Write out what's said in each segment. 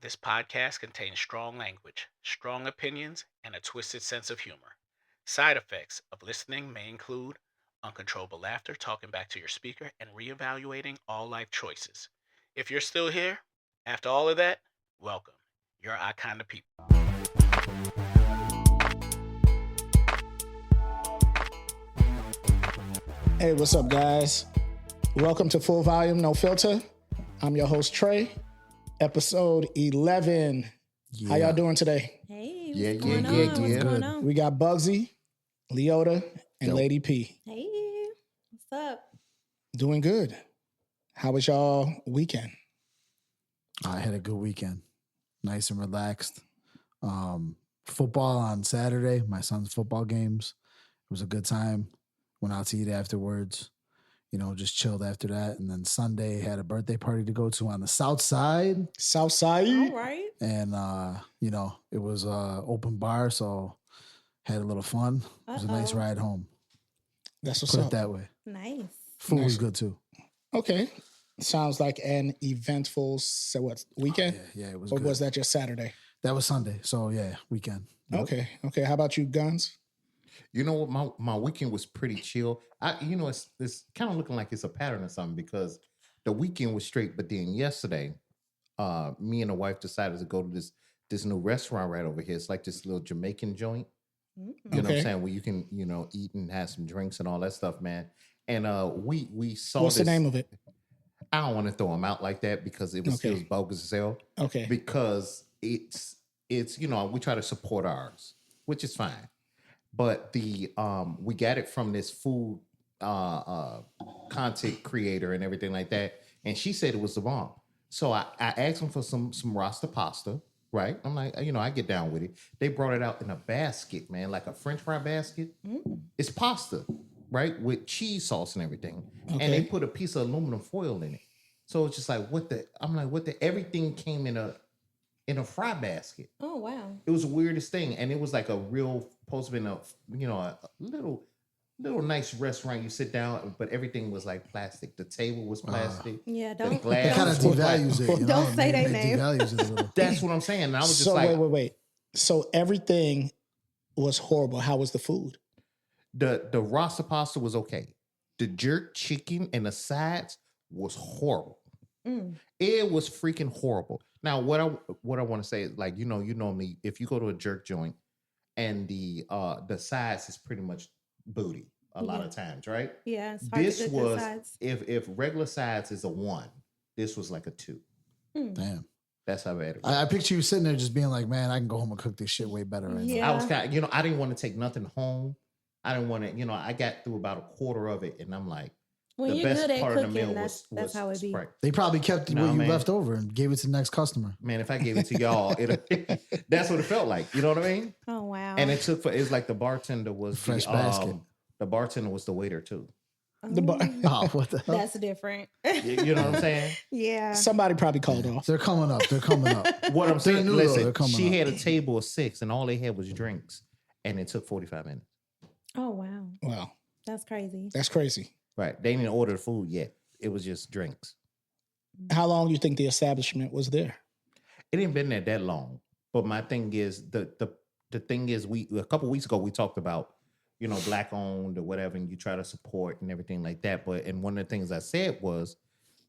This podcast contains strong language, strong opinions, and a twisted sense of humor. Side effects of listening may include uncontrollable laughter, talking back to your speaker, and reevaluating all life choices. If you're still here after all of that, welcome. You're our kind of people. Hey, what's up, guys? Welcome to Full Volume, No Filter. I'm your host, Trey. Episode 11. Yeah. How y'all doing today? Hey, Yeah, what's yeah, going yeah, on? yeah. What's going Good. on? We got Bugsy, Leota, and Dope. Lady P. Hey, what's up? Doing good. How was y'all weekend? I had a good weekend. Nice and relaxed. Football on Saturday, my son's football games. It was a good time. Went out to eat afterwards. Just chilled after that. And then Sunday had a birthday party to go to on the South Side. South Side? All right. And, it was open bar, so had a little fun. It was a nice Uh-oh. ride home. That's what's Put up. it that way. Nice. Food was Nice. good too. Okay. Sounds like an eventful weekend? Yeah, it was Or good. was that just Saturday? That was Sunday. So, yeah, weekend. Yep. Okay. How about you, Guns? You know what? My weekend was pretty chill. It's kind of looking like it's a pattern or something because the weekend was straight, but then yesterday, me and the wife decided to go to this new restaurant right over here. It's like this little Jamaican joint. You know what Okay. I'm saying? Where you can, eat and have some drinks and all that stuff, man. And we saw What's the this. name of it? I don't want to throw them out like that because it was bogus as hell. Okay. Because it's we try to support ours, which is fine. But we got it from this food content creator and everything like that, and she said it was the bomb. So I asked them for some Rasta pasta, right? I'm like, I get down with it. They brought it out in a basket, man, like a French fry basket. It's pasta, right, with cheese sauce and everything, and they Okay. put a piece of aluminum foil in it. So it's just like, what the? Everything came in a fry basket. Oh, wow. It was the weirdest thing, and it was like a real supposed to be a little nice restaurant. You sit down, but everything was like plastic. The table was plastic. Yeah, The don't. glass It kind of was like- devalues it. Don't say It they name. devalues it a little. That's what I'm saying. And I was just So like, wait. So everything was horrible. How was the food? the Rasta pasta was okay. The jerk chicken and the sides was horrible. Mm. It was freaking horrible. Now, what I want to say is, like, you know me. If you go to a jerk joint and the sides is pretty much booty a lot Yeah. of times, right? Yeah, it's hard This to get was the sides. if regular sides is a 1, this was like a 2. Damn. That's how bad it was. I picture you sitting there just being like, man, I can go home and cook this shit way better right Yeah. I was kind of, I didn't want to take nothing home. I didn't want to, I got through about a quarter of it, and I'm like, When the you're best good at part of the cooking, meal that's was how it be. Sprite. now. They probably kept Nah, what you man. left over and gave it to the next customer. Man, if I gave it to y'all, that's what it felt like. You know what I mean? Oh, wow. And it was like the bartender was Fresh the, basket. The bartender was the waiter too. The bar- Oh, what the hell? That's different. You know what I'm saying? Yeah. Somebody probably called off. They're coming up. They're coming up. What I'm saying, new, though. listen, They're coming she up. had a table of 6, and all they had was drinks, and it took 45 minutes. Oh, wow. Wow. That's crazy. That's crazy. Right? They didn't order the food yet. It was just drinks. How long do you think the establishment was there? It ain't been there that long. But my thing is the thing is a couple weeks ago we talked about black owned or whatever, and you try to support and everything like that. But and one of the things I said was,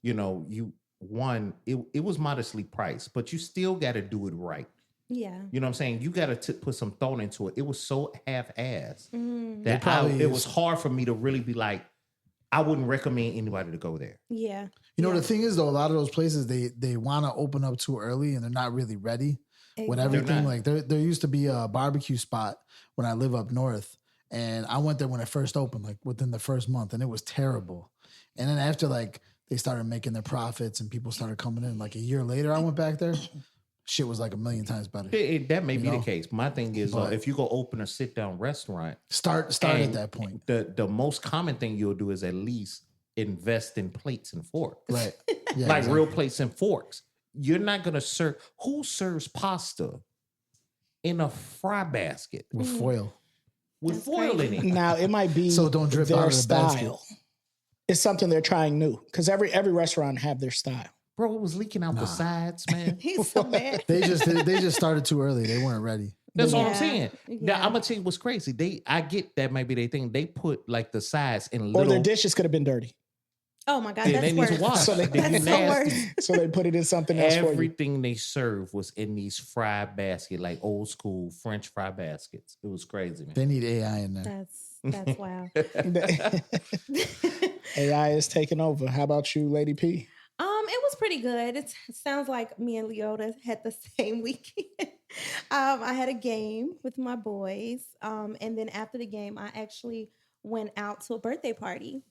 it was modestly priced, but you still got to do it right. Yeah. You know what I'm saying? You got to put some thought into it. It was so half-assed Mm. that probably it is. was hard for me to really be like, I wouldn't recommend anybody to go there. Yeah. You know, Yeah. the thing is, though, a lot of those places, they want to open up too early and they're not really ready with Exactly. everything. not. Like there used to be a barbecue spot when I live up north, and I went there when it first opened, like within the first month, and it was terrible. And then after they started making their profits and people started coming in, like a year later, I went back there. Shit was like a million times better. That may be know? the case. My thing is, But- if you go open a sit-down restaurant, Start at and that point. The most common thing you'll do is at least invest in plates and forks. Right. Yeah, Like exactly. real plates and forks. You're not gonna serve. Who serves pasta in a fry basket With foil. with That's foil crazy. in it? Now it might be So don't drip their out of the basket. style. It's something they're trying new because every restaurant have their style. Bro, it was leaking out the sides, man. He's so bad. They just started too early. They weren't ready. That's what I'm Yeah. saying. Now, Yeah. I'm gonna tell you what's crazy. I get that maybe they think they put like the sides in Or little. their dishes could have been dirty. Oh my God, Yeah, they that's need worse. to wash. So they- They That's so nasty. worse. So they put it in something else for you. Everything they served was in these fry basket, like old school French fry baskets. It was crazy, man. They need AI in there. That's wow. AI is taking over. How about you, Lady P? It was pretty good. It sounds like me and Leota had the same weekend. I had a game with my boys, and then after the game, I actually went out to a birthday party.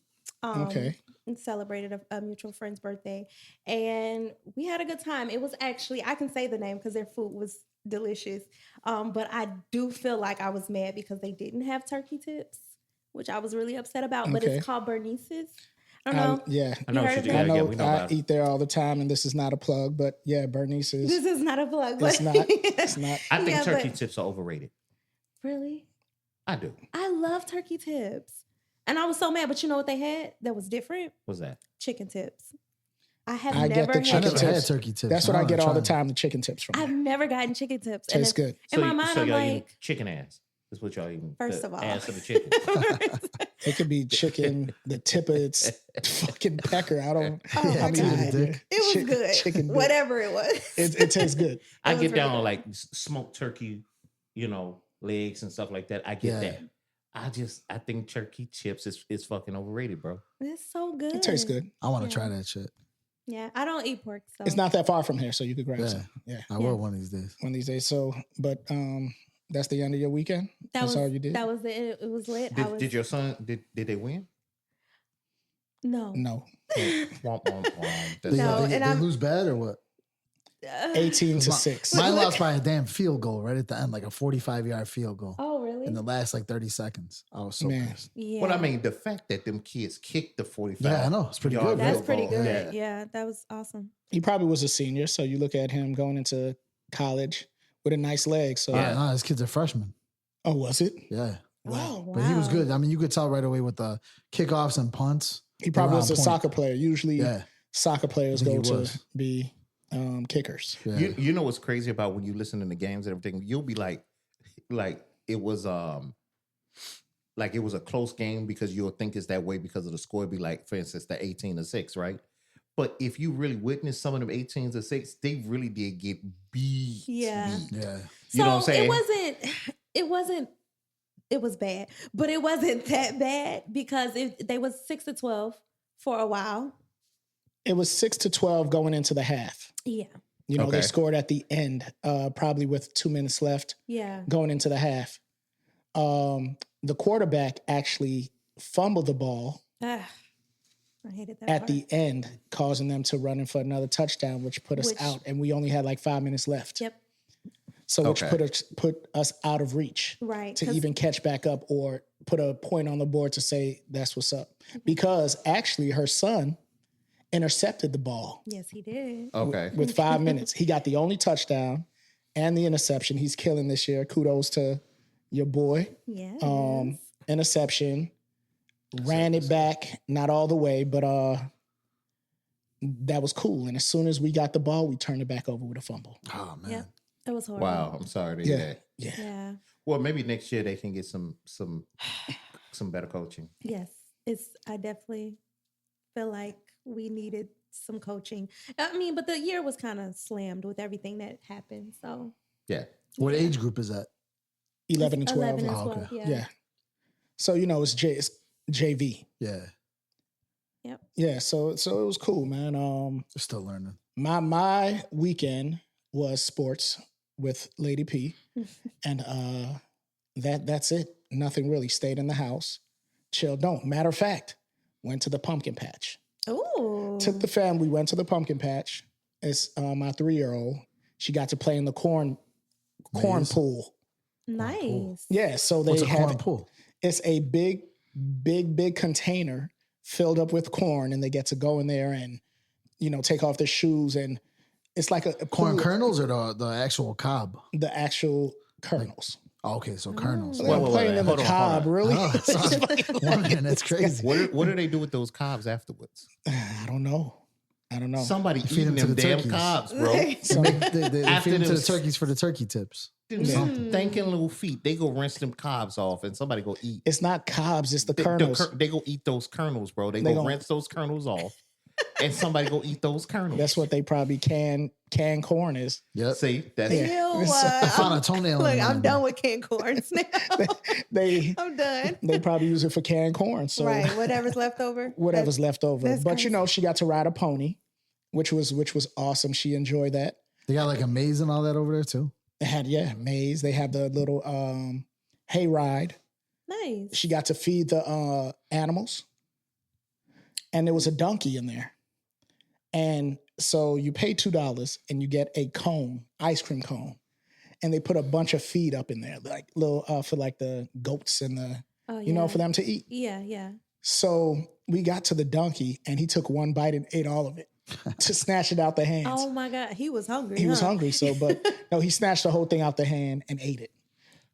Okay. And celebrated a mutual friend's birthday, and we had a good time. It was actually, I can say the name because their food was delicious, but I do feel like I was mad because they didn't have turkey tips, which I was really upset about. But Okay. it's called Bernice's. I don't know. Yeah. I know You what heard you of do. that? I Yeah, know we know I about it. eat there all the time, and this is not a plug, but yeah, Bernice is. This is not a plug. It's But not. It's not. I think Yeah, turkey but- tips are overrated. Really? I do. I love turkey tips. And I was so mad, but you know what they had that was different? What's that? Chicken tips. I have I get never the I chicken never had had tips. turkey tips. That's what I wanna get all the try time. The chicken tips from. I've there. never gotten chicken tips. Tastes it's- good. In my mind, so I'm y'all eating like, chicken ass. That's what y'all eating. first the of all. ass of the chicken. It could be chicken, the tip of its fucking pecker. I don't. Oh Yeah, my tip of the God. dick. It was Chick- good. chicken dick. Whatever it was. It tastes good. I was get really down on good. like smoked turkey, legs and stuff like that. I get Yeah. that. I think turkey chips is fucking overrated, bro. It's so good. It tastes good. I want to Yeah. try that shit. Yeah, I don't eat pork. So. It's not that far from here, so you could grab Yeah. some. Yeah, I Yeah. will one of these days. one of these days. So, but that's the end of your weekend. That That's was all you did. That was it. It was lit. Did your son did they win? No. No, Womp, womp, womp. They, That's No, all. they, and they I'm- lose bad or what? 18-6. Mine lost by a damn field goal right at the end, like a 45-yard field goal Oh, really? in the last like 30 seconds. I was so Man. pissed. Yeah. But I mean, the fact that them kids kicked the 45. Yeah, I know. It's pretty yard good. that's field pretty goal. good. Yeah. Yeah, that was awesome. He probably was a senior, so you look at him going into college with a nice leg. So, Yeah. No, his kid's a freshman. oh, was it? Yeah. Wow. Oh, But he was wow. good. I mean, you could tell right away with the kickoffs and punts. He probably They were was a on point. soccer player. Usually, Yeah. soccer players I think go he to was. be kickers. Yeah. You know what's crazy about when you listen to the games and everything? You'll be like it was like it was a close game because you'll think it's that way because of the score. It'd be like, for instance, the 18-6, right? But if you really witness some of them 18-6, they really did get beat. Yeah. beat. Yeah. You know what I'm saying? It was bad, but it wasn't that bad because they was 6-12 for a while. It was 6-12 going into the half. Yeah. You know, they Okay. scored at the end, probably with 2 minutes left Yeah. going into the half. The quarterback actually fumbled the ball Ugh, I hated that at part. the end, causing them to run in for another touchdown, which put us Which- out. And we only had like 5 minutes left. Yep. So which Okay. put us out of reach Right. to 'cause- even catch back up or put a point on the board to say that's what's up. Because actually her son intercepted the ball Yes, he did. Okay. with 5 minutes. He got the only touchdown and the interception. He's killing this year. Kudos to your boy. Yeah. Interception. Ran it back, not all the way, but that was cool. And as soon as we got the ball, we turned it back over with a fumble. Oh, man. Yep. It was horrible. Wow. I'm sorry to hear Yeah. that. Yeah. Yeah. Well, maybe next year they can get some better coaching. Yes. I definitely feel like we needed some coaching. I mean, but the year was kind of slammed with everything that happened. So Yeah. What Yeah. age group is that? 11 and 12. 11 and Oh, 12. okay. Yeah. Yeah. So, you know, it's JV. Yeah. Yeah. So it was cool, man. They're still learning. My weekend was sports with Lady P. And that's it. Nothing really. Stayed in the house. Chilled. Don't. Matter of fact, went to the pumpkin patch. Ooh. Took the family, went to the pumpkin patch. It's my 3-year-old. She got to play in the corn Maze. pool. Nice. Yeah, so they What's a corn have pool? it's a big container filled up with corn, and they get to go in there and take off their shoes, and it's like a Corn pool- kernels or the actual cob? the actual kernels. Oh, okay, so kernels. So they're wait, playing wait. in the Hold on, cob, hold on. really? Oh, that's awesome. Wondering, that's crazy. What do they do with those cobs afterwards? I don't know. I don't know. Somebody Feed eating them to them the damn turkeys. cobs, bro. They After feed them to them the turkeys for the turkey tips. Them stinking little feet. They go rinse them cobs off, and somebody go eat. It's not cobs, it's the kernels. They go eat those kernels, bro. They go rinse those kernels off, and somebody go eat those kernels. That's what they probably canned corn is. Yep. See, that's I found a toenail. Look, I'm done with canned corns now. I'm done. They probably use it for canned corn. So right, whatever's left over. Whatever's left over. But crazy. you know, she got to ride a pony, which was awesome. She enjoyed that. They got like a maze and all that over there too. They had maze. They had the little hay ride. Nice. She got to feed the animals, and there was a donkey in there. And so you pay $2 and you get a cone, ice cream cone, and they put a bunch of feed up in there, like little for like the goats and the for them to eat. Yeah. So we got to the donkey, and he took one bite and ate all of it to snatch it out the hands. Oh my God, he was hungry. He was hungry. So, but no, he snatched the whole thing out the hand and ate it.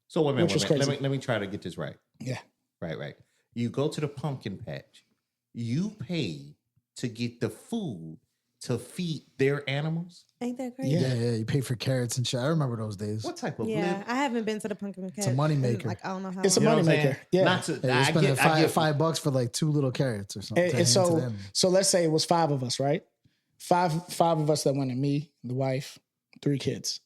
So wait a minute, crazy. let me try to get this right. Yeah. Right. You go to the pumpkin patch. You pay to get the food to feed their animals. Ain't that crazy? Yeah. You pay for carrots and shit. I remember those days. What type of Yeah, I haven't been to the pumpkin patch. It's a moneymaker. Like, I don't know how. It's a moneymaker. Yeah. Not to, Yeah, I spending get $5 for like 2 little carrots or something. And so let's say it was 5 of us, right? Five of us that went in, me, the wife, 3 kids.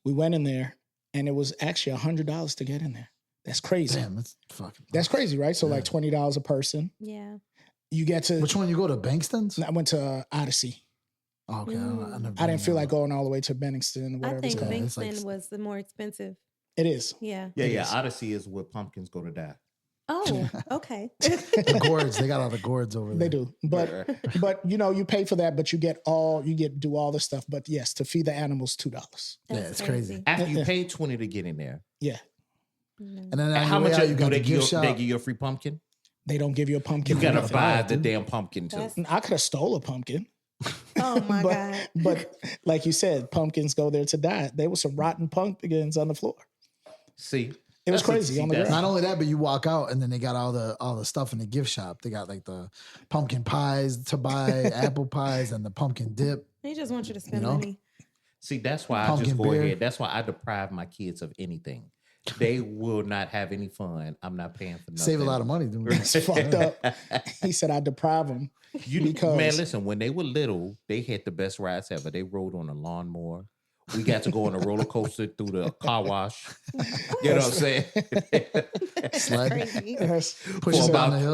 We went in there, and it was actually $100 to get in there. That's crazy. Damn, that's fucking. That's crazy, right? So like $20 a person. Yeah. You get to. Which one you go to? Bankston's? I went to Odyssey. Oh, okay. I didn't feel like going all the way to Bennington or whatever I think it's called. Bankston was the more expensive. It is. Yeah. Yeah. Odyssey is where pumpkins go to die. Oh, okay. The gourds. They got all the gourds over there. They do. But you know, you pay for that, but you get do all the stuff. But yes, to feed the animals, $2. Yeah, it's crazy. After you pay $20 to get in there. Yeah. And then how much you got do the gift shop. they give you a free pumpkin? They don't give you a pumpkin. You gotta or buy anything. the damn pumpkin too. I could have stole a pumpkin. Oh my God. But like you said, pumpkins go there to die. There was some rotten pumpkins on the floor. See, it was crazy on the ground. Not only that, but you walk out and then they got all the stuff in the gift shop. They got like the pumpkin pies to buy, apple pies, and the pumpkin dip. He just wants you to spend money. See, that's why I just go ahead. That's why I deprive my kids of anything. They will not have any fun. I'm not paying for nothing. Save a lot of money doing that. It's fucked up. He said I deprive them. Man, listen, when they were little, they had the best rides ever. They rode on a lawnmower. We got to go on a roller coaster through the car wash. You know what I'm saying? Sled.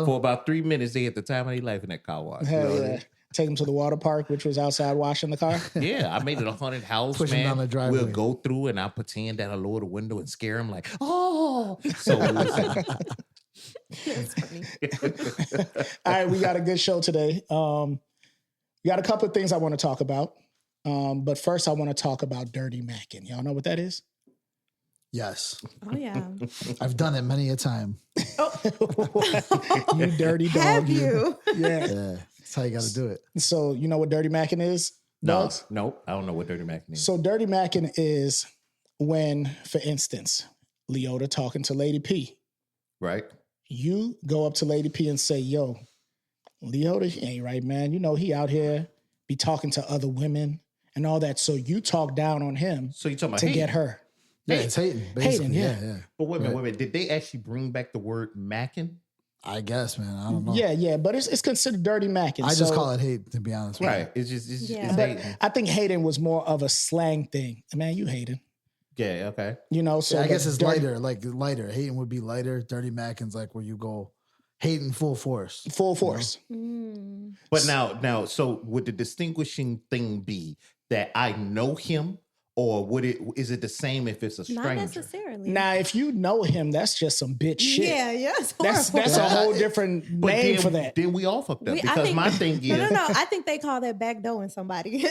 For about 3 minutes, they had the time of their life in that car wash. Hell yeah. Take them to the water park, which was outside washing the car. Yeah, I made it a haunted house, Push man. down the driveway. We'll go through and I'll pretend that I lower the window and scare them like, oh. So listen. That's funny. All right, we got a good show today. We got a couple of things I want to talk about. But first, I want to talk about dirty macking. Y'all know what that is? Yes. Oh yeah. I've done it many a time. You dirty dog. Have you? Yeah. That's how you got to do it. So you know what dirty macking is? Dogs? Nope. I don't know what dirty macking is. So dirty macking is when, for instance, Leota talking to Lady P. Right. You go up to Lady P and say, yo, Leota, he ain't right, man. You know, he out here be talking to other women and all that. So you talk down on him So you talking about to hating? get her. Yeah, it's hating. Basically. Hating, yeah. But wait a minute. Did they actually bring back the word macking? I guess, man. I don't know. Yeah, but it's considered dirty macking. I just call it hate, to be honest with Right. It's just Yeah. it's But hating. I think hating was more of a slang thing. Man, you hating. Yeah, okay. You know, so I guess but it's dirty- lighter. Hating would be lighter. Dirty Mackin's like where you go hating full force. Full force. But now, so would the distinguishing thing be that I know him, or is it the same if it's a Not stranger? necessarily. Now, if you know him, that's just some bitch shit. Yeah, it's That's horrible. a whole different name for that. Then we all fucked up I because think- my thing is No. I think they call that backdoing somebody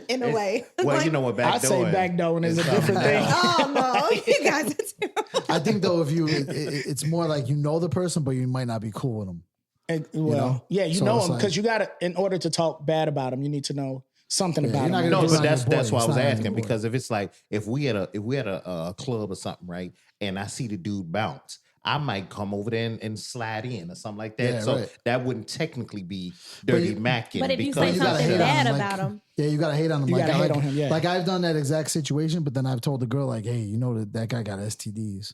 in a way. Well, Like, you know what I'd say backdoor backdoing is a something different thing. else. Oh no, you guys are terrible. I think though, if it's more like you know the person, but you might not be cool with them. And, well, know? yeah, you So know it's him like- because you got to, in order to talk bad about him, you need to know something about you're not him. gonna No, It's but not that's your boy. why I It's was not your asking boy. because if it's like if we had a club or something, right, and I see the dude bounce, I might come over there and slide in or something like that. Yeah, so right. that wouldn't technically be dirty macking. But if you because say you gotta something hate on bad him, about him, Yeah, you gotta hate on him. You like, gotta hate on him, yeah. Like I've done that exact situation, but then I've told the girl, like, hey, you know that guy got STDs.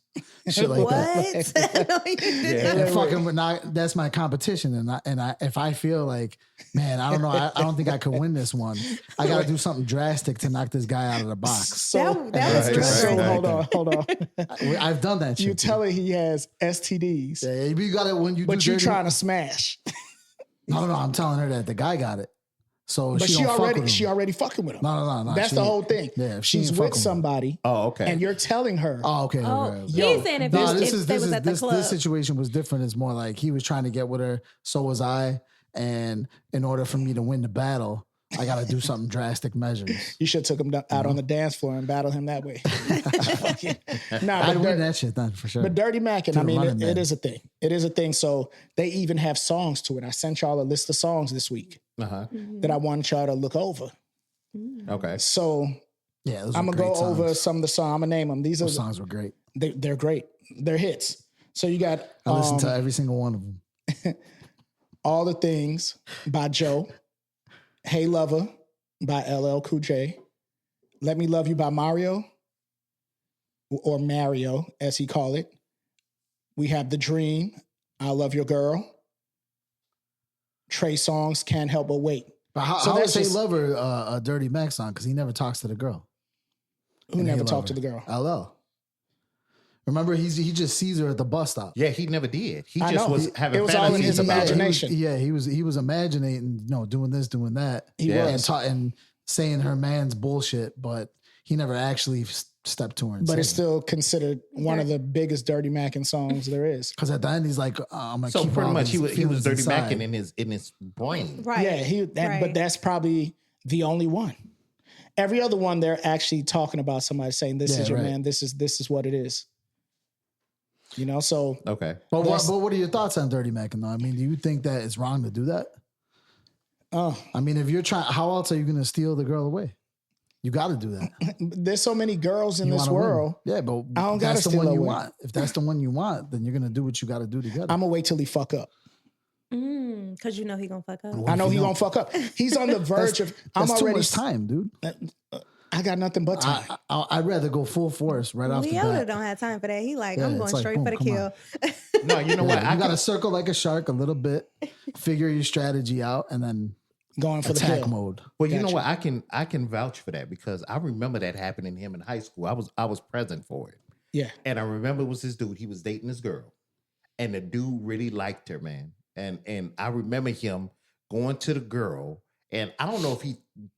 Shit like that. what? No, you didn't. And fucking that's my competition. And I if I feel like, man, I don't know, I don't think I could win this one. I gotta do something drastic to knock this guy out of the box. So, that was Right, real right, crazy. right. hold on. I've done that shit. You tell her he has STDs, Yeah, you got it when you but do you dirty. trying to smash. No, I'm telling her that the guy got it. So But she don't fuck with him. she already fucking with him. No. That's she the ain't- whole thing. Yeah, if she She's ain't fucking with with him. somebody, Oh, okay. and you're telling her. Oh, okay. Oh, okay. he's saying if, No, if they was at the club. this situation was different. It's more like he was trying to get with her, so was I. And in order for me to win the battle, I got to do something drastic measures. You should have took him out on the dance floor and battle him that way. Nah, I'd but, win that shit then for sure. but Dirty Mackin, To I the mean, running it man. is a thing. It is a thing. So they even have songs to it. I sent y'all a list of songs this week Uh-huh. that I wanted y'all to look over. Okay. So Yeah, those I'm were gonna go great songs. over some of the songs. I'm gonna name them. These are Those songs were great. they're great. They're hits. So you got I listened to every single one of them. All the Things by Joe, Hey Lover by LL Cool J, Let Me Love You by Mario, or Mario as he call it. We have The Dream, I Love Your Girl, Trey Songz, Can't Help But Wait. But how, So how that's is Hey just- Lover a Dirty Mac song? Because he never talks to the girl. Who in Hey never talked to Lover. the girl? LL. Remember, he just sees her at the bus stop. Yeah, he never did. He I just know. was having It was all in fantasies his about it. imagination. He was imagining, doing this, doing that. He Yeah. was. And saying her man's bullshit, but he never actually stepped to her. And But said it's still considered one of the biggest Dirty Mackin songs there is. because at the end he's like, I'm gonna So keep pretty all much he these was feelings dirty inside. macking in his brain. Right. Yeah, Right. but that's probably the only one. Every other one, they're actually talking about somebody saying, "This Yeah, is your right. man. This is what it is." You know, so Okay. But That's- what are your thoughts on Dirty Mackin though? I mean, do you think that it's wrong to do that? I mean, if you're trying, how else are you gonna steal the girl away? You got to do that. there's so many girls in You this wanna win. world. Yeah, but I don't gotta that's the steal one her you away. want. If that's the one you want, then you're gonna do what you got to do together. I'm gonna wait till he fuck up. Because you know he gonna fuck up. What I if know you he don't? gonna fuck up. He's on the verge of. I'm That's already. too much time, dude. I got nothing but time. I'd rather go full force right off the Leota bat. don't have time for that. He like, Yeah, I'm it's going like, straight boom, for the come kill. No, you know what? Yeah, I you got to got circle like a shark a little bit, figure your strategy out, and then Going for the attack kill. mode. Well, you know Gotcha. what? I can vouch for that because I remember that happening to him in high school. I was present for it. Yeah. And I remember it was this dude. He was dating this girl, and the dude really liked her, man. And I remember him going to the girl, and I don't know if he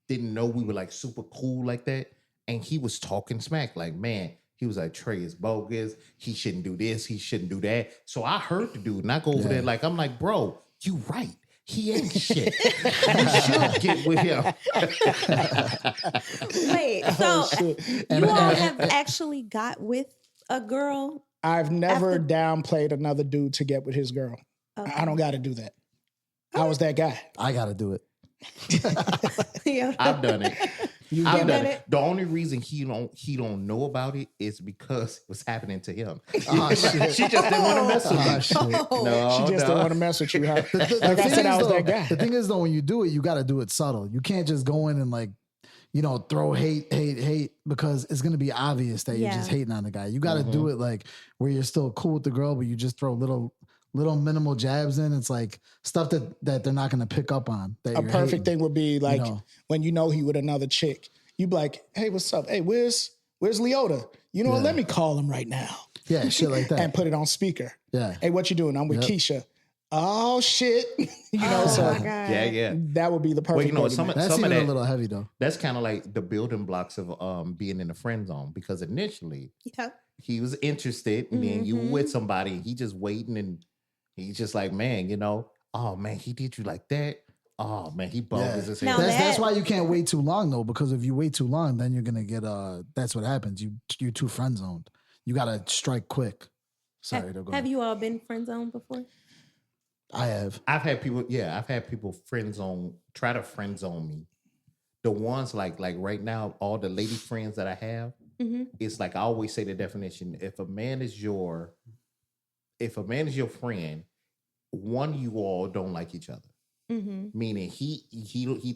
didn't know we were like super cool like that. And he was talking smack, like, man, he was like, Trey is bogus. He shouldn't do this. He shouldn't do that. So I heard the dude, and I go over there, like, I'm like, bro, you right. He ain't shit. You should get with him. Wait, so shit. you all have actually got with a girl? I've never After- downplayed another dude to get with his girl. I don't got to do that. I was that guy. I got to do it. Yeah. I've done it. You I've done done it? it. The only reason he don't know about it is because it was happening to him. Oh, shit. She just didn't want to mess with Oh, me. shit. No, She just no. didn't want to mess with you. Huh? The Like I thing said, I is, was though, that guy. The thing is, though, when you do it, you got to do it subtle. You can't just go in and like, throw hate because it's gonna be obvious that you're Yeah. just hating on the guy. You got to do it like where you're still cool with the girl, but you just throw little minimal jabs in. It's like stuff that they're not gonna pick up on. That A you're perfect hating. thing would be like know. when he with another chick. You be like, hey, what's up? Hey, where's Leota? You know what? Yeah. Let me call him right now Yeah, shit like that. and put it on speaker. Yeah. Hey, what you doing? I'm with Yep. Keisha. Oh shit. Oh so my God. Yeah, yeah. that would be the perfect. Well, you know, dirty some man. of That's some even of a that little heavy though. that's kind of like the building blocks of being in the friend zone because initially Yeah. he was interested and then you were with somebody and he just waiting and he's just like, man, oh man, he did you like that. Oh man, he bogus as hell. Now That's that- why you can't wait too long though, because if you wait too long, then you're gonna get that's what happens. You're too friend zoned. You gotta strike quick. Sorry, to go. Have you all been friend zoned before? I have. I've had people try to friend zone me. The ones like right now, all the lady friends that I have, Mm-hmm. it's like I always say the definition: if a man is your if a man is your friend, one, you all don't like each other. Meaning he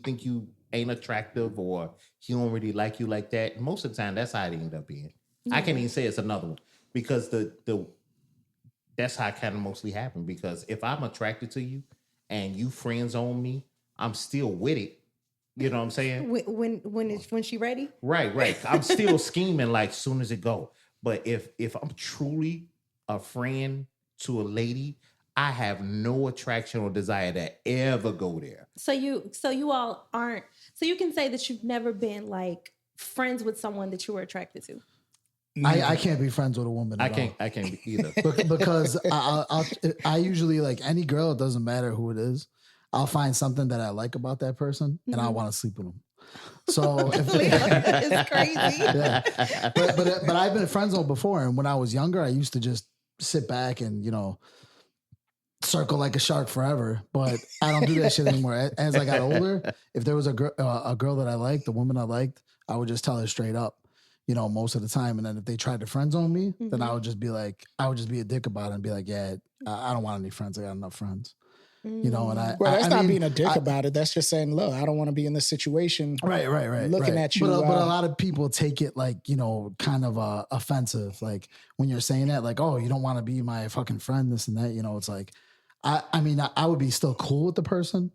think you ain't attractive or he don't really like you like that. Most of the time, that's how it end up being. I can't even say it's another one because that's how it kind of mostly happened. Because if I'm attracted to you and you friends on me, I'm still with it. You know what I'm saying? When she ready? Right. I'm still scheming like soon as it go. But if I'm truly a friend to a lady, I have no attraction or desire to ever go there. So you all aren't. So you can say that you've never been like friends with someone that you were attracted to. I can't be friends with a woman. I can't be either. Because I usually like any girl. It doesn't matter who it is. I'll find something that I like about that person, and I want to sleep with them. So it's crazy. Yeah. But I've been friend zone before, and when I was younger, I used to just sit back and circle like a shark forever. But I don't do that shit anymore. As I got older, if there was a girl that I liked, a woman I liked, I would just tell her straight up. Most of the time. And then if they tried to friend zone me, then I would just be a dick about it and be like, yeah, I don't want any friends. I got enough friends. And that's not being a dick about it. That's just saying, look, I don't want to be in this situation. Right. Looking at you. But a lot of people take it like, kind of offensive. Like when you're saying that, like, oh, you don't want to be my fucking friend, this and that, it's like, I would be still cool with the person,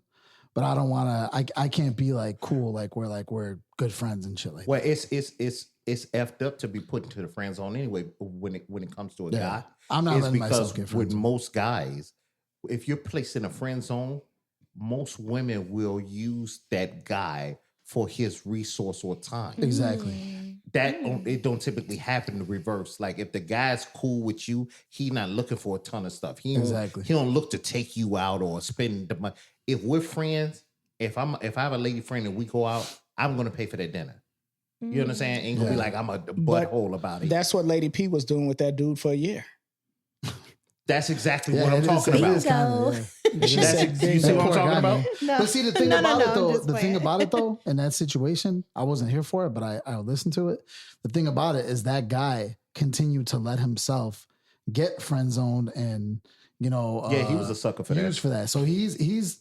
but I don't want to, I can't be like cool. Like we're good friends and shit like well, that. It's effed up to be put into the friend zone anyway. When it comes to a guy, I'm not letting because myself get friends with most guys, if you're placed in a friend zone, most women will use that guy for his resource or time. Exactly. It don't typically happen in reverse. Like if the guy's cool with you, he not looking for a ton of stuff. He don't look to take you out or spend the money. If we're friends, if I have a lady friend and we go out, I'm gonna pay for that dinner. You understand? Ain't gonna be like I'm a butthole about it. That's what Lady P was doing with that dude for a year. That's exactly what I'm talking about. You see what I'm talking about? No. But see, the thing about it though, in that situation, I wasn't here for it, but I listened to it. The thing about it is that guy continued to let himself get friend zoned and he was a sucker for that. So he's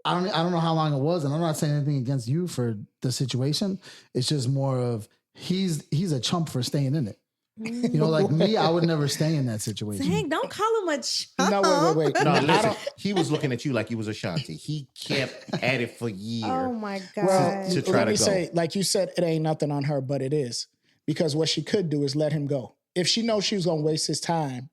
I don't know how long it was, and I'm not saying anything against you for the situation. It's just more of he's a chump for staying in it. Like me, I would never stay in that situation. Dang, don't call him a chump. No, wait. No, listen, he was looking at you like you was Ashanti. He kept at it for years. Oh my God. Well, to try let me to go. say, like you said, it ain't nothing on her, but it is. Because what she could do is let him go. If she knows she was going to waste his time,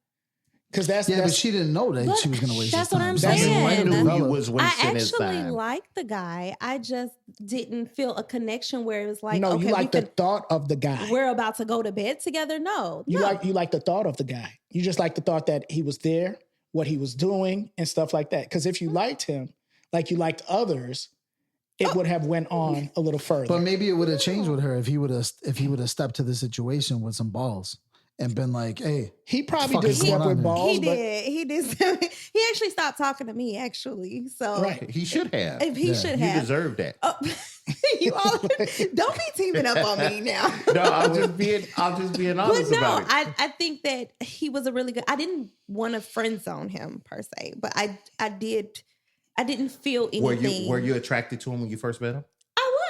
because but she didn't know that she was going to waste his time. That's what I'm saying. I actually liked the guy. I just didn't feel a connection where it was like, no, okay, you like the thought of the guy. We're about to go to bed together. No, you like the thought of the guy. You just like the thought that he was there, what he was doing, and stuff like that. Because if you liked him, like you liked others, it would have went on a little further. But maybe it would have changed with her if he would have stepped to the situation with some balls. And been like, hey, he probably did go up with balls. He did. He actually stopped talking to me. Actually, so right, he should have. He should have. You deserve that. Oh, you all don't be teaming up on me now. No, I'm just being honest about it. I think that he was a really good. I didn't want to friend zone him per se, but I didn't feel anything. Were you attracted to him when you first met him?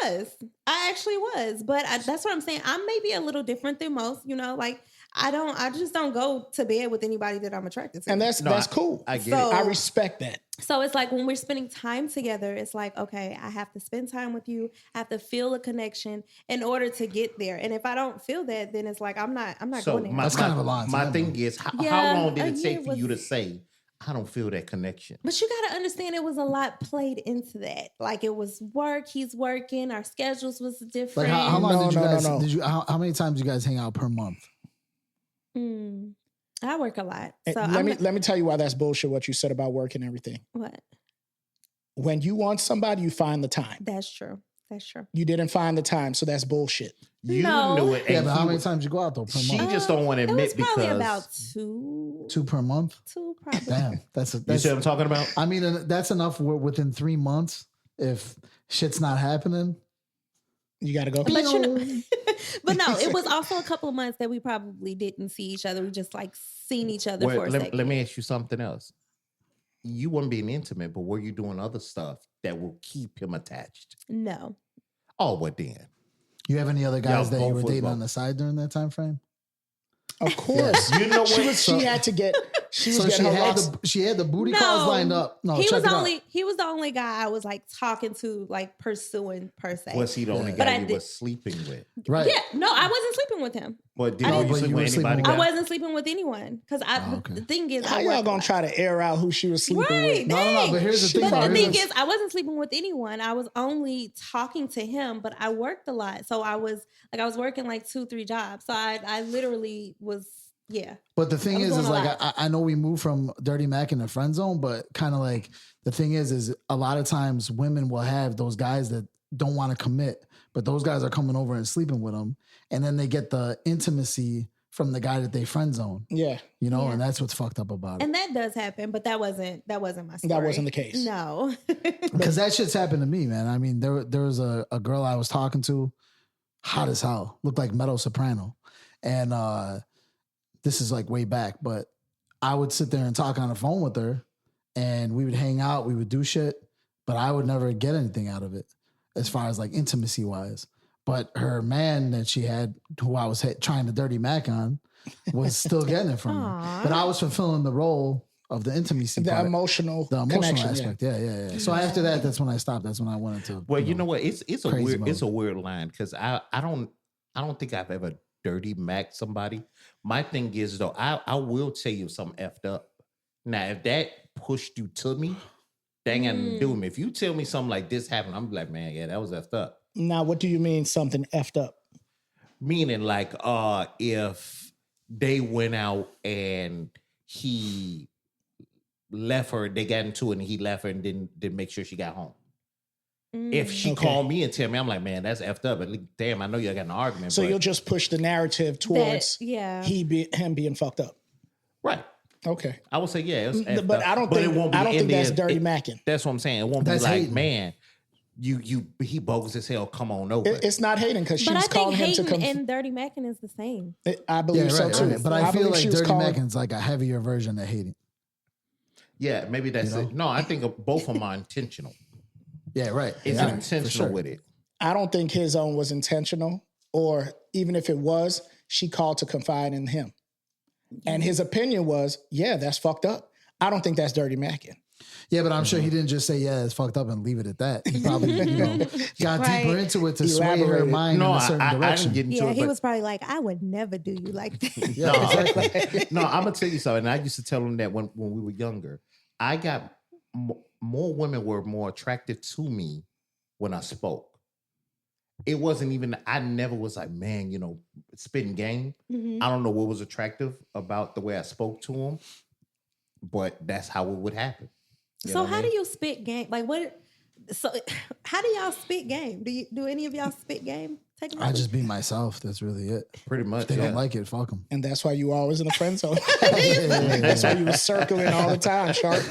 I actually was, but that's what I'm saying. I'm maybe a little different than most. Like. I just don't go to bed with anybody that I'm attracted to. And that's cool. I get it. I respect that. So it's like when we're spending time together, it's like, okay, I have to spend time with you. I have to feel a connection in order to get there. And if I don't feel that, then it's like, I'm not going there. That's kind of a long time. My thing is, how long did it take for you to say, I don't feel that connection? But you got to understand it was a lot played into that. Like it was work, he's working, our schedules was different. Like how long did you guys, how many times you guys hang out per month? I work a lot. So let me tell you why that's bullshit, what you said about work and everything. What? When you want somebody, you find the time. That's true. You didn't find the time, so that's bullshit. You knew it. Yeah, but how many times you go out though per month? She just don't want to admit it was probably because about two. 2 per month? 2 probably. Damn. That's you see what I'm talking about? I mean, that's enough within 3 months if shit's not happening. You got to go. But but no, it was also a couple of months that we probably didn't see each other. We just like seen each other for a second. Let me ask you something else. You weren't being intimate, but were you doing other stuff that will keep him attached? No. Oh, what then? You have any other guys that you were both dating was on the side during that time frame? Of course. You know what? She had to get. She was So getting her locks. she had the booty calls lined up. No, he check was it out. he was the only guy I was like talking to, like pursuing per se. Was he the only But guy I you did- was sleeping with? Right. Yeah, no, I wasn't sleeping with him. But did I you didn't- sleep you were with sleeping anybody with- I else? wasn't sleeping with anyone because okay. the thing is, How I y'all work gonna a lot. try to air out who she was sleeping Right. with? No, but here's the thing. But the Here's thing the- is, I wasn't sleeping with anyone. I was only talking to him, but I worked a lot. So I was working like 2-3 jobs. So I literally was, yeah. But the thing I was is doing a like, lot. I know we moved from Dirty Mac in the friend zone, but kind of like the thing is a lot of times women will have those guys that don't want to commit, but those guys are coming over and sleeping with them. And then they get the intimacy from the guy that they friend zone, Yeah, you know, Yeah. and that's what's fucked up about it. And that does happen, but that wasn't my story. that wasn't the case. No. Because that shit's happened to me, man. I mean, there was a girl I was talking to, hot as hell, looked like Meadow Soprano. And this is like way back, but I would sit there and talk on the phone with her and we would hang out, we would do shit, but I would never get anything out of it as far as like intimacy wise. But her man that she had, who I was trying to dirty Mac on, was still getting it from her. Aw. But I was fulfilling the role of the intimacy The part. emotional The emotional connection. aspect, yeah. So after that, that's when I stopped. That's when I went into. Well, you know what? It's a crazy weird mode. it's a weird line because I don't think I've ever dirty Mac somebody. My thing is though, I will tell you something effed up. Now, if that pushed you to me, that ain't got nothing to do with me. If you tell me something like this happened, I'm like, man, yeah, that was effed up. Now, what do you mean something effed up? Meaning like if they went out and he left her, they got into it and he left her and didn't make sure she got home. If she Okay. called me and tell me, I'm like, man, that's effed up. But damn, I know you got an argument. So but, you'll just push the narrative towards yeah. him being fucked up. right. Okay, I would say, yeah, it was effed but up. I don't But it think won't be I don't in think that's there. dirty macking. That's what I'm saying. It won't That's be like, hating. man, he bogus as hell. Come on over. It's not hating because she But I was think calling him to hating come. and dirty macking is the same. I believe so too. But I feel believe like she was Dirty calling- Mackin's like a heavier version of hating. yeah, maybe that's You know? it. No, I think both of them are intentional. Yeah, right. It's Yeah, for intentional sure. with it. I don't think his own was intentional, or even if it was, she called to confide in him. And his opinion was, yeah, that's fucked up. I don't think that's dirty macking. Yeah, but I'm sure he didn't just say, yeah, it's fucked up and leave it at that. He probably, got Right. deeper into it to sway her Elaborated. mind No, in a certain I direction. didn't get into Yeah, it. he but- was probably like, I would never do you like that. Yeah, No, exactly. no, I'm gonna tell you something. I used to tell him that when we were younger, I got more women were more attracted to me when I spoke. It wasn't even. I never was like, man, spitting game. Mhm. I don't know what was attractive about the way I spoke to him, but that's how it would happen. You know So what I how mean? do you spit game? Like what? So how do y'all spit game? Do any of y'all spit game? Take a I look. just be myself. That's really it. Pretty much? If they yeah. don't like it, fuck them. And that's why you were always in the friend zone. That's why you were circling all the time, shark.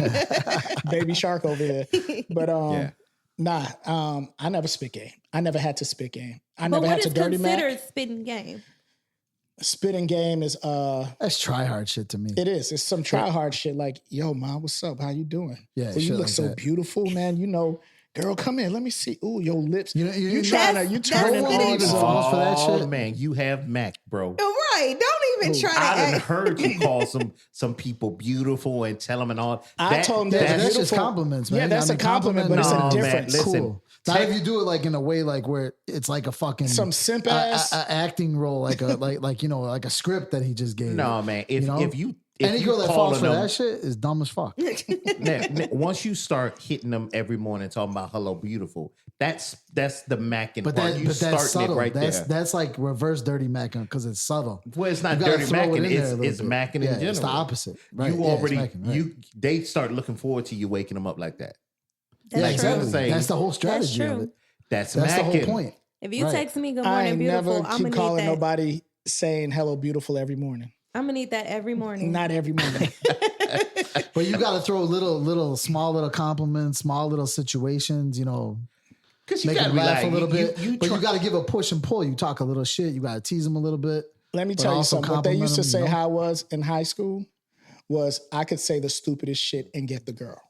Baby shark over here. But Yeah. I never spit game. I never had to spit game. I But never had what to is dirty considered mac. spitting game? Spitting game is That's try hard shit to me. it is. It's some try hard shit like, yo, mom, what's up? How you doing? Yeah, Well, you shit look like so that. beautiful, man. Girl, come in. Let me see. Ooh, your lips. You trying to, you turning that's on spitting. some. Falls for that Oh shit? man, you have Mac, bro. Right. Don't even try I done to heard you call some people beautiful and tell them and all. I told him Yeah, that's that's just beautiful. compliments, man. Yeah, that's I mean, a compliment, but it's No, a man, difference. listen. Cool. Not if you do it like in a way like where it's like a fucking Some simp ass. a acting role, like a like like a script that he just gave. No, man. If you Any girl that falls for them, that shit is dumb as fuck. once you start hitting them every morning talking about hello beautiful, that's the Mackin But part. that You but that's starting subtle. it right That's there. that's like reverse dirty macking because it's subtle. Well, it's not You gotta dirty throw it Mackin. in there a little It's bit. Mackin in Yeah, general. it's the opposite. Right? You Yeah, it's already macking, right. they start looking forward to you waking them up like that. That's Yeah, Like true. exactly. saying- That's the whole strategy of true. it. That's That's the Mackin. whole point. If you Right. text me good I morning ain't beautiful, never I'm keep gonna calling need that. nobody saying hello beautiful every morning. I'm gonna need that every morning. Not every morning. But you got to throw little small little compliments, small little situations. Because you make gotta them be laugh like, a little bit. you But you got to give a push and pull. You talk a little shit. You got to tease them a little bit. Let me but tell you also something. What they used to compliment them, say you know? how I was in high school was I could say the stupidest shit and get the girl.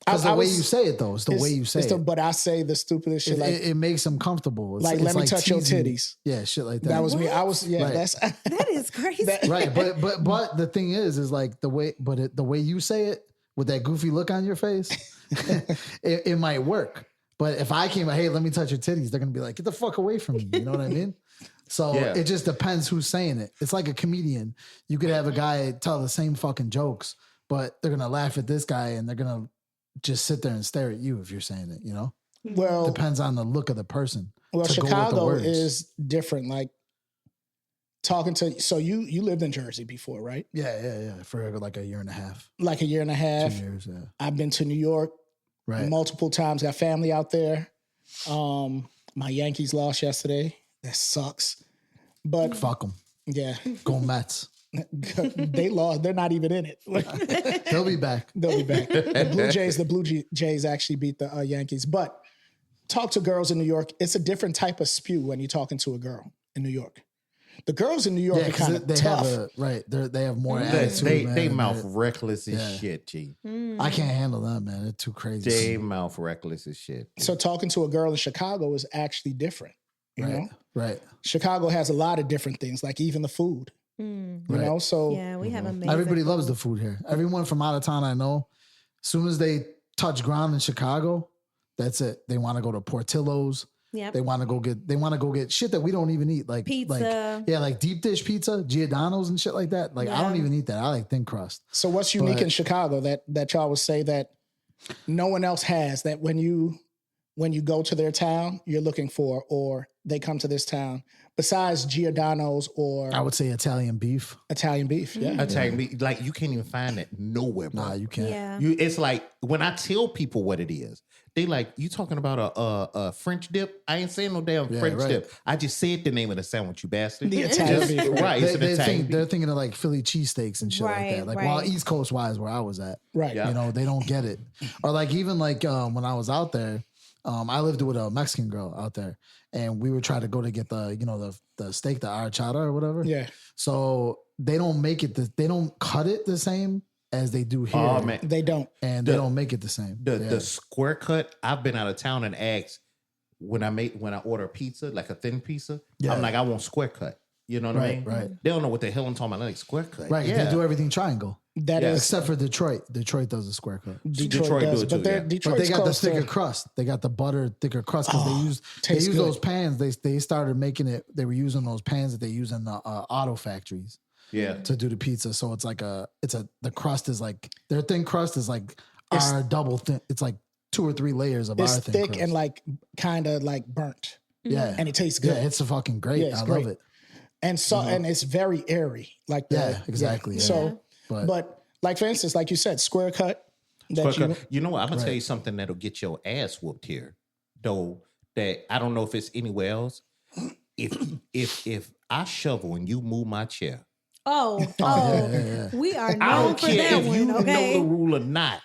Because the I way was- you say it, though, it's the way you say it. But I say the stupidest shit It makes them comfortable. It's, like it's let me touch your teasing. titties. Yeah, shit like that. That was me. I was Right. That's That is crazy. right. But the thing is like the way, the way you say it with that goofy look on your face, it might work. But if I came, hey, let me touch your titties, they're gonna be like, get the fuck away from me. You know what I mean? So it just depends who's saying it. It's like a comedian. You could have a guy tell the same fucking jokes, but they're gonna laugh at this guy and they're gonna just sit there and stare at you if you're saying it. You know, well, depends on the look of the person. well, to go with the Chicago words. is different. Like talking to so you lived in Jersey before, right? Yeah. For like a year and a half, Like a year and a half. 2 years. Yeah. I've been to New York Right. multiple times. Got family out there. My Yankees lost yesterday. That sucks. But Fuck them. yeah, Go Mets. they lost. They're not even in it. They'll be back. They'll be back. The Blue Jays actually beat the Yankees. But talk to girls in New York. It's a different type of spew when you're talking to a girl in New York. The girls in New York are kind of tough. They have more They attitude. they man. mouth reckless as Yeah. shit, G. I can't handle them, man. They're too crazy. They mouth reckless as shit. So talking to a girl in Chicago is actually different. You know, Right. Chicago has a lot of different things, like even the food. You know, so Yeah, we have amazing. Everybody loves food. the food here. Everyone from out of town I know, as soon as they touch ground in Chicago, that's it. They want to go to Portillo's. Yep. They want to go get shit that we don't even eat, like Pizza. like deep dish pizza, Giordano's and shit like that. Like I don't even eat that. I like thin crust. So what's unique in Chicago that y'all would say that no one else has, that when you go to their town, you're looking for, or they come to this town, besides Giordano's or I would say Italian beef. Italian beef? Yeah. Italian meat, like you can't even find it nowhere, bro. Nah, you can't. Yeah. It's like when I tell people what it is, they like, you talking about a French dip? I ain't saying no damn French right. dip. I just said the name of the sandwich, you bastard. The Italian Just- beef. right? It's an Italian They're beef. thinking of like Philly cheesesteaks and shit like that. Right, Like right. while East Coast wise, where I was at, Right. Yeah. you know, they don't get it. Or like even like when I was out there, I lived with a Mexican girl out there, and we would try to go to get the steak, the arrachera or whatever. Yeah. So they don't make it. They don't cut it the same as they do here. Oh man, They don't. and they don't make it the same. the square cut. I've been out of town and asked when I order pizza, like a thin pizza. Yeah. I'm like, I want square cut. You know what I mean? Right. They don't know what the hell I'm talking about. Like square cut. Right. Yeah. They do everything triangle. That Yeah. is Except for Detroit. Detroit does a square cut. Detroit does, do it too, but they're yeah. But Detroit's they got the close to- thicker crust. They got the butter thicker crust because they use tastes good. those pans. They started making it. They were using those pans that they use in the auto factories Yeah. to do the pizza. So it's like the crust is like their thin crust is like our double thin. It's like 2 or 3 layers of It's our thin thick crust. and like kind of like burnt, yeah, and it tastes good. yeah, it's a fucking great. Yeah, it's I great. love it. And so and it's very airy, like Yeah, exactly, yeah. So, But- but like for instance, like you said, square cut. That Square cut. You know what? I'm gonna Right. tell you something that'll get your ass whooped here, though. That I don't know if it's anywhere else. If I shovel and you move my chair, yeah. We are I known don't for care that if one. you know Okay. the rule or not.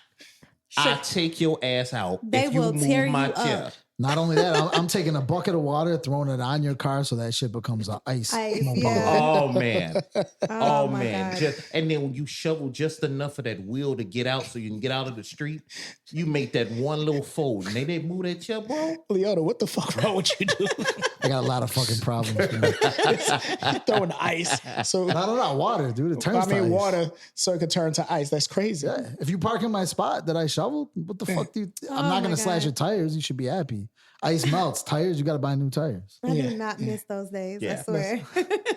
I Sure. take your ass out They if you will move tear my you chair. up. Not only that, I'm taking a bucket of water, throwing it on your car so that shit becomes an ice. Ice, mobile. yeah. Oh man. Oh, my man. God. And then when you shovel just enough of that wheel to get out so you can get out of the street, you make that one little fold. And they didn't move that chair, bro. Leota, what the fuck wrong with you, dude? I got a lot of fucking problems. Man. You're throwing ice. So Not water, dude. It turns I to mean, ice. water so it could turn to ice. That's crazy. Yeah. If you park in my spot that I shoveled, what the fuck do you? I'm not my gonna slash God. your tires. You should be happy. Ice melts. Tires, you got to buy new tires. I Yeah. do not miss those days. Yeah. I swear.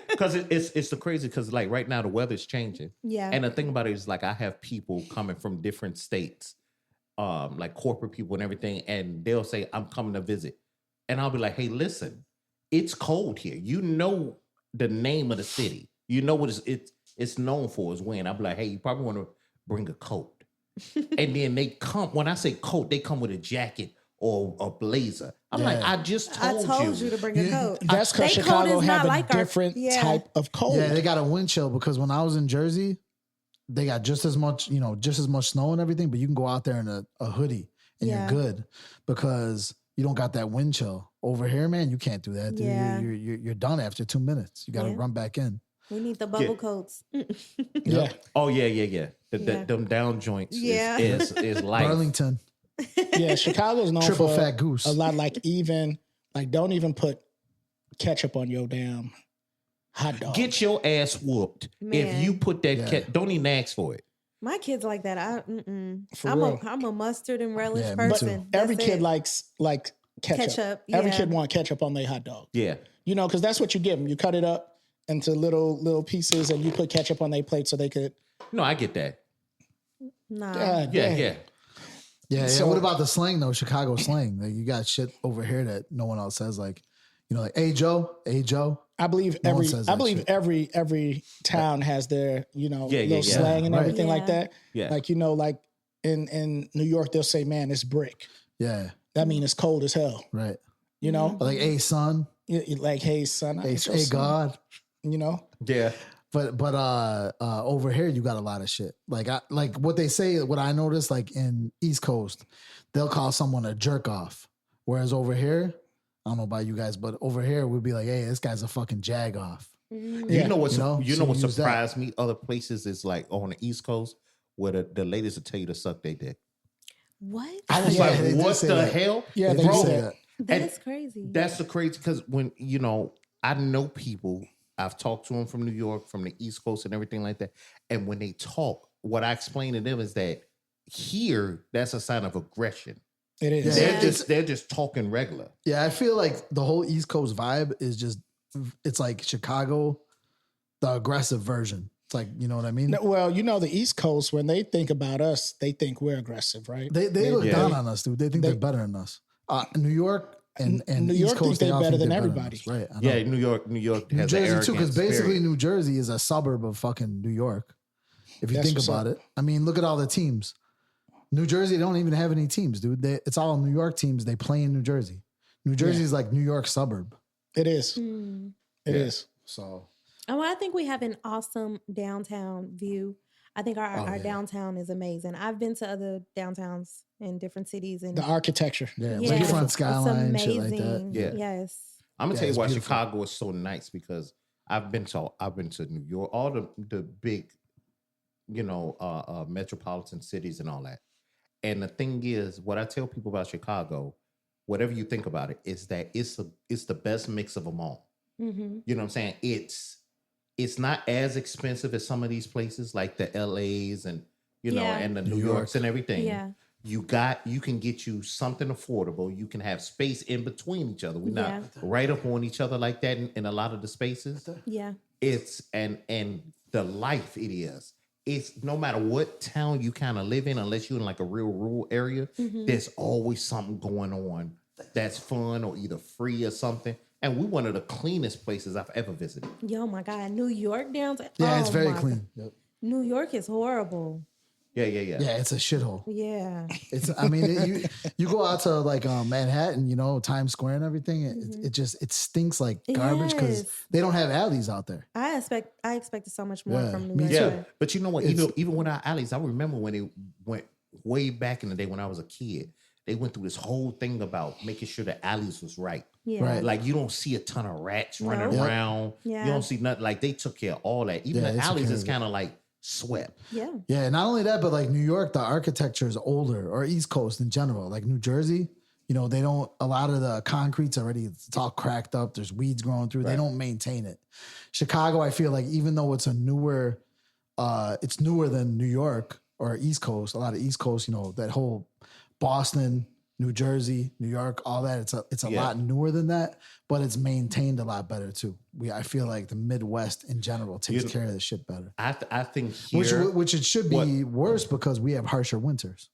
Because it's the crazy because like right now the weather's changing. Yeah. And the thing about it is like I have people coming from different states, like corporate people and everything, and they'll say, I'm coming to visit. And I'll be like, hey, listen, it's cold here. You know the name of the city. You know what it's known for is wind. I'll be like, hey, you probably want to bring a coat. And then they come, when I say coat, they come with a jacket or a blazer. I'm like, I just told you. to bring a coat. That's because They coat Chicago is have not a like our- different yeah. type of cold. Yeah, they got a wind chill because when I was in Jersey, they got just as much snow and everything, but you can go out there in a hoodie and Yeah. you're good because you don't got that wind chill. Over here, man, you can't do that. Dude. Yeah. You're done after 2 minutes. You got to Yeah. run back in. We need the bubble coats. Yeah. Oh yeah. Yeah. Them down joints Yeah. is life. Burlington, Yeah, Chicago's known triple for fat goose. a lot. Like don't even put ketchup on your damn hot dog. Get your ass whooped if Man. you put that don't even ask for it. My kids like that. For I'm real. a mustard and relish Yeah, me too. person. Every That's kid it. likes ketchup. Ketchup, Every yeah. kid want ketchup on their hot dog. Yeah. You know, because that's what you give them. You cut it up into little pieces, and you put ketchup on their plate so they could. No, I get that. Nah. God Yeah, dang. yeah. Yeah. So- What about the slang though? Chicago slang. Like you got shit over here that no one else says. Like, you know, like, hey Joe. I believe No one says that shit. every town has their little yeah. slang and Right. everything like Yeah. that. Yeah. Like like in New York they'll say, "Man, it's brick." Yeah. That means it's cold as hell. Right. You know, Like, hey son. like, "Hey son, I Hey, ain't your hey son," God. You know, Yeah. But over here you got a lot of shit. Like what they say, what I noticed, like in East Coast, they'll call someone a jerk off. Whereas over here, I don't know about you guys, but over here we'd be like, hey, this guy's a fucking jag off. Yeah. You know what? You know? You So know what use that. surprised me? Other places is like on the East Coast where the ladies will tell you to suck their dick. What? I was Yeah, they like, did what say the that. hell? Yeah, They they do do say that. that. That's crazy. That's the crazy because when I know people. I've talked to them from New York, from the East Coast, and everything like that. And when they talk, what I explain to them is that here, that's a sign of aggression. It is. Yeah. They're just talking regular. Yeah, I feel like the whole East Coast vibe is just, it's like Chicago, the aggressive version. It's like, you know what I mean? No, well, the East Coast, when they think about us, they think we're aggressive, right? They look Yeah. down on us, dude. They think they're better than us. New York and New East York Coast, think they're all better than they're everybody. us, right? I know. Yeah, New York New has Jersey an too, because arrogance, basically period. New Jersey is a suburb of fucking New York. If you That's think what's about up. it, I mean, look at all the teams. New Jersey don't even have any teams, dude. It's all New York teams. They play in New Jersey. New Jersey is like New York suburb. It is. Hmm. It is. So Oh, I think we have an awesome downtown view. I think our yeah. downtown is amazing. I've been to other downtowns in different cities, and The architecture. yeah, yeah, lakefront it's skyline, shit like that. amazing. Yeah. Yes. I'm gonna Yeah, tell you it's why beautiful. Chicago is so nice because I've been to New York, all the big, metropolitan cities and all that. And the thing is, what I tell people about Chicago, whatever you think about it, is that it's the best mix of them all. Mm-hmm. You know what I'm saying? It's not as expensive as some of these places like the LAs and Yeah. and the New New Yorks York. and everything. Yeah. You can get you something affordable. You can have space in between each other. We're Yeah. not right up on each other like that in a lot of the spaces. Yeah. It's and the life it is. It's no matter what town you kind of live in, unless you're in like a real rural area, Mm-hmm. there's always something going on that's fun or either free or something. And we're one of the cleanest places I've ever visited. Yo, my God, New York downtown. Yeah, it's Oh, very my clean. God. Yep. New York is horrible. Yeah. Yeah, it's a shithole. Yeah. It's. I mean, you go out to like Manhattan, Times Square and everything. It stinks like garbage because Yes. they don't have alleys out there. I expected so much more Yeah, from New me York. too. Yeah, but you know what? It's- Even with our alleys, I remember when it went way back in the day when I was a kid. They went through this whole thing about making sure the alleys was right. Yeah. Right. Like you don't see a ton of rats running No. around. Yeah. You don't see nothing. Like they took care of all that. Even Yeah, the they took alleys care is of it. kind of like swept. Yeah. Yeah, not only that, but like New York, the architecture is older, or East Coast in general. Like New Jersey, they don't. A lot of the concrete's already it's all cracked up. There's weeds growing through. They Right. don't maintain it. Chicago, I feel like even though it's newer than New York or East Coast. A lot of East Coast, that whole Boston, New Jersey, New York, all that. It's a Yeah. lot newer than that, but it's maintained a lot better too. I feel like the Midwest in general takes care of this shit better. I think here, Which it should be worse because we have harsher winters.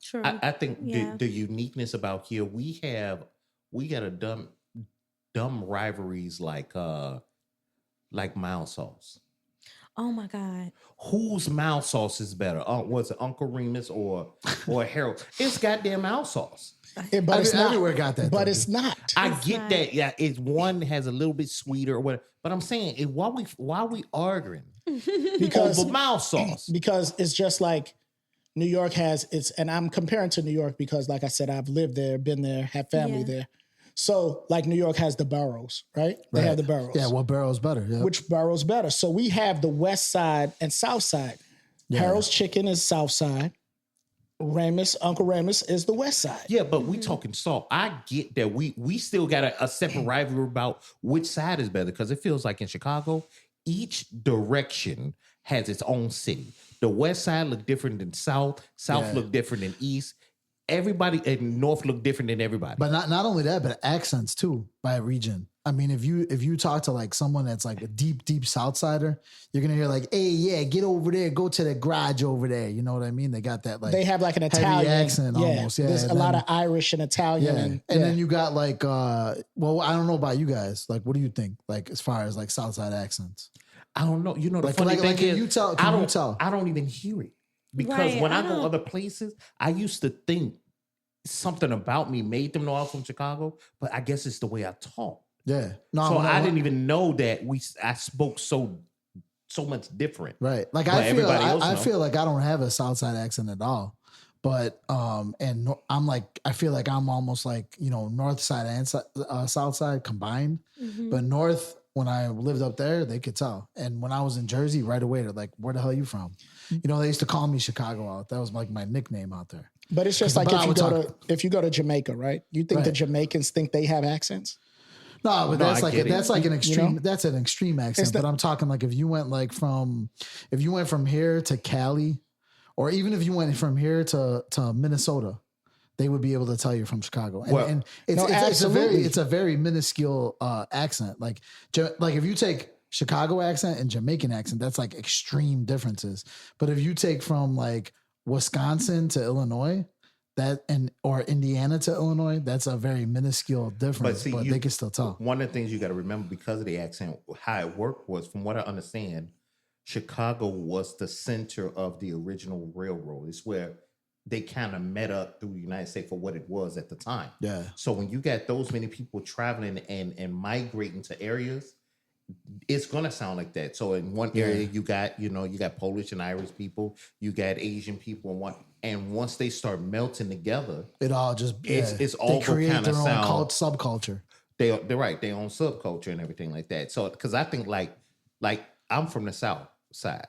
True. I think Yeah. the uniqueness about here, we got a dumb rivalries like mild sauce. Oh my God. Whose mild sauce is better? Was it Uncle Remus or Harold? It's goddamn mild sauce. Yeah, but it's not. Everywhere got that. But though, it's dude. not. I It's get not. that. Yeah, it's one has a little bit sweeter or whatever. But I'm saying, why we arguing because over mild sauce? because it's just like New York has its, and I'm comparing to New York because, like I said, I've lived there, been there, have family Yeah. there. So, like New York has the boroughs, right? They have the boroughs. Yeah, what borough's better? Yep. Which borough's better? So we have the West Side and South Side. Yeah. Harold's Chicken is South Side. Uncle Ramus is the West Side. Yeah, but we talking salt. I get that we still got a separate rivalry about which side is better because it feels like in Chicago, each direction has its own city. The West Side look different than South. South look different than East. Everybody in North look different than everybody. But not only that, but accents too by region. I mean, if you talk to like someone that's like a deep South Sider, you're gonna hear like, "Hey, yeah, get over there, go to the garage over there." You know what I mean? They got that like they have like an heavy Italian accent almost. Yeah, there's a lot of Irish and Italian, and then you got like, well, I don't know about you guys. Like, what do you think? Like, as far as like South Side accents, I don't know. You know, the like, funny thing can is, you tell? I you tell? don't even hear it because Right, when I I go don't- other places, I used to think something about me made them know I was from Chicago, but I guess it's the way I talk. Yeah, no, So no, I didn't even know that I spoke so much different. right. Like But I feel, everybody else I know. feel like I don't have a South Side accent at all. But I'm like, I feel like I'm almost like, you know, North Side and South Side combined. But North, when I lived up there, they could tell. And when I was in Jersey, right away, they're like, "Where the hell are you from?" You know, they used to call me Chicago out. That was like my nickname out there. But it's just 'Cause like the if you go to Jamaica, right? You think the Right. Jamaicans think they have accents? No, but No, that's I like get it. that's like an extreme. know? That's an extreme accent. But I'm talking like if you went from here to Cali, or even if you went from here to Minnesota, they would be able to tell you're from Chicago. And, Well, and no, absolutely. it's a very minuscule accent. Like if you take Chicago accent and Jamaican accent, that's like extreme differences. But if you take from like Wisconsin to Illinois, or Indiana to Illinois, that's a very minuscule difference. But they can still tell. One of the things you got to remember because of the accent, how it worked was, from what I understand, Chicago was the center of the original railroad. It's where they kind of met up through the United States for what it was at the time. Yeah. So when you got those many people traveling and migrating to areas, it's gonna sound like that. So in one area, you got Polish and Irish people, you got Asian people, and once they start melting together, It all just it's all they create kind their of own sound. subculture. They're right, their own subculture and everything like that. So because I think like I'm from the South Side,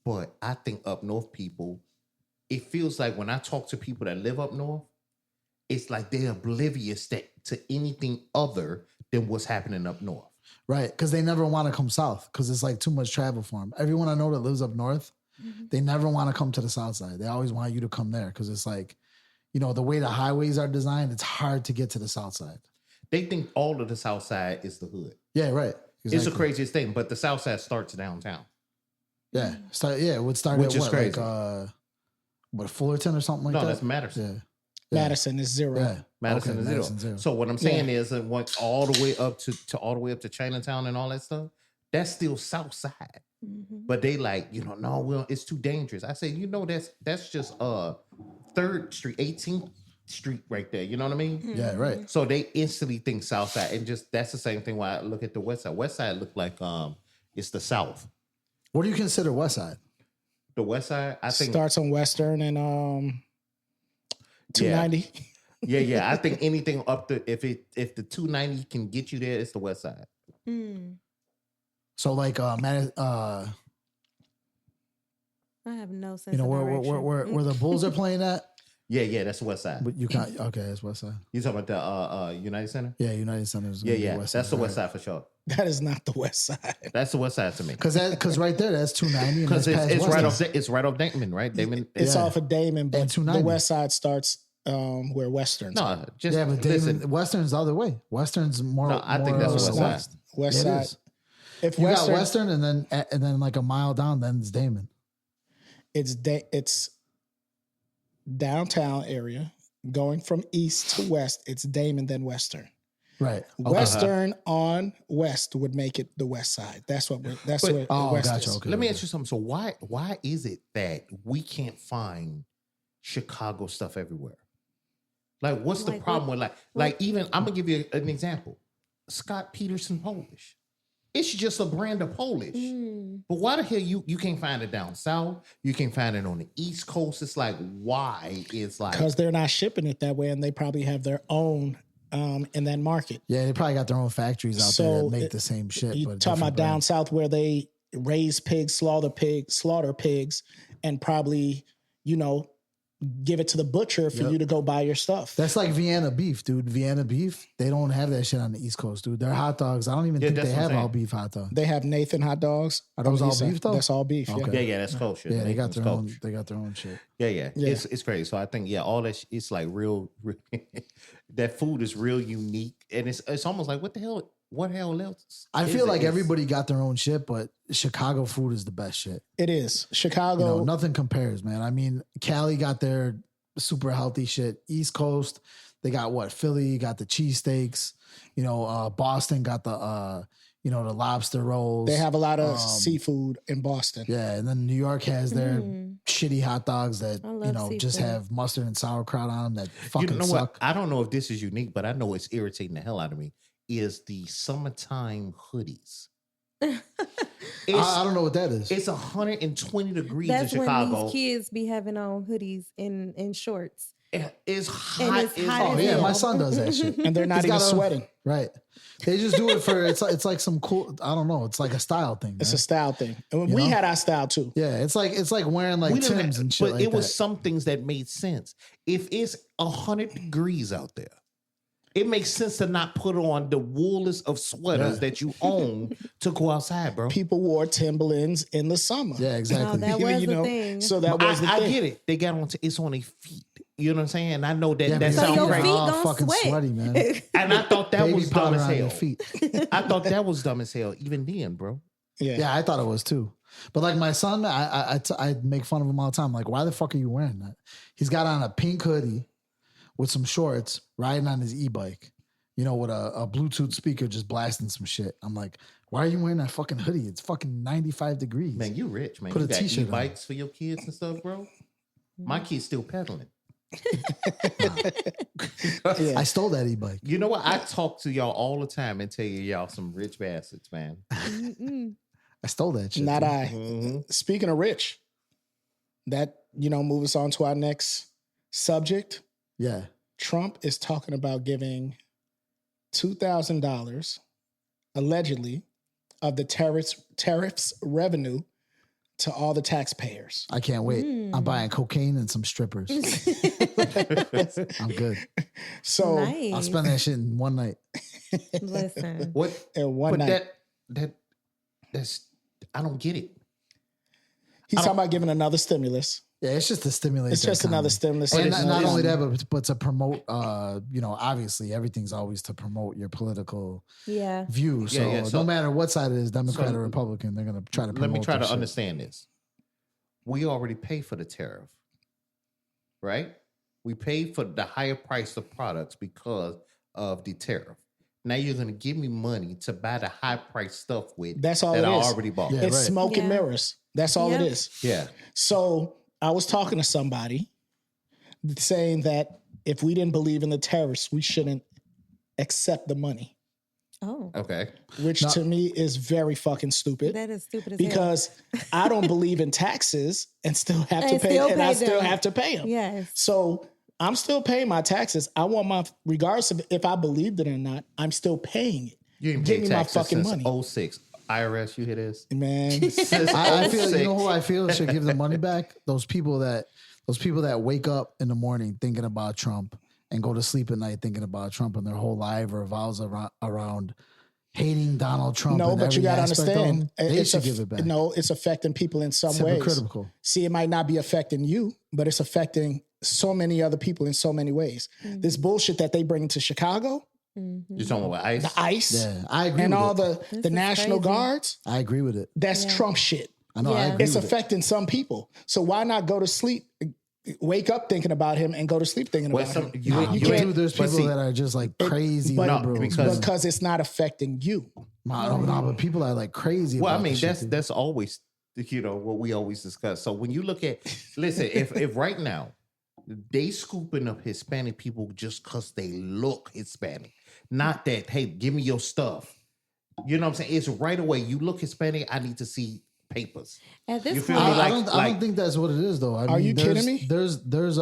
but I think up north people, it feels like when I talk to people that live up north, it's like they're oblivious to anything other than what's happening up north. Right, because they never want to come south because it's like too much travel for them. Everyone I know that lives up north, they never want to come to the south side. They always want you to come there because it's like, you know, the way the highways are designed, it's hard to get to the south side. They think all of the South Side is the hood. Yeah, right. It's the Exactly. craziest thing, but the South Side starts downtown. Yeah, it would start Which at is crazy. Like Fullerton or something like No, that. that's Madison. Yeah. Madison is zero. Yeah. Madison Okay, is Madison zero. zero. So what I'm saying is that once all the way up to all the way up to Chinatown and all that stuff, that's still South Side. But they like, no, well, it's too dangerous. I say, that's just 3rd Street, 18th Street right there. You know what I mean? Yeah, right. So they instantly think South Side, and just that's the same thing. When I look at the West Side, West Side look like it's the South. What do you consider West Side? The West Side, I think, Starts on Western and 290. yeah. I think anything up to if the 290 can get you there, it's the West Side. So like I have no sense. you know of where direction. where the Bulls are playing at? Yeah, that's the West Side. But you can't. Okay, that's West Side. You talking about the United Center? Yeah, United Centers. Yeah, West that's the Side, West right. Side for sure. That is not the West Side. That's the West Side to me. Because right there, that's 290. Because Because it's right off Damon, right? Damon. It's Yeah. off of Damon, but And the 290. West Side starts where Western's. No, just Yeah, but listen. Damon, Western's the other way. Western's more. No, I think more, that's the West Side. west. West Yeah, it Side. is. If You Western, got Western, and then like a mile down, then it's Damon. it's downtown area going from east to west. It's Damon, then Western. Right. Okay. Western on West would make it the West Side. That's what. That's But- where Oh, West gotcha. is. Okay. Let me ask you something. So why is it that we can't find Chicago stuff everywhere? Like, what's the Like problem what? with like even I'm gonna give you an example. Scott Peterson Polish. It's just a brand of Polish. But why the hell you can't find it down south? You can't find it on the East Coast. It's like, why? It's like, because they're not shipping it that way, and they probably have their own in that market. Yeah, they probably got their own factories out there that make the same shit. You but talking about different down brands. south where they raise pigs, slaughter pigs, and probably, give it to the butcher for you to go buy your stuff. That's like Vienna beef, dude. Vienna beef, they don't have that shit on the East Coast, dude. Their hot dogs, I don't even think they have all beef hot dogs. They have Nathan hot dogs. Are those all beef though? That's all beef. Okay. yeah, that's kosher. Yeah, they got their own. kosher. They got their own shit. Yeah. It's crazy. So I think all that it's like real. That food is real unique, and it's almost like what the hell? What hell else? I feel like everybody got their own shit, but Chicago food is the best shit. It is. Chicago. Nothing compares, man. I mean, Cali got their super healthy shit. East Coast, they got what? Philly got the cheesesteaks. Boston got the the lobster rolls. They have a lot of seafood in Boston. Yeah, and then New York has their shitty hot dogs that just seafood. have mustard and sauerkraut on them that fucking suck. What? I don't know if this is unique, but I know it's irritating the hell out of me. Is the summertime hoodies? I don't know what that is. It's 120 degrees That's in when Chicago. these kids be having on hoodies in shorts. It's hot. it's hot Oh as yeah, hell. my son does that shit, And they're not He's even got sweating. Right? They just do it for it's like some cool. I don't know. It's like a style thing. It's man. a style thing. And You we know? had our style too. Yeah, it's like wearing like We didn't Timbs have- and shit but like it was that. some things that made sense. If it's 100 degrees out there, it makes sense to not put on the woolest of sweaters that you own to go outside, bro. People wore Timberlands in the summer. Yeah, exactly. that was the thing. So that was the I thing. get it. They got on. It's on their feet. You know what I'm saying? I know that Yeah, that but So sounds your crazy. feet all don't fucking sweat. sweaty, man. And I thought that Baby was dumb powder as on your hell. feet. I thought that was dumb as hell. Even then, bro. Yeah. Yeah, I thought it was too. But like my son, I make fun of him all the time. Like, why the fuck are you wearing that? He's got on a pink hoodie with some shorts, riding on his e-bike. With a Bluetooth speaker just blasting some shit. I'm like, why are you wearing that fucking hoodie? It's fucking 95 degrees. Man, you rich, man. Put you a got t-shirt on. e-bikes for your kids and stuff, bro. My kid's still pedaling. Yeah. I stole that e-bike. You know what? I talk to y'all all the time and tell y'all some rich bastards, man. I stole that shit. Not dude. I. Mhm. Speaking of rich, that, move us on to our next subject. Yeah. Trump is talking about giving $2,000 allegedly of the tariffs revenue to all the taxpayers. I can't wait. I'm buying cocaine and some strippers. I'm good. So Nice. I'll spend that shit in one night. Listen. What? in one But night, that's I don't get it. he's talking about giving another stimulus. Yeah, it's just to stimulate. It's the just another economy. stimulus. And It's not not- only that, but to promote, obviously everything's always to promote your political Yeah. view. So, Yeah, so- no matter what side it is, Democrat so or Republican, they're going to try to promote Let me try their to shit. understand this. We already pay for the tariff, right? We pay for the higher price of products because of the tariff. Now you're going to give me money to buy the high price stuff with That's all that it I is. already bought. Yeah. It's right. smoke and Yeah. mirrors. That's all it Yeah. is. Yeah. So I was talking to somebody saying that if we didn't believe in the tariffs, we shouldn't accept the money, Oh, Okay. which to me is very fucking stupid. that is stupid as hell. Because I don't believe in taxes and still have to And pay, still and I pay still them. have to pay them. Yes. So I'm still paying my taxes. I want my, regardless of if I believed it or not, I'm still paying it. You ain't Give paid me my taxes fucking since money. 06. IRS, you hear this? Man, Since I feel, 06. you know who I feel should give the money back? Those people that wake up in the morning thinking about Trump and go to sleep at night thinking about Trump, and their whole life revolves around hating Donald Trump. no, and but you every got to aspect of understand, him. They should give it back. No, it's affecting people in some It's ways. hypocritical. See, it might not be affecting you, but it's affecting so many other people in so many ways. This bullshit that they bring to Chicago, You talking about ICE? the ICE, Yeah, I agree and with all it. the is National crazy. Guards, I agree with it. that's Yeah. Trump shit. I know. I Yeah. agree It's with it. affecting some people. So why not go to sleep, wake up thinking about him, and go to sleep thinking Well, about some- him? you Nah, you but can't- dude, there's but people see- that are just like crazy but- liberals. because it's not affecting you. No, but people are like crazy. Well, I about mean, this shit, dude. that's always what we always discuss. So when you look at, listen, if right now they scooping up Hispanic people just because they look Hispanic, not that hey, give me your stuff. You know what I'm saying? It's right away. You look Hispanic, I need to see papers. At this You feel point, me? I don't think that's what it is, though. Are you kidding me? There's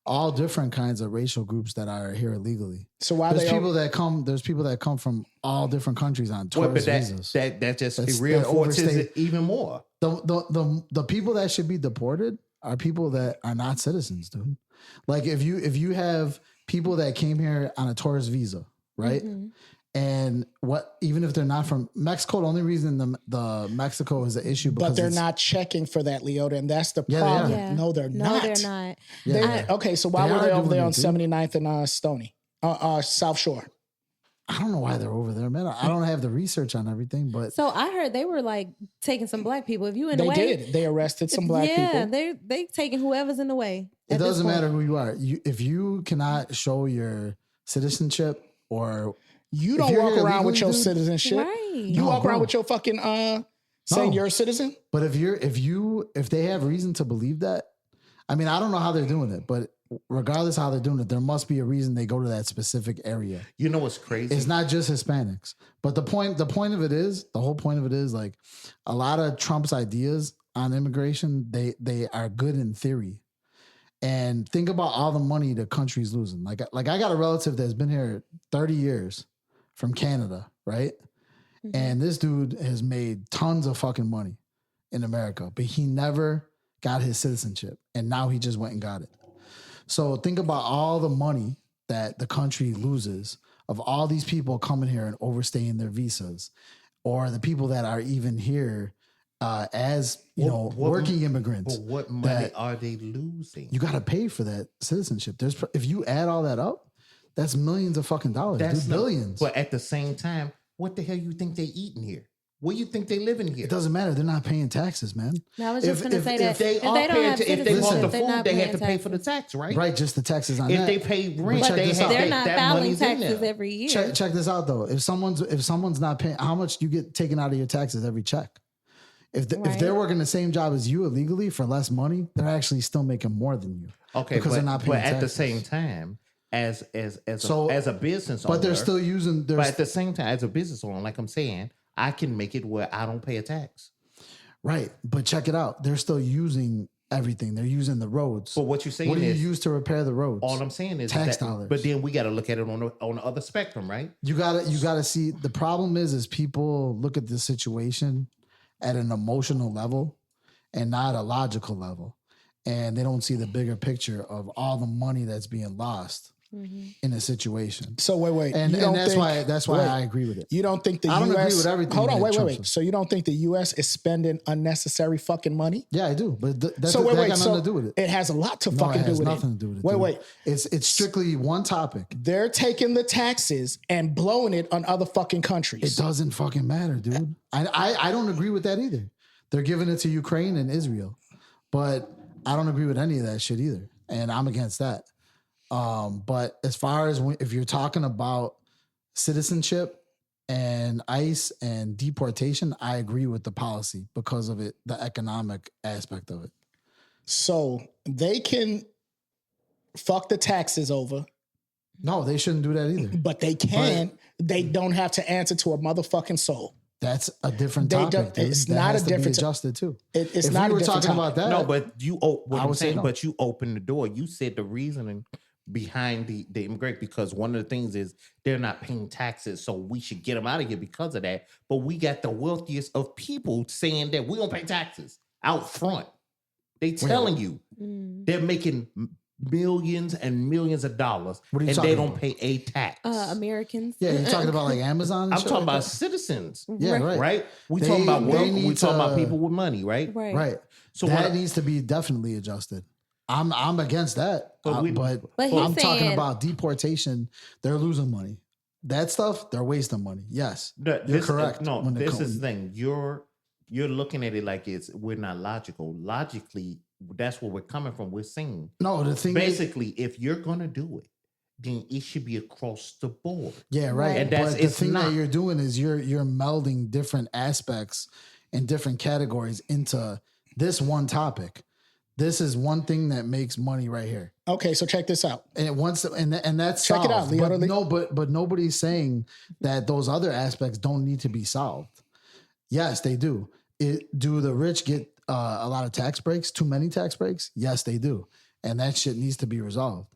all different kinds of racial groups that are here illegally. So why There's they people that come. There's people that come from all different countries on tourist visas. That just That's- reinforces that it even more. The people that should be deported are people that are not citizens, dude. Like if you have people that came here on a tourist visa, right? Mm-hmm. And even if they're not from Mexico, the only reason the Mexico is the issue because but they're not checking for that, Leota, and that's the Yeah, they problem. are. Yeah. No, they're no, not. they're not. Yeah. Okay, so why They were are they over doing there on it, dude. 79th and Stony, South Shore? I don't know why they're over there, man. I don't have the research on everything, but So I heard they were like taking some black people. If you in the They way, did. They arrested some black yeah, people. they taking whoever's in the way. it at this doesn't point. matter who you are. If you cannot show your citizenship or You If don't you're walk here around with your illegally, dude- citizenship. Right. You No, walk bro. around with your fucking saying No. you're a citizen. but if they have reason to believe that, I mean, I don't know how they're doing it, but regardless how they're doing it, there must be a reason they go to that specific area. You know what's crazy? It's not just Hispanics. But the whole point of it is like a lot of Trump's ideas on immigration, they are good in theory. And think about all the money the country's losing. Like I got a relative that's been here 30 years from Canada, right? Mhm. And this dude has made tons of fucking money in America, but he never got his citizenship. And now he just went and got it. So think about all the money that the country loses of all these people coming here and overstaying their visas, or the people that are even here as What- working immigrants. But what money that are they losing? you got to pay for that citizenship. If you add all that up, that's millions of fucking dollars. That's Dude, not- billions. But at the same time, what the hell you think they eating here? Where you think they living here? It doesn't matter. They're not paying taxes, man. Now, I was just going to say that If they if are they don't paying, have if they citizenship, bought the they're food, not they paying had to pay for the taxes. tax, right? Right, just the taxes on If that. they pay rent, check they this have out. They're that, not that filing money's in taxes there. every year. check this out though. If someone's not paying, how much do you get taken out of your taxes every check? If Right. they're working the same job as you illegally for less money, they're actually still making more than you. Okay, because but, they're not paying but at the taxes. same time, as So- a business owner, But they're still using. But at the same time, as a business owner, like I'm saying, I can make it where I don't pay a tax. Right, but check it out. They're still using everything. They're using the roads. But what you're saying What do you is, use to repair the roads? all I'm saying is Tax that, dollars. But then we got to look at it on the other spectrum, right? You gotta see. The problem is people look at the situation at an emotional level and not a logical level, and they don't see the bigger picture of all the money that's being lost in a situation. So wait. And you don't that's think, why wait, I agree with it. You don't think the I don't U.S. agree with everything Hold on, that wait. Trump says. So you don't think the U.S. is spending unnecessary fucking money? Yeah, I do, but that So got wait. nothing So to do with it. it has a lot to No, fucking it has do with nothing it. to do with it. Wait. dude. It's strictly one topic. They're taking the taxes and blowing it on other fucking countries. It doesn't fucking matter, dude. I don't agree with that either. They're giving it to Ukraine and Israel, but I don't agree with any of that shit either, and I'm against that. But as far as if you're talking about citizenship and ICE and deportation, I agree with the policy because of it, the economic aspect of it. So they can fuck the taxes over, No, they shouldn't do that either. but they can. They don't have to answer to a motherfucking soul. That's a different They topic. don't- Dude. it's That not has a to be different- adjusted too. It's If not we a were different talking topic. about that, No, but what I I'm would say saying, no. but you opened the door. You said the reasoning behind the immigrant, because one of the things is they're not paying taxes, so we should get them out of here because of that. But we got the wealthiest of people saying that we don't pay taxes out front. They telling you they're making millions and millions of dollars, What are you and talking they don't about? pay a tax. Americans. yeah, you're talking about like Amazon. and I'm shit talking like about that? citizens, Yeah, right. right? We They- talking about they wealth. We need talking about to- people with money, right? Right. Right. So that what- needs to be definitely adjusted. I'm against that. But we- but But he's I'm talking saying- about deportation. They're losing money. That stuff, they're wasting money. Yes. No, You're this- correct. No, when it this comes- is the thing. You're looking at it like we're not logical. Logically, that's where we're coming from. We're saying No, the thing is, basically, if you're gonna do it, then it should be across the board. yeah, right. Right. And that's- but the it's thing not. that you're doing is you're melding different aspects and different categories into this one topic. This is one thing that makes money right here. Okay, so check this out. And that's Check it out, solved. Leo. But nobody's saying that those other aspects don't need to be solved. Yes, they do. Do the rich get a lot of tax breaks? Too many tax breaks? Yes, they do. And that shit needs to be resolved.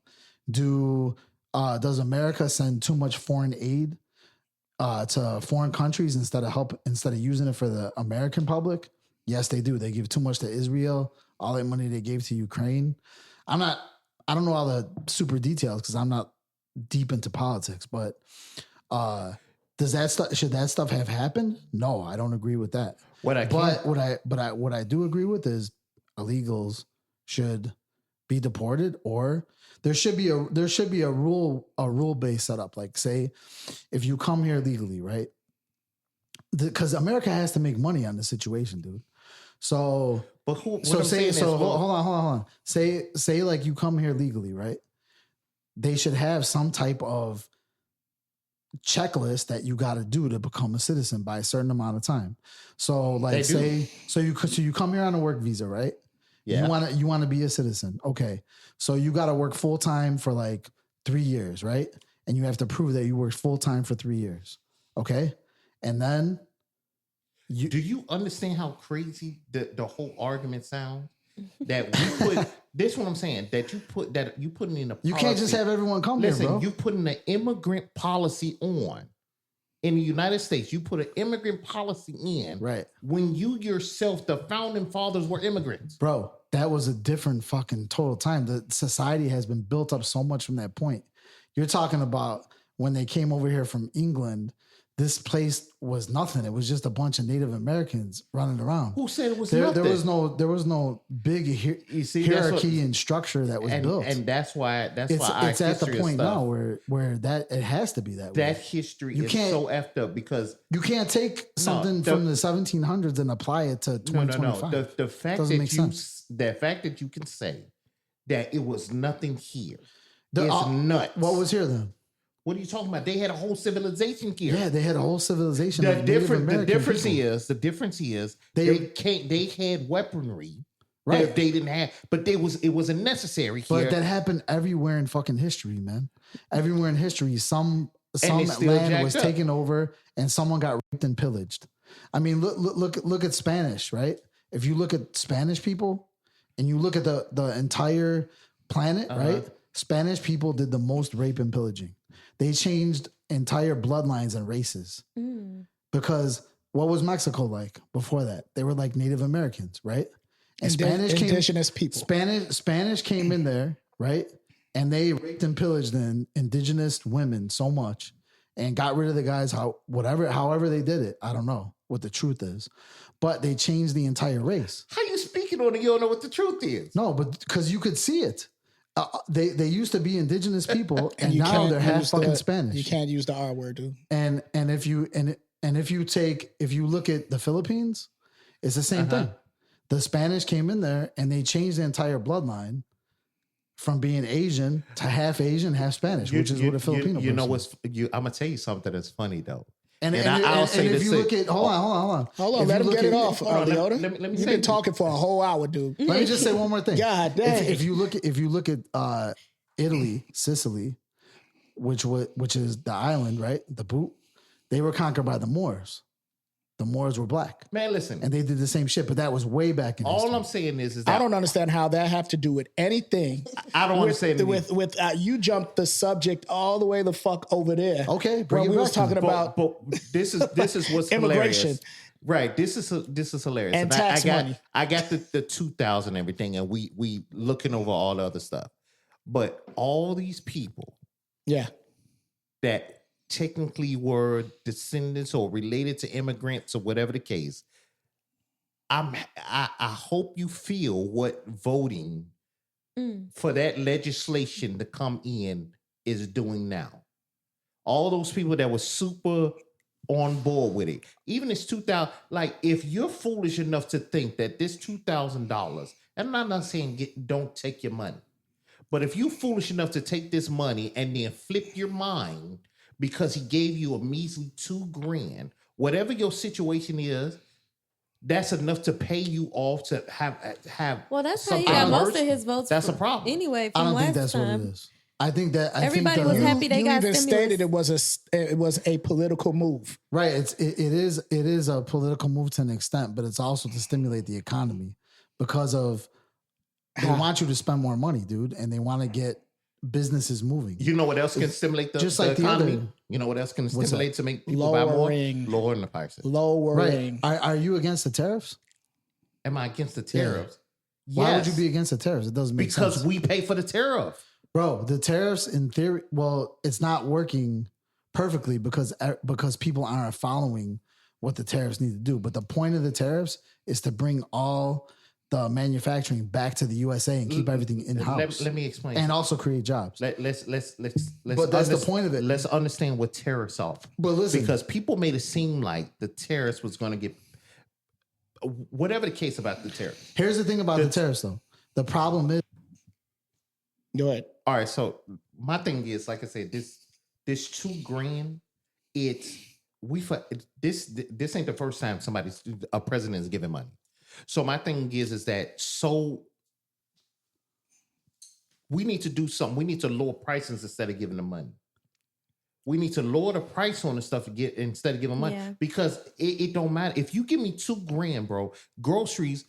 Does America send too much foreign aid to foreign countries instead of using it for the American public? Yes, they do. They give too much to Israel. All that money they gave to Ukraine. I don't know all the super details because I'm not deep into politics, but should that stuff have happened? No, I don't agree with that. What I do agree with is illegals should be deported, or there should be a rule base set up. Like, say, if you come here legally, right? Because America has to make money on the situation, dude. So, hold on. Say like you come here legally, right? They should have some type of checklist that you got to do to become a citizen by a certain amount of time. So, like, you come here on a work visa, right? Yeah. You want to be a citizen, okay? So you got to work full time for like 3 years, right? And you have to prove that you worked full time for 3 years, okay? And then. Do you understand how crazy the whole argument sounds? That we put this is what I'm saying. That you put in a policy. You can't just have everyone come here, bro. You putting an immigrant policy on in the United States. You put an immigrant policy in, right? When you yourself, the founding fathers, were immigrants, bro. That was a different fucking total time. The society has been built up so much from that point. You're talking about when they came over here from England. This place was nothing. It was just a bunch of Native Americans running around. Who said it was nothing? There was no big hierarchy and structure that was built. And that's why it's at the point now where that it has to be that way. That history is so effed up because you can't take something from the 1700s and apply it to 2025. No. The fact that you can say that it was nothing here is nuts. What was here then? What are you talking about? They had a whole civilization here. Yeah, they had a whole civilization. The difference is they had weaponry that they didn't have, but it wasn't necessary here. But that happened everywhere in fucking history, man. Everywhere in history, some land was taken over and someone got raped and pillaged. I mean, look at Spanish, right? If you look at Spanish people and you look at the entire planet, right? Spanish people did the most rape and pillaging. They changed entire bloodlines and races because what was Mexico like before that? They were like Native Americans, right? And indigenous people. Spanish came in there, right? And they raped and pillaged the indigenous women so much and got rid of the guys however they did it. I don't know what the truth is, but they changed the entire race. How you speaking on it? You don't know what the truth is. No, but because you could see it. They used to be indigenous people, and now they're half fucking Spanish. You can't use the R word, dude. And if you look at the Philippines, it's the same thing. The Spanish came in there and they changed the entire bloodline from being Asian to half Asian, half Spanish, which is what a Filipino. You know what's? I'm gonna tell you something that's funny though. And if you look at, hold on, let him get it off, Leota. Let me You've been talking for a whole hour, dude. Let me just say one more thing. God damn. If you look at Italy, Sicily, which is the island, right? The boot, they were conquered by the Moors. The Moors were black. Man, listen. And they did the same shit, but that was way back in history. All I'm saying is that I don't understand how that have to do with anything. I don't understand with you jumped the subject all the way the fuck over there. Okay, bro. We was talking about but this is what's immigration. Hilarious. Right. This is hilarious. And tax money. I got the 2000 and everything, and we looking over all the other stuff. But all these people that technically were descendants or related to immigrants or whatever the case, I hope you feel what voting for that legislation to come in is doing now. All those people that were super on board with it, even this 2000, like if you're foolish enough to think that this $2,000, and I'm not saying don't take your money, but if you're foolish enough to take this money and then flip your mind because he gave you a measly $2,000, whatever your situation is, that's enough to pay you off to have. Well, that's how some he got most hours. of his votes. That's a problem. Anyway, I from don't think last that's what time. it is. I think Everybody was the- happy they you got even stimulus. stated it was a political move. Right. It is a political move to an extent, but it's also to stimulate the economy because of they want you to spend more money, dude, and they want to get businesses moving. You know what else can stimulate the, just the like the economy? other- You know what else can What's stimulate to make people buy more? Lowering the prices. Lowering. Right. Are you against the tariffs? Am I against the tariffs? Why would you Yes. be against the tariffs? It doesn't make sense. Because we pay for the tariff. Bro, the tariffs in theory, well, it's not working perfectly because people aren't following what the tariffs need to do. But the point of the tariffs is to bring all the manufacturing back to the USA and keep everything in house. Let me explain. And also create jobs. Let's. But that's the point of it. Let's understand what tariffs are. But listen, Because people made it seem like the tariffs was going to get whatever the case about the tariff. here's the thing about the tariffs, though. The problem is, Go ahead. All right, so my thing is, like I said, this $2,000, this ain't the first time a president is giving money. So my thing is that we need to do something. We need to lower prices instead of giving them money. We need to lower the price on the stuff to get instead of giving money Yeah. because it don't matter if you give me $2,000, bro. Groceries,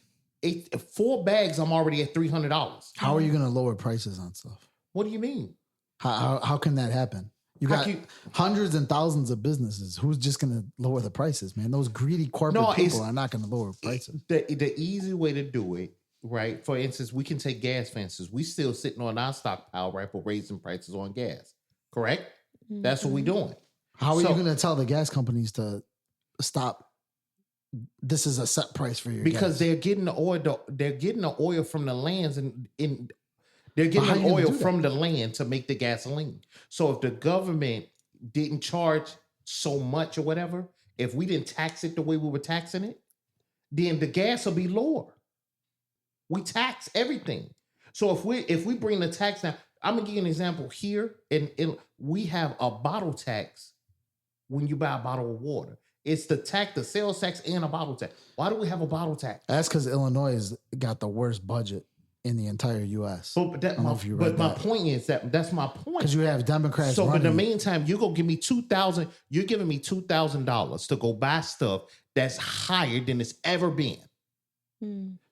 4 bags, I'm already at $300. how are you going to lower prices on stuff? What do you mean? How can that happen? You How got can you- hundreds and thousands of businesses. Who's just going to lower the prices, man? Those greedy corporate people are not going to lower prices. The easy way to do it, right? For instance, we can take gas, for instance. We still sitting on our stockpile, right, for raising prices on gas. Correct? That's what we're doing. How are So- you going to tell the gas companies to stop? This is a set price for your Because gas. they're getting the oil. They're getting the oil from the lands and they're But getting how the you gonna oil do that? from the land to make the gasoline. So if the government didn't charge so much or whatever, if we didn't tax it the way we were taxing it, then the gas will be lower. We tax everything. So if we bring the tax down, I'm gonna give you an example here. We have a bottle tax when you buy a bottle of water. It's the sales tax and a bottle tax. Why do we have a bottle tax? That's because Illinois has got the worst budget in the entire U.S. But my point is that's my point. Because you have Democrats So, but in the running. meantime, you're gonna give me $2,000. You're giving me $2,000 to go buy stuff that's higher than it's ever been.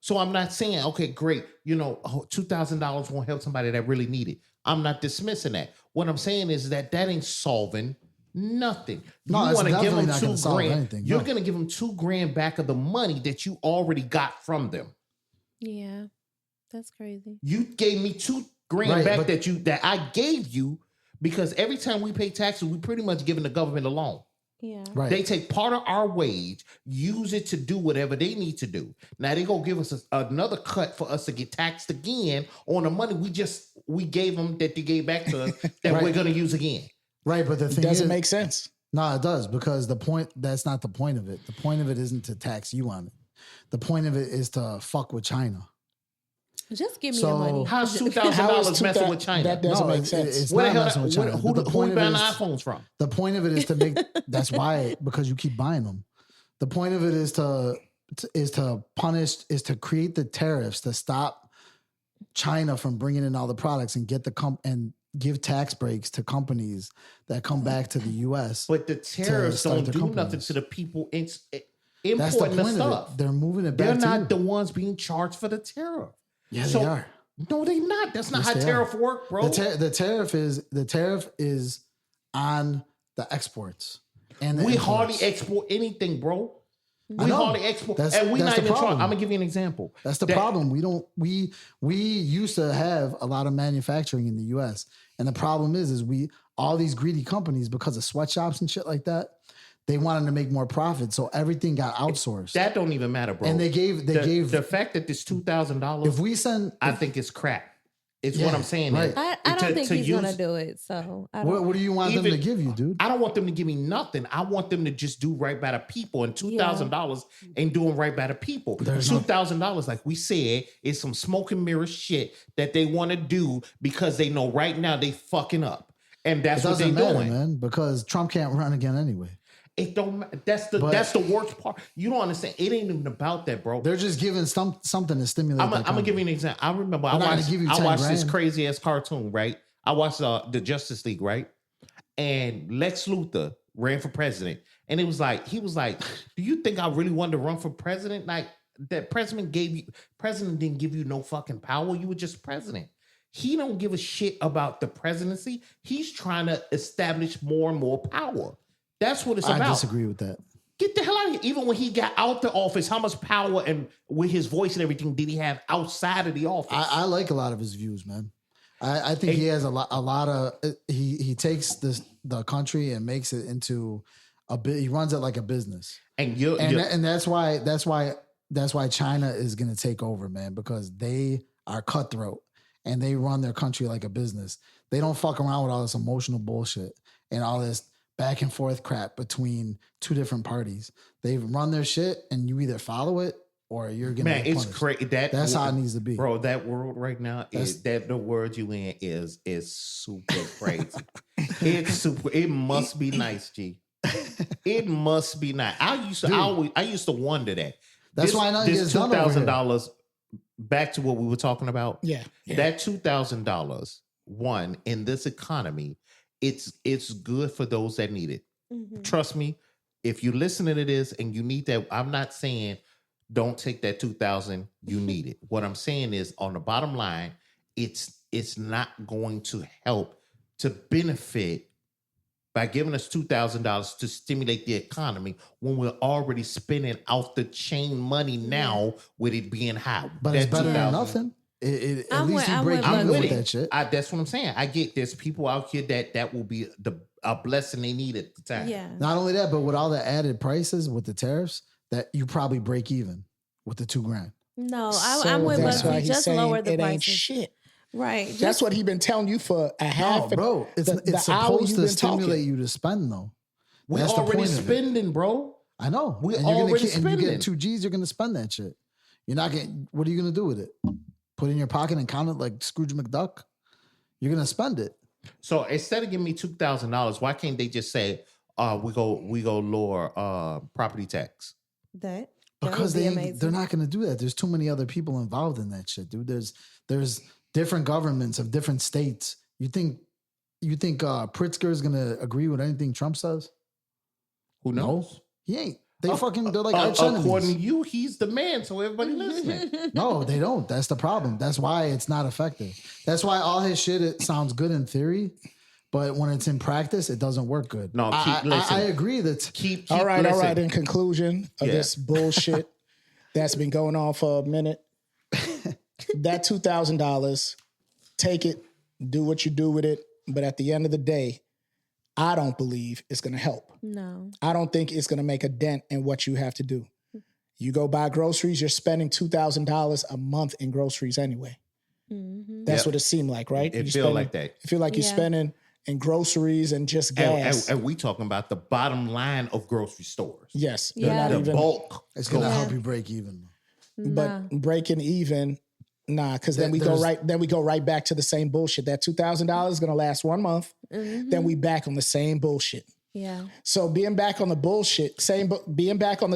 So I'm not saying, okay, great. $2,000 won't help somebody that really need it. I'm not dismissing that. What I'm saying is that ain't solving nothing. No, you it's want to give definitely them not gonna solve $2,000. anything, You're no. gonna give them $2,000 back of the money that you already got from them. Yeah, that's crazy. You gave me $2,000 Right, back but- that I gave you because every time we pay taxes, we pretty much giving the government a loan. Yeah. Right. They take part of our wage, use it to do whatever they need to do. Now they gonna give us another cut for us to get taxed again on the money we gave them that they gave back to us that Right. we're gonna use again. Right, but the It thing doesn't is, make sense. no, it does because that's not the point of it. The point of it isn't to tax you on it. The point of it is to fuck with China. Just give me So- your money. How's How $2,000 is messing 2,000 with China? That doesn't No, make it- sense. it's Where the not hell? messing with China. Who The we point of buying it the is- iPhones from? The point of it is to make. That's why, because you keep buying them. The point of it is to punish, is to create the tariffs to stop China from bringing in all the products and get and give tax breaks to companies that come back to the U.S. But the tariffs start don't their do nothing companies. to the people That's the importing the point of stuff. it. They're moving it They're back to not you. the ones being charged for the tariff. Yeah, So- they are. No, they not. That's not Yes, how they tariff work, bro. The tariff is on the exports. And the We hardly imports. export anything, bro. I We know. hardly export, That's- and we that's not the even trying. problem. I'm gonna give you an example. That's the problem. We used to have a lot of manufacturing in the US. And the problem is all these greedy companies, because of sweatshops and shit like that, they wanted to make more profit. So everything got outsourced. That don't even matter, bro. And they gave the fact that this $2,000. if we send I think it's crap. It's Yeah, what I'm saying. right. I don't think he's gonna do it. So I don't. what do you want them to Even- give you, dude? I don't want them to give me nothing. I want them to just do right by the people. And $2,000 ain't doing right by the people. $2,000, like we said, is some smoke and mirror shit that they want to do because they know right now they fucking up, and that's It what they doesn't matter, doing. man, because Trump can't run again anyway. It don't. That's the worst part. You don't understand. It ain't even about that, bro. They're just giving something to stimulate. I'm gonna give you an example. I remember I watched this crazy ass cartoon, right? I watched the Justice League, right? And Lex Luthor ran for president, and he was like, "Do you think I really wanted to run for president? Like that president didn't give you no fucking power. You were just president. He don't give a shit about the presidency. He's trying to establish more and more power. That's what it's about. I disagree with that. Get the hell out of here. Even when he got out the office, how much power and with his voice and everything did he have outside of the office? I like a lot of his views, man. I think he has a lot of he takes the country and makes it into he runs it like a business. And that's why China is going to take over, man, because they are cutthroat and they run their country like a business. They don't fuck around with all this emotional bullshit and all this back and forth crap between two different parties. They run their shit and you either follow it or you're gonna get punished. It's crazy. That's how it needs to be, bro. That world right now is that the word you in is super crazy. It's super. It must be nice, G. It must be nice. I used to wonder that. That's why nothing gets done over here. $2,000. Back to what we were talking about. Yeah. That $2,000 one in this economy. It's good for those that need it. Mm-hmm. Trust me, if you're listening to this and you need that, I'm not saying don't take that $2,000. You need it. What I'm saying is, on the bottom line, it's not going to help to benefit by giving us $2,000 to stimulate the economy when we're already spending out the chain money now with it being high. But it's better than nothing. At least you break even with that shit. That's what I'm saying. I get there's people out here that will be a blessing they need at the time. Yeah. Not only that, but with all the added prices with the tariffs, that you probably break even with the $2,000. No, I'm with Leslie. Just lower the prices. Ain't shit. Right. That's what he's been telling you for a half. No, bro. It's supposed to stimulate you to spend, though. We're already spending, bro. I know. We're already spending. And you get 2 G's, you're going to spend that shit. You're not getting. What are you going to do with it? Put it in your pocket and count it like Scrooge McDuck? You're going to spend it. So instead of giving me $2,000, why can't they just say, we go lower property tax? Because they're not going to do that. There's too many other people involved in that shit, dude. There's different governments of different states. You think Pritzker is going to agree with anything Trump says? Who knows? No, he ain't. They're like arch enemies. According to you, he's the man, so everybody listening. No, they don't. That's the problem. That's why it's not effective. That's why all his shit, it sounds good in theory, but when it's in practice, it doesn't work good. No, I agree that keep all right. In conclusion of this bullshit that's been going on for a minute, that $2,000, take it, do what you do with it. But at the end of the day, I don't believe it's going to help. No. I don't think it's going to make a dent in what you have to do. You go buy groceries, you're spending $2,000 a month in groceries anyway. Mm-hmm. That's what it seemed like, right? It feels like that. You feel like you're spending in groceries and just gas. And we talking about the bottom line of grocery stores. Yes. The bulk. It's going to help you break even. But breaking even, because then we go right back to the same bullshit. That $2,000 is going to last 1 month. Mm-hmm. Then we back on the same bullshit. Yeah. So being back on the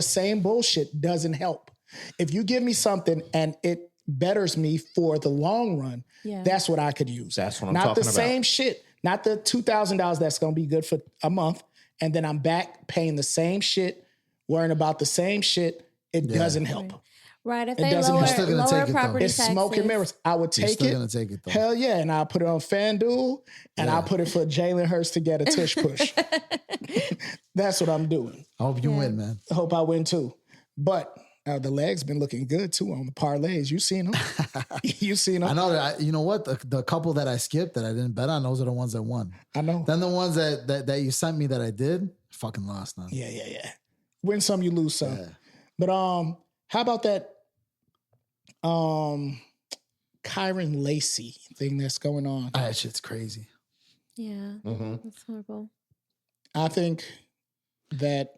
same bullshit doesn't help. If you give me something and it betters me for the long run, that's what I could use. That's what I'm talking about. Not the same shit. Not the $2,000 that's going to be good for a month. And then I'm back paying the same shit, worrying about the same shit. It doesn't help. Right. If they lower property it's taxes. Smoke and mirrors. I would take it. Gonna take it though. Hell yeah. And I'll put it on FanDuel and I'll put it for Jalen Hurts to get a tush push. That's what I'm doing. I hope you win, man. I hope I win too. But the legs been looking good too on the parlays. You seen them? You seen them? I know that. You know what? The couple that I skipped that I didn't bet on, those are the ones that won. I know. Then the ones that you sent me that I did, fucking lost none. Yeah. Win some, you lose some. Yeah. But how about that Kyran Lacey thing that's going on? That shit's crazy. Yeah. Mm-hmm. That's horrible. I think that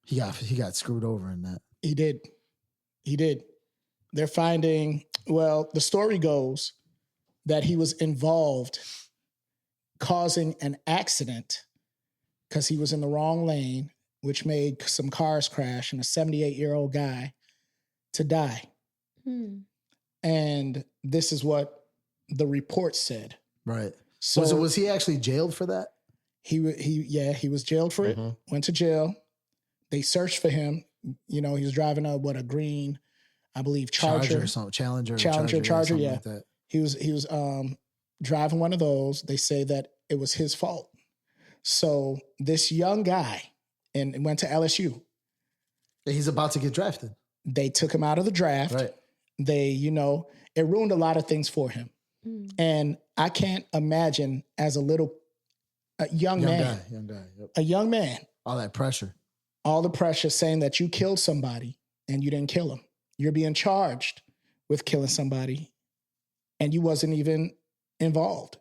he got screwed over in that. He did. They're finding, the story goes that he was involved causing an accident because he was in the wrong lane which made some cars crash and a 78-year-old guy to die. And this is what the report said. Right. So Was he actually jailed for that? He was jailed for it. Went to jail. They searched for him. You know, he was driving a green, I believe, Charger or something. Charger. Yeah. Like that. He was driving one of those. They say that it was his fault. So this young guy and went to LSU. He's about to get drafted. They took him out of the draft. Right. They, it ruined a lot of things for him. And I can't imagine as a young man, yep. a young man, all that pressure, all the pressure saying that you killed somebody and you didn't kill him. You're being charged with killing somebody and you wasn't even involved.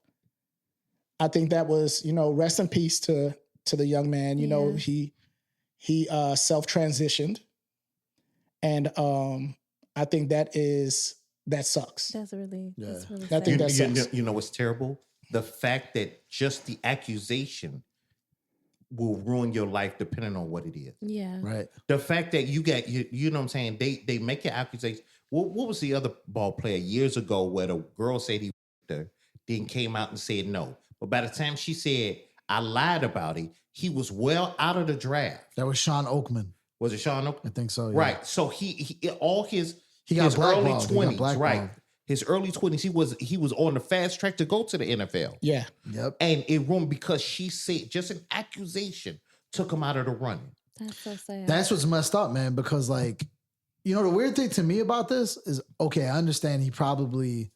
I think that was, rest in peace to the young man. He self-transitioned. And I think that sucks. That's really I think that sucks. You know what's terrible? The fact that just the accusation will ruin your life depending on what it is. Yeah. Right. The fact that you got, you know what I'm saying? They make an accusation. What was the other ball player years ago where the girl said he her, then came out and said no. But by the time she said, I lied about it, he was well out of the draft. That was Sean Oakman. Was it Sean Oakman? I think so, yeah. Right. So he all his got early blackballed. 20s, right? His early 20s, he was on the fast track to go to the NFL. Yeah. Yep. And it ruined because she said just an accusation took him out of the running. That's so sad. That's what's messed up, man, because the weird thing to me about this is, okay, I understand he probably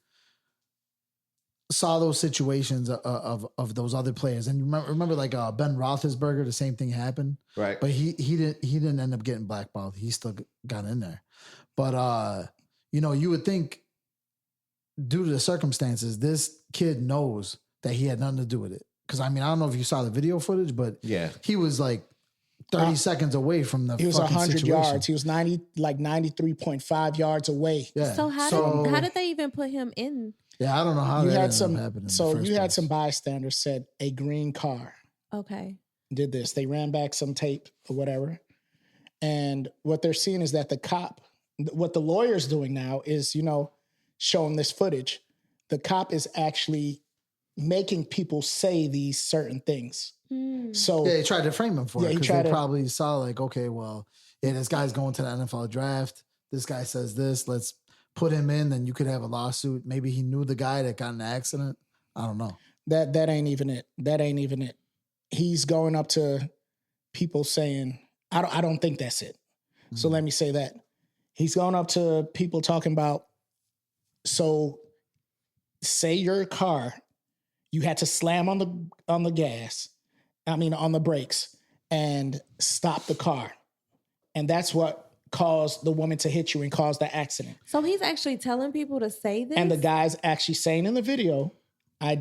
saw those situations of those other players. And remember Ben Roethlisberger, the same thing happened. Right. But he didn't end up getting blackballed. He still got in there. But you would think due to the circumstances, this kid knows that he had nothing to do with it. Because I don't know if you saw the video footage, but yeah, he was 30 seconds away from the. He was 100 yards. He was 93.5 yards away. Yeah. So how did they even put him in? Yeah, I don't know how you that had ended some. up happening. So you had some bystanders said a green car. Okay. Did this? They ran back some tape or whatever, and what they're seeing is that the cop. What the lawyer's doing now is, showing this footage. The cop is actually making people say these certain things. So yeah, they tried to frame him for it because they probably saw okay, well, yeah, this guy's going to the NFL draft. This guy says this. Let's put him in. Then you could have a lawsuit. Maybe he knew the guy that got in the accident. I don't know. That ain't even it. That ain't even it. He's going up to people saying, I don't think that's it. Mm-hmm. So let me say that. He's going up to people talking about, so say your car, you had to slam on the gas, on the brakes and stop the car. And that's what caused the woman to hit you and caused the accident. So he's actually telling people to say this? And the guy's actually saying in the video, I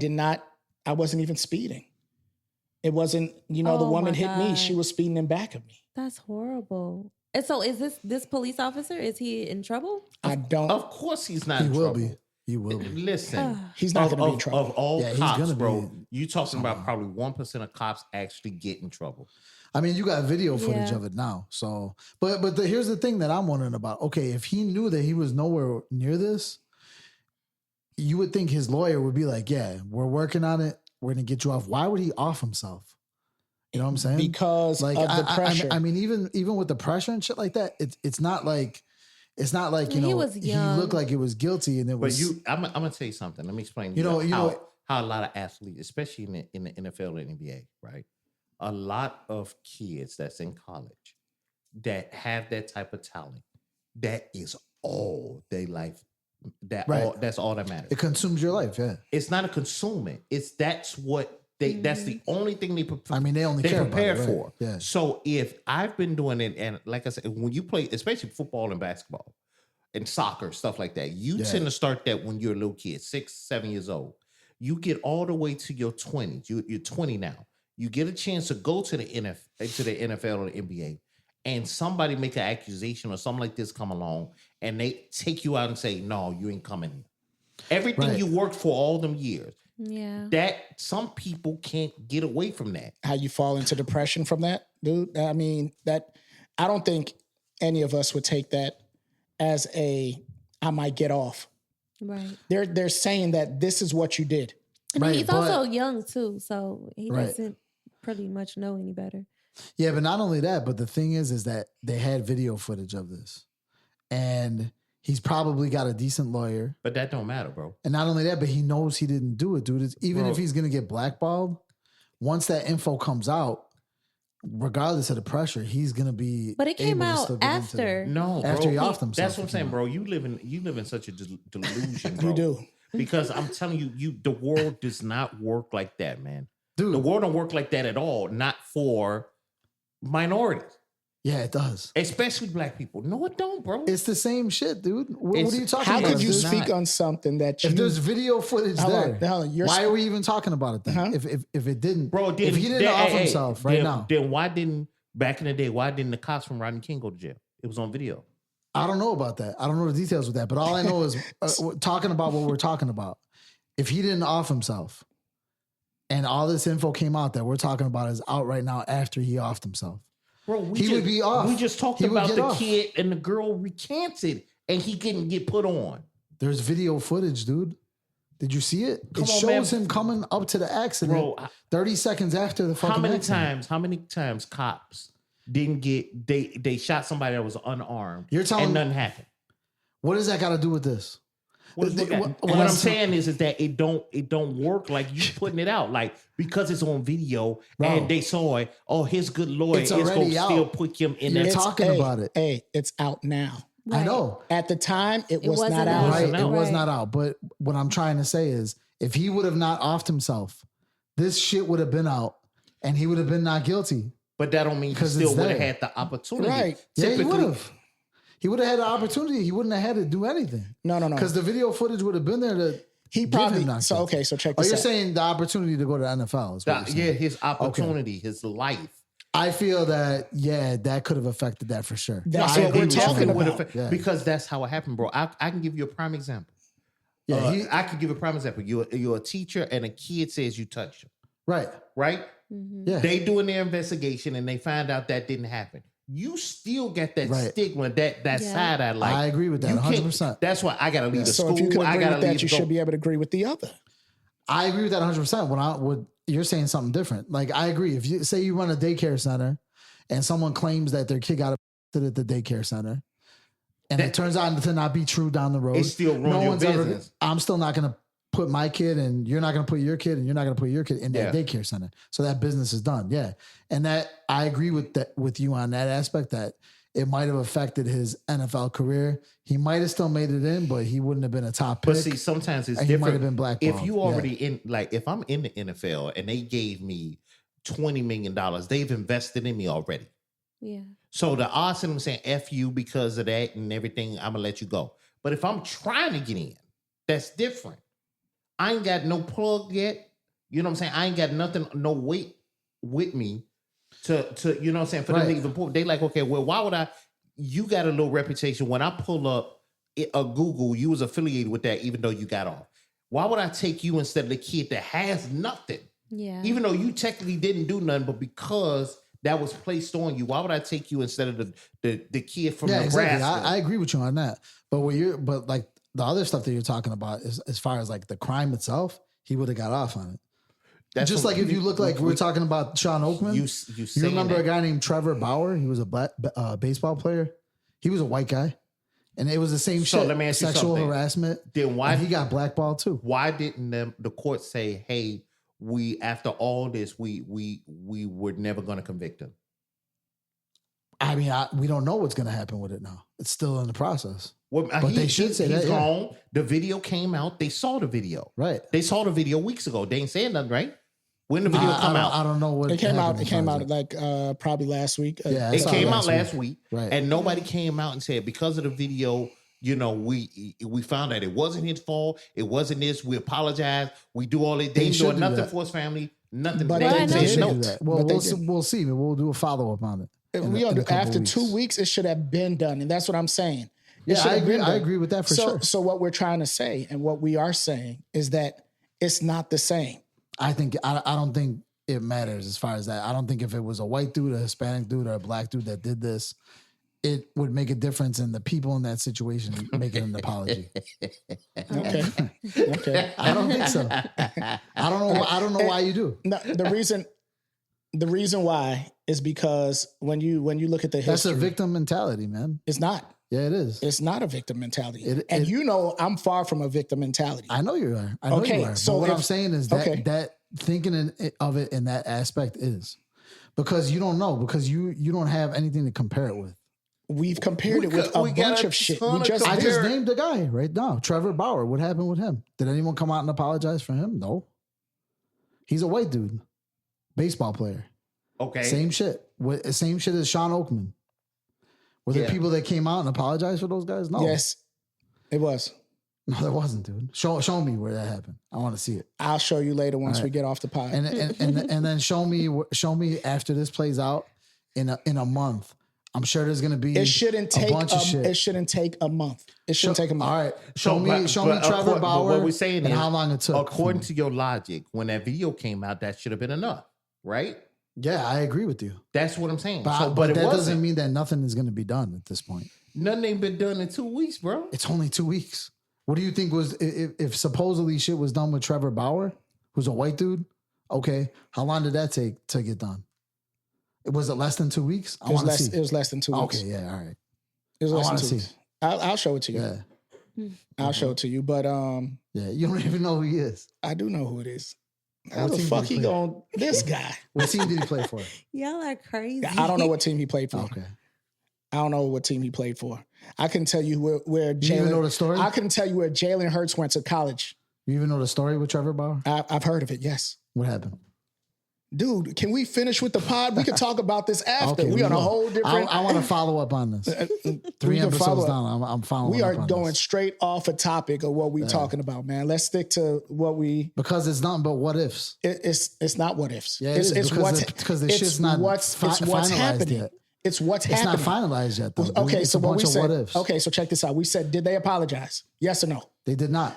wasn't even speeding. It wasn't, the woman hit me. She was speeding in back of me. That's horrible. And so is this police officer, is he in trouble? I don't. Of course he's not in trouble. He will be. Listen. He's not going to be in trouble. Of all cops, bro, you talking somewhere. about probably 1% of cops actually get in trouble. You got video footage of it now. So, but here's the thing that I'm wondering about. Okay, if he knew that he was nowhere near this, you would think his lawyer would be like, yeah, we're working on it. We're going to get you off. Why would he off himself? You know what I'm saying? Because of the pressure. Even with the pressure and shit like that, it's not like he was young. He looked like it was guilty, and it was. But I'm gonna tell you something. Let me explain. How a lot of athletes, especially in the NFL and NBA, right? A lot of kids that's in college that have that type of talent, that is all their life. That's all that matters. It consumes your life. Yeah, it's not a consuming. That's what. That's the only thing they prepare. They only prepare about it, for. Right? Yeah. So if I've been doing it, and like I said, when you play, especially football and basketball and soccer, stuff like that, you tend to start that when you're a little kid, 6, 7 years old. You get all the way to your 20s. You're 20 now. You get a chance to go to the NFL or the NBA, and somebody make an accusation or something like this come along, and they take you out and say, "No, you ain't coming here." Everything you worked for all them years. Yeah. That some people can't get away from that. How you fall into depression from that? dude. I mean, I don't think any of us would take that as I might get off. Right. They're saying that this is what you did. And Right, he's but- also young too, so he Right. doesn't pretty much know any better. Yeah, but not only that, but the thing is that they had video footage of this. And he's probably got a decent lawyer. But that don't matter, bro. And not only that, but he knows he didn't do it, dude. Even if he's going to get blackballed, once that info comes out, regardless of the pressure, he's going to be. But it came able to out still get into after. No, After bro. he offed himself, That's what I'm it saying, came bro. You live in such a delusion, bro. You do. Because I'm telling you, the world does not work like that, man. Dude. The world don't work like that at all. Not for minorities, Yeah, it does. especially black people. No, it don't, bro. It's the same shit, dude. What It's- are you talking How about? could you It's speak not. on something that you? If there's video footage Hold on, there, hold on, you're why sp- are we even talking about it then? Uh-huh. If it didn't, Bro, if he didn't off himself right now, then why didn't back in the day? Why didn't the cops from Rodney King go to jail? It was on video. I don't know about that. I don't know the details with that. But all I know is we're talking about what we're talking about. If he didn't off himself, and all this info came out that we're talking about is out right now after he offed himself. Bro, He would be off. We just talked He would about get the off. kid and the girl recanted, and he couldn't get put on. There's video footage, dude. Did you see it? Come It on, shows man. him coming up to the accident Bro, 30 seconds after the fucking How many accident. times cops didn't get they shot somebody that was unarmed? You're telling and me- nothing happened. What does that got to do with this? What what I'm I'm saying is that it don't work like you putting it out, like because it's on video Bro. and they saw it. Oh, his good lawyer It's is going already to out. still put him in You're that. talking about it. Hey, it's out now. I Right. know. At the time, it was wasn't not out. out. Right. wasn't It out. was Right. not out. But what I'm trying to say is if he would have not offed himself, this shit would have been out and he would have been not guilty. But that don't mean he 'Cause still it's would have there. had the opportunity. Right. Yeah, he Typically- would have. He would have had the opportunity. He wouldn't have had to do anything. No. Because the video footage would have been there to He give probably. him not So guilty. okay. So check Oh, this you're out. saying the opportunity to go to NFL is what you're saying. Yeah, his opportunity, his life. I feel that, that could have affected that for sure. That's I what agree we're with you. talking It would about. affect- Yeah. Because that's how it happened, bro. I can give you a prime example. Yeah, I can give a prime example. You're a teacher and a kid says you touched him, right. right? Mhm. Yeah. They doing their investigation and they find out that didn't happen. You still get that Right. stigma, that Yeah. side eye. Like I agree with that you can't- 100%. That's why I gotta leave the So school. if you can I agree gotta with that, leave. you go. should be able to agree with the other. I agree with that 100%. When you're saying something different. Like I agree. If you say you run a daycare center and someone claims that their kid got arrested at the daycare center and it turns out to not be true down the road, It still ruin your business. I'm still not going to put my kid and you're not going to put your kid and you're not going to put your kid in that Yeah. daycare center. So that business is done. Yeah. And that I agree with you on that aspect that it might have affected his NFL career. He might have still made it in, but he wouldn't have been a top pick. But see, sometimes it's and he might different. have been blackballed. If you already in, like, if I'm in the NFL and they gave me $20 million, they've invested in me already. Yeah. So the odds of them saying F you because of that and everything, I'm gonna let you go. But if I'm trying to get in, that's different. I ain't got no plug yet. You know what I'm saying? I ain't got nothing, no weight with me to you know what I'm saying, for them to Right. even pull. They like, okay, well, why would I? You got a little reputation. When I pull up a Google, you was affiliated with that, even though you got off. Why would I take you instead of the kid that has nothing? Yeah. Even though you technically didn't do nothing, but because that was placed on you, why would I take you instead of the kid from Nebraska? Exactly. I agree with you on that. But but like the other stuff that you're talking about is as far as like the crime itself, he would have got off on it. That's Just what- like if you look like we're talking about Sean Oakman. you You saying remember a that. guy named Trevor Bauer? He was a black baseball player. He was a white guy, and it was the same So shit. let me ask you Sexual something. harassment. Then why And he got blackballed too. Why didn't the court say, "Hey, we after all this, we were never going to convict him"? I mean, we don't know what's going to happen with it now. It's still in the process. Well, But they should say he's that, yeah. gone. The video came out. They saw the video. Right. They saw the video weeks ago. They ain't saying nothing, right? When the video come out, I don't know what It came out. happened It came as out far as like probably last week. Yeah, I it saw came out last last week. week, Right. and nobody came out and said because of the video. You know, we found out it wasn't his fault. It wasn't this. We apologize. We do all it. They ain't should doing do nothing that. for his family. Nothing. But They they ain't did. They saying should no. do that. Well, But they we'll did. we'll see. We'll do a follow up on it. in We a couple after weeks. 2 weeks, it should have been done, and that's what I'm saying. It Yeah, should I have agree. been I done. agree with that for so, sure. So what we're trying to say, and what we are saying, is that it's not the same. I think I don't think it matters as far as that. I don't think if it was a white dude, a Hispanic dude, or a black dude that did this, it would make a difference in the people in that situation making an apology. Okay. Okay. I don't think so. I don't know why you do. No, the reason why is because when you look at the history, That's a victim mentality, man. it's not. Yeah, it is. It's not a victim mentality. And you know I'm far from a victim mentality. I know you are. I know Okay, you are. so But what if- I'm saying is that thinking of it in that aspect is because you don't know, because you don't have anything to compare it with. We've compared it with a bunch of shit. I I just named the guy right now, Trevor Bauer. What happened with him? Did anyone come out and apologize for him? No. He's a white dude, baseball player. Okay. Same shit. Same shit as Sean Oakman. Were there people that came out and apologized for those guys? No. Yes, it was. No, there wasn't, dude. Show me where that happened. I want to see it. I'll show you later once we get off the pod. And then show me after this plays out in a month. I'm sure there's gonna be it shouldn't take a bunch of shit. It shouldn't take a month. It shouldn't take a month. All right, show me Trevor Bauer. What we're saying and is, how long it took. according to your logic, when that video came out, that should have been enough, right? Yeah, I agree with you. That's what I'm saying. But But it that wasn't. doesn't mean that nothing is gonna be done at this point. Nothing ain't been done in 2 weeks, bro. It's only 2 weeks. What do you think was if supposedly shit was done with Trevor Bauer, who's a white dude? Okay, how long did that take to get done? Was it less than 2 weeks? I want to see. It was less than 2 weeks. Okay, yeah, all right. It was I less wanna than 2 see. weeks. I'll show it to you. Yeah, I'll show it to you. But yeah. You don't even know who he is. I do know who it is. How What the team fuck did he he play? going? This guy. What team did he play for? Y'all are crazy. I don't know what team he played for. Okay. I don't know what team he played for. I can tell you where Do you even know the story? I can tell you where Jalen Hurts went to college. You even know the story with Trevor Bauer? I've heard of it. Yes. What happened? Dude, can we finish with the pod? We can talk about this after. Okay, we on a will. whole different. I want to follow up on this. we 3 can episodes follow up. down. I'm following. We are up on going this. straight off a topic of what we talking about, man. Let's stick to what we. Because it's nothing but what ifs. It's not what ifs. Yeah, it's because what's because the it's shit's not what's finalized happening. yet. It's what's It's happening. not finalized yet, though. dude. Okay, It's so a what bunch we of said. what ifs. Okay, so check this out. We said, did they apologize? Yes or no? They did not.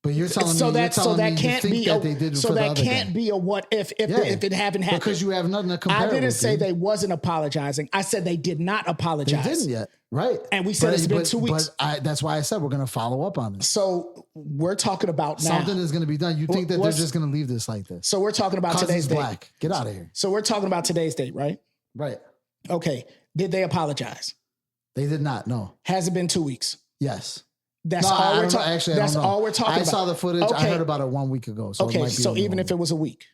But you're telling So me that can't be that they did so for the that other can't guy. be a what if Yeah. if it haven't happened. Because you have nothing to compare. I didn't with, say dude. they wasn't apologizing. I said they did not They apologize. didn't yet, right? And we said it's been 2 weeks. But that's why I said we're going to follow up on this. So we're talking about now. Something is going to be done. You think that they're What's- just going to leave this like this? So we're talking about Because today's he's date. black. Get out of here. So we're talking about today's date, right? Right. Okay. Did they apologize? They did not. No. Has it been 2 weeks? Yes. That's No, all I we're don't know. talking. Actually, That's I don't know. all we're talking I about. saw the footage. I Okay. heard about it 1 week ago. So it Okay, might be so even if it was a week,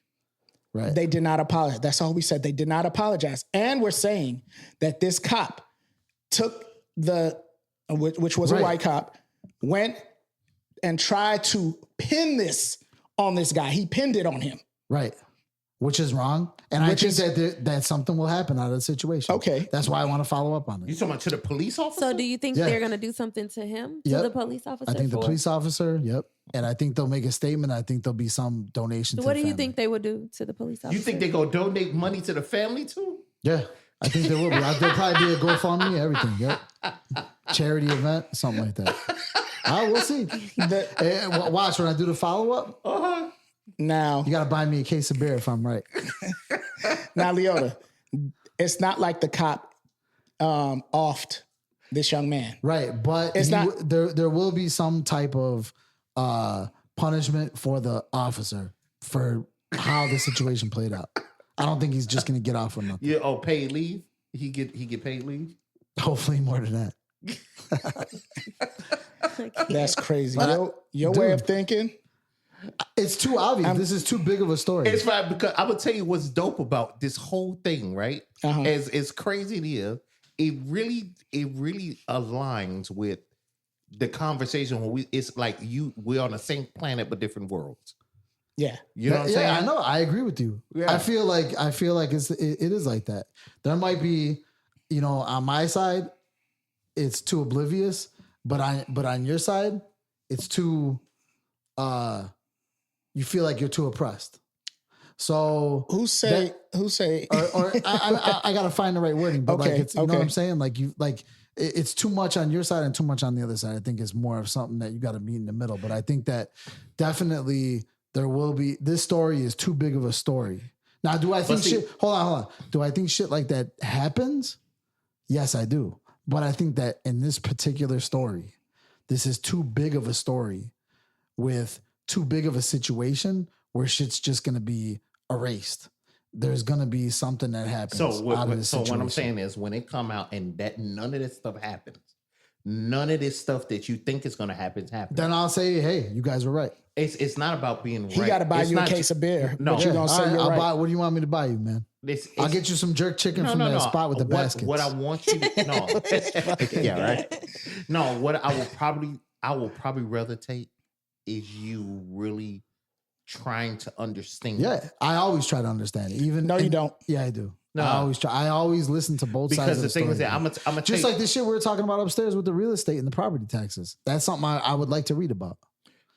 right. they did not apologize. That's all we said. They did not apologize. And we're saying that this cop took which was a Right. white cop, went and tried to pin this on this guy. He pinned it on him. Right. Which is wrong. And Which I think that something will happen out of the situation. Okay. That's why I want to follow up on You it. talking about to the police officer? So do you think Yeah. they're going to do something to him, to Yep. the police officer? I think the for- police officer, yep. And I think they'll make a statement. I think there'll be some donation So to what the do you family. think they would do to the police officer? You think they gonna donate money to the family too? Yeah. I think there will be. There'll probably be a GoFundMe, everything. Yep. Charity event, something like that. We'll see. Watch when I do the follow-up. Now, You got to buy me a case of beer if I'm right. now, Leota, it's not like the cop offed this young man. Right, but It's not- there will be some type of punishment for the officer for how the situation played out. I don't think he's just going to get off with nothing. Yeah. Oh, paid leave. He get paid leave. Hopefully more than that. That's crazy. But Your dude. way of thinking. It's too obvious. This is too big of a story. It's right because I'm gonna tell you what's dope about this whole thing, right? Uh-huh. As crazy it is, it really aligns with the conversation when it's like we're on the same planet but different worlds. Yeah. You know what I'm saying? I know. I agree with you. Yeah. I feel like it is like that. There might be, on my side, it's too oblivious, but on your side, it's too. You feel like you're too oppressed. So Who say? or I gotta find the right wording, but Okay, like it's you know okay. what I'm saying. It's too much on your side and too much on the other side. I think it's more of something that you got to meet in the middle. But I think that definitely there will be. This story is too big of a story Now, do I think see- shit? Hold on. Do I think shit like that happens? Yes, I do. But I think that in this particular story, this is too big of a story with too big of a situation where shit's just going to be erased. There's going to be something that happens. So out of this what I'm situation. saying is, when it come out and that none of this stuff happens, none of this stuff that you think is going to happen is happening. Then I'll say, hey, you guys were right. It's not about being He right. got to buy It's you a not case of beer. No. But you going to All say right, you're I'll right. buy. What do you want me to buy you, man? I'll get you some jerk chicken from that spot with the baskets. What I want you to no. Yeah, right. No, what I will probably rather take is you really trying to understand. Yeah, I always try to understand it. Even No, you don't. Yeah, I do. No. I always try. I always listen to both sides. Because of the thing story, is that man. I'm gonna just like this shit we were talking about upstairs with the real estate and the property taxes. That's something I would like to read about.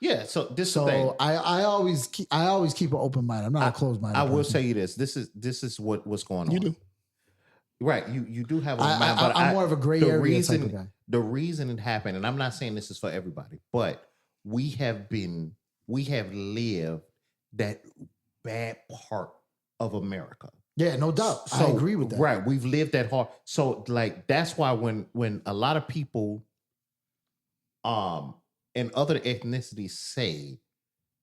Yeah, so this is the thing. So I always keep an open mind. I'm not a closed mind. I will tell you this. This is what's going on. You do. Right. You do have a I- mind, but I'm more of a gray area type of guy. The reason it happened, and I'm not saying this is for everybody, but we have lived that bad part of America. Yeah, no doubt. I agree with that. Right. We've lived that hard. So like that's why when a lot of people and other ethnicities say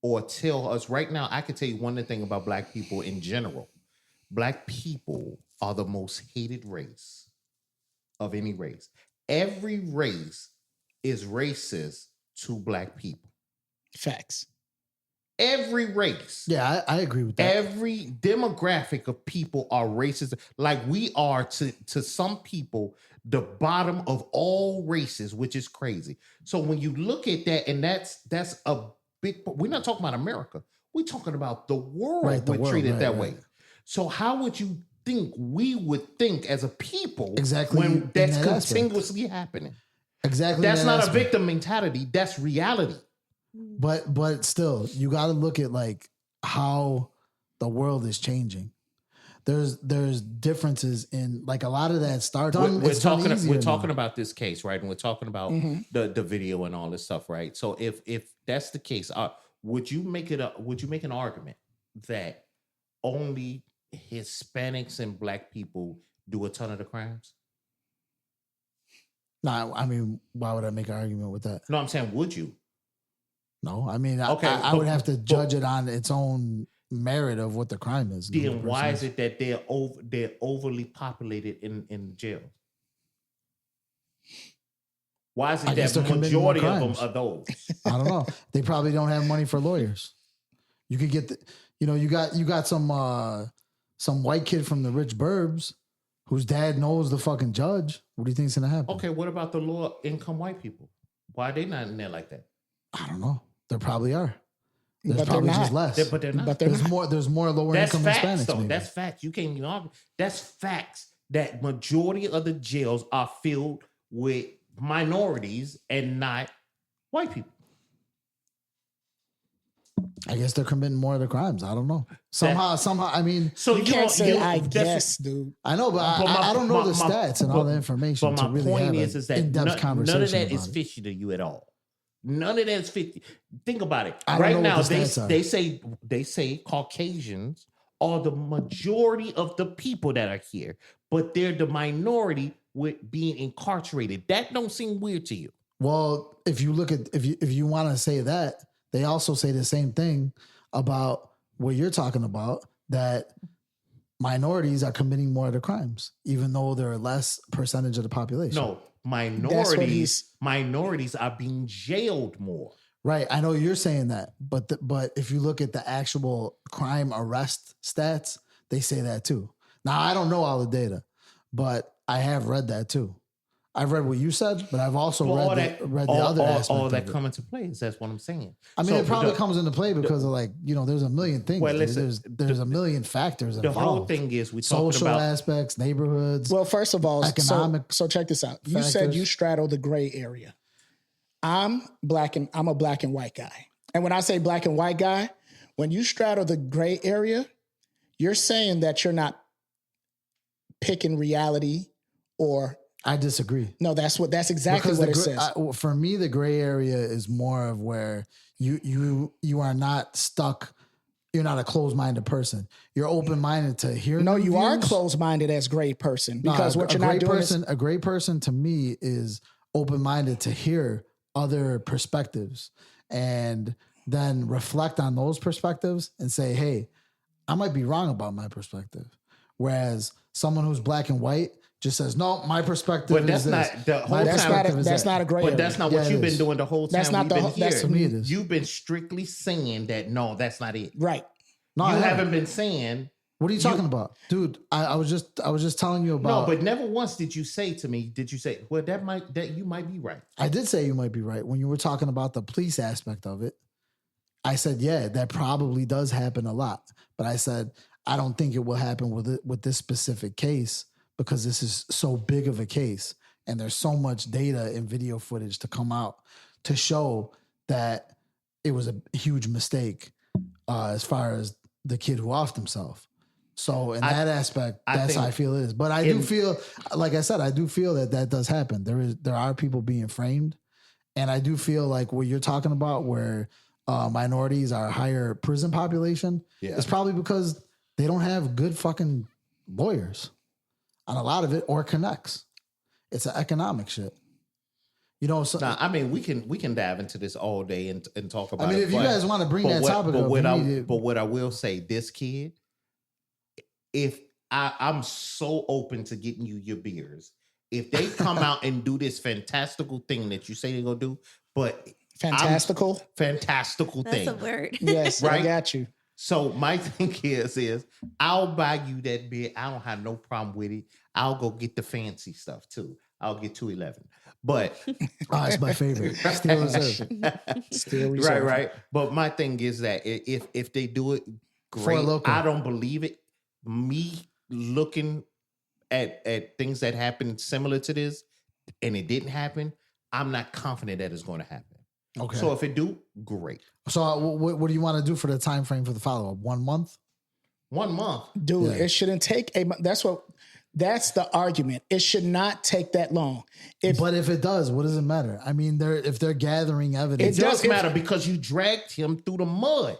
or tell us right now, I can tell you one thing about Black people in general. Black people are the most hated race of any race. Every race is racist to Black people. Facts. Every race. Yeah, I agree with that. Every demographic of people are racist. Like we are to some people the bottom of all races, which is crazy. So when you look at that, and that's a big. We're not talking about America. We're talking about the world. Right, the we're world, treated right, that right. way. So how would you think we would think as a people Exactly when in that's that aspect. continuously happening? Exactly. That's that not a aspect. victim mentality. That's reality. But still, you got to look at like how the world is changing. There's differences in like a lot of that starts. We're talking about this case, right? And we're talking about the video and all this stuff, right? So if that's the case, would you make an argument that only Hispanics and Black people do a ton of the crimes? Nah, I mean, why would I make an argument with that? No, I'm saying, would you? No, I mean, Okay, I would have to judge it on its own merit of what the crime is. Then why is it that they're overly populated in jail? Why is it that the majority of them are those? I don't know. They probably don't have money for lawyers. You could get you got some white kid from the rich burbs whose dad knows the fucking judge. What do you think's gonna happen? Okay, what about the lower income white people? Why are they not in there like that? I don't know. There probably are. There's But probably they're just not. less. But they're not. But they're There's not. more. There's more lower That's income facts, Hispanics. though. Maybe. That's facts. You can't even argue. That's facts. That majority of the jails are filled with minorities and not white people. I guess they're committing more of the crimes. I don't know. Somehow. I mean, So You can't say I guess, dude. I know, but I don't know the stats and all the information. But to my really point have is that in-depth conversation none of that is about it. fishy to you at all. None of that is fishy. Think about it. I don't Right know now, what the stats are. they say Caucasians are the majority of the people that are here, but they're the minority with being incarcerated. That don't seem weird to you. Well, if you look at if you want to say that, they also say the same thing about what you're talking about, that minorities are committing more of the crimes, even though they're a less percentage of the population. No, minorities are being jailed more. Right. I know you're saying that, but if you look at the actual crime arrest stats, they say that too. Now, I don't know all the data, but I have read that too. I've read what you said, but I've also read the other aspect all of that it. come into play. That's what I'm saying. I mean, So it probably comes into play because of there's a million things. Well, dude. listen, there's a million factors the involved. whole thing is we talking social about aspects, neighborhoods. Well, first of all, Economic so check this out. You said factors. you straddle the gray area. I'm a black and white guy. And when I say black and white guy, when you straddle the gray area, you're saying that you're not picking reality or I disagree. no, that's exactly Because what it says. For me, the gray area is more of where you are not stuck you're not a closed-minded person. You're open-minded to hear. No, new you are views. closed-minded as great person No, because what a you're not great doing person, is a great person to me is open-minded to hear other perspectives and then reflect on those perspectives and say, hey, I might be wrong about my perspective. Whereas someone who's black and white just says, no, my perspective But is that's this. not the whole My time. perspective is that's that. not a gray But area. that's not Yeah, what it you've been is. doing the whole time. That's not we've the been whole- here. that's- To me, it is. You've been strictly saying that no, that's not it. right. No, You I haven't been saying What are you talking about? Dude, I was just telling you no, about. but never once did you say to me, well, that you might be right. I did say you might be right. When you were talking about the police aspect of it, I said, yeah, that probably does happen a lot. But I said, I don't think it will happen with this specific case because this is so big of a case. And there's so much data and video footage to come out to show that it was a huge mistake as far as the kid who offed himself. So in that aspect, that's how I feel it is. But I do feel, like I said, I do feel that does happen. There are people being framed. And I do feel like what you're talking about where minorities are a higher prison population, it's probably because they don't have good fucking lawyers on a lot of it or connects. It's an economic shit. You know, so I mean, we can dive into this all day and talk about it. I mean, if you guys want to bring that topic up, but what I will say, this kid, if I'm so open to getting you your beers, if they come out and do this fantastical thing that you say they're gonna do, but fantastical thing. That's a word. Yes, Right? I got you. So my thing is I'll buy you that beer. I don't have no problem with it. I'll go get the fancy stuff too. I'll get 211. But it's my favorite. Still reserved. Still reserved. right. But my thing is that if they do it, great. Local. I don't believe it. Me looking at things that happened similar to this, and it didn't happen, I'm not confident that it's going to happen. Okay. So if it do, great. So what do you want to do for the time frame for the follow-up? 1 month? 1 month. Dude, Yeah. it shouldn't take that's the argument. It should not take that long. But if it does, what does it matter? I mean, if they're gathering evidence, It does matter because you dragged him through the mud.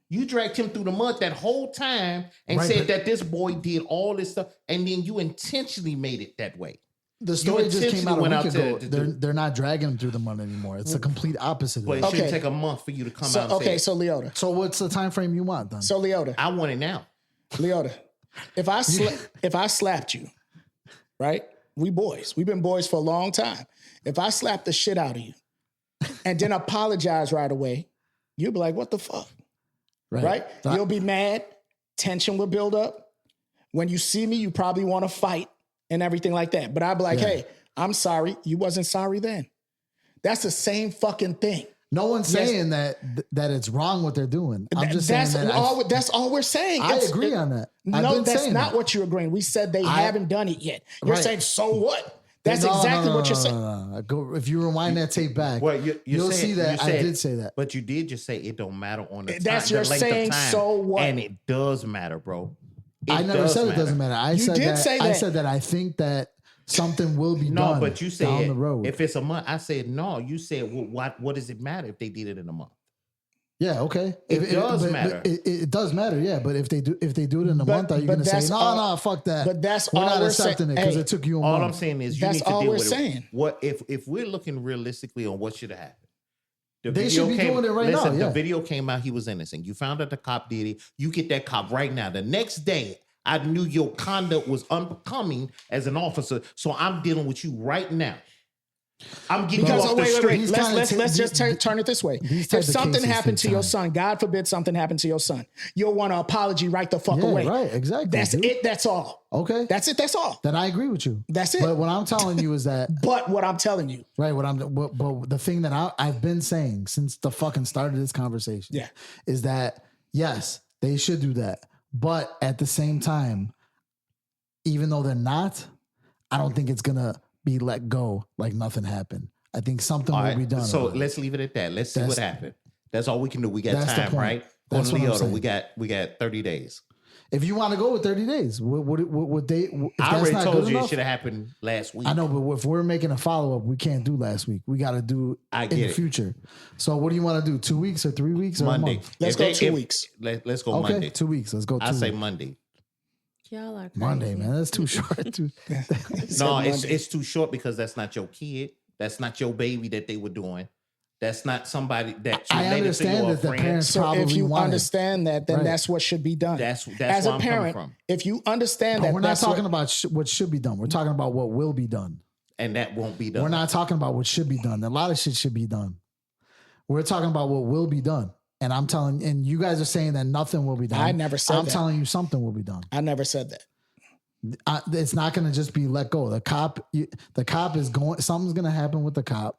You dragged him through the mud that whole time and said that this boy did all this stuff, and then you intentionally made it that way. the story just came out a week ago. to They're not dragging him through the mud anymore. It's the complete opposite of But it that. shouldn't take a month for you to come So out and say, so Leota. So what's the time frame you want then? So Leota. I want it now. Leota. If I slapped you, right? We boys. We've been boys for a long time. If I slapped the shit out of you and then apologize right away, you'll be like, what the fuck? Right? You'll be mad. Tension will build up. When you see me, you probably want to fight and everything like that. But I'll be like, hey, I'm sorry. You wasn't sorry then. That's the same fucking thing. No one's saying that it's wrong what they're doing. I'm just saying that's all we're saying. I agree on that. No, that's not what you're agreeing. We said they haven't done it yet. You're saying, so what? That's exactly what you're saying. No. Go, if you rewind that tape back, Well, you'll see that I did say that. But you did just say it don't matter on the time. That's you're the length saying, of time. so what? And it does matter, bro. I never said it doesn't matter. I said that I think that something will be done. No, but you said down the road. If it's a month, I said no. You said, well, what does it matter if they did it in a month? Yeah, okay. It does matter. It does matter, yeah. But if they do it in a month, are you going to say no, fuck that? But that's we're all not we're accepting saying. it because Hey, it took you a All month. I'm saying is you That's need to all deal we're with saying. it. What if we're looking realistically on what should have happened? They should be doing it right now. Yeah. The video came out. He was innocent. You found out the cop did it. You get that cop right now. The next day, I knew your conduct was unbecoming as an officer, so I'm dealing with you right now. I'm getting you off the street. Let's just turn it this way. If something happened to your son, God forbid something happened to your son, you'll want an apology right the fuck away. Right, exactly. That's it. That's all. Okay. That's it. That's all. Then I agree with you. That's it. But what I'm telling you is that. But what I'm telling you. Right. But the thing that I've been saying since the fucking start of this conversation. Yeah. Is that, yes, they should do that. But at the same time, even though they're not, I don't think it's going to be let go like nothing happened. I think something will be done. So let's leave it at that. Let's see what happened. That's all we can do. We got That's the time, point. right? That's On what I'm Leota, saying. we got 30 days. If you want to go with 30 days, what they? If I that's already not told good you enough, it should have happened last week. I know, but if we're making a follow up, we can't do last week. We got to do in the future. So what do you want to do? 2 weeks or 3 weeks or Monday. a month? Let's go 2 weeks. Let's go Okay, Monday. 2 weeks. Let's go. I say weeks. Monday. Y'all are crazy. Monday, man. That's too short. No, it's too short because that's not your kid. That's not your baby that they were doing. That's not somebody that you I understand that the parents So probably if you wanted. understand that, then Right. that's what should be done. That's As where a I'm parent, coming from. if you understand No, that, we're not that's talking what, about what should be done. We're talking about what will be done. And that won't be done. We're not talking about what should be done. A lot of shit should be done. We're talking about what will be done. And I'm telling, and you guys are saying that nothing will be done. I never said I'm that. telling you something will be done. I never said that. It's not going to just be let go. The cop is going. Something's going to happen with the cop,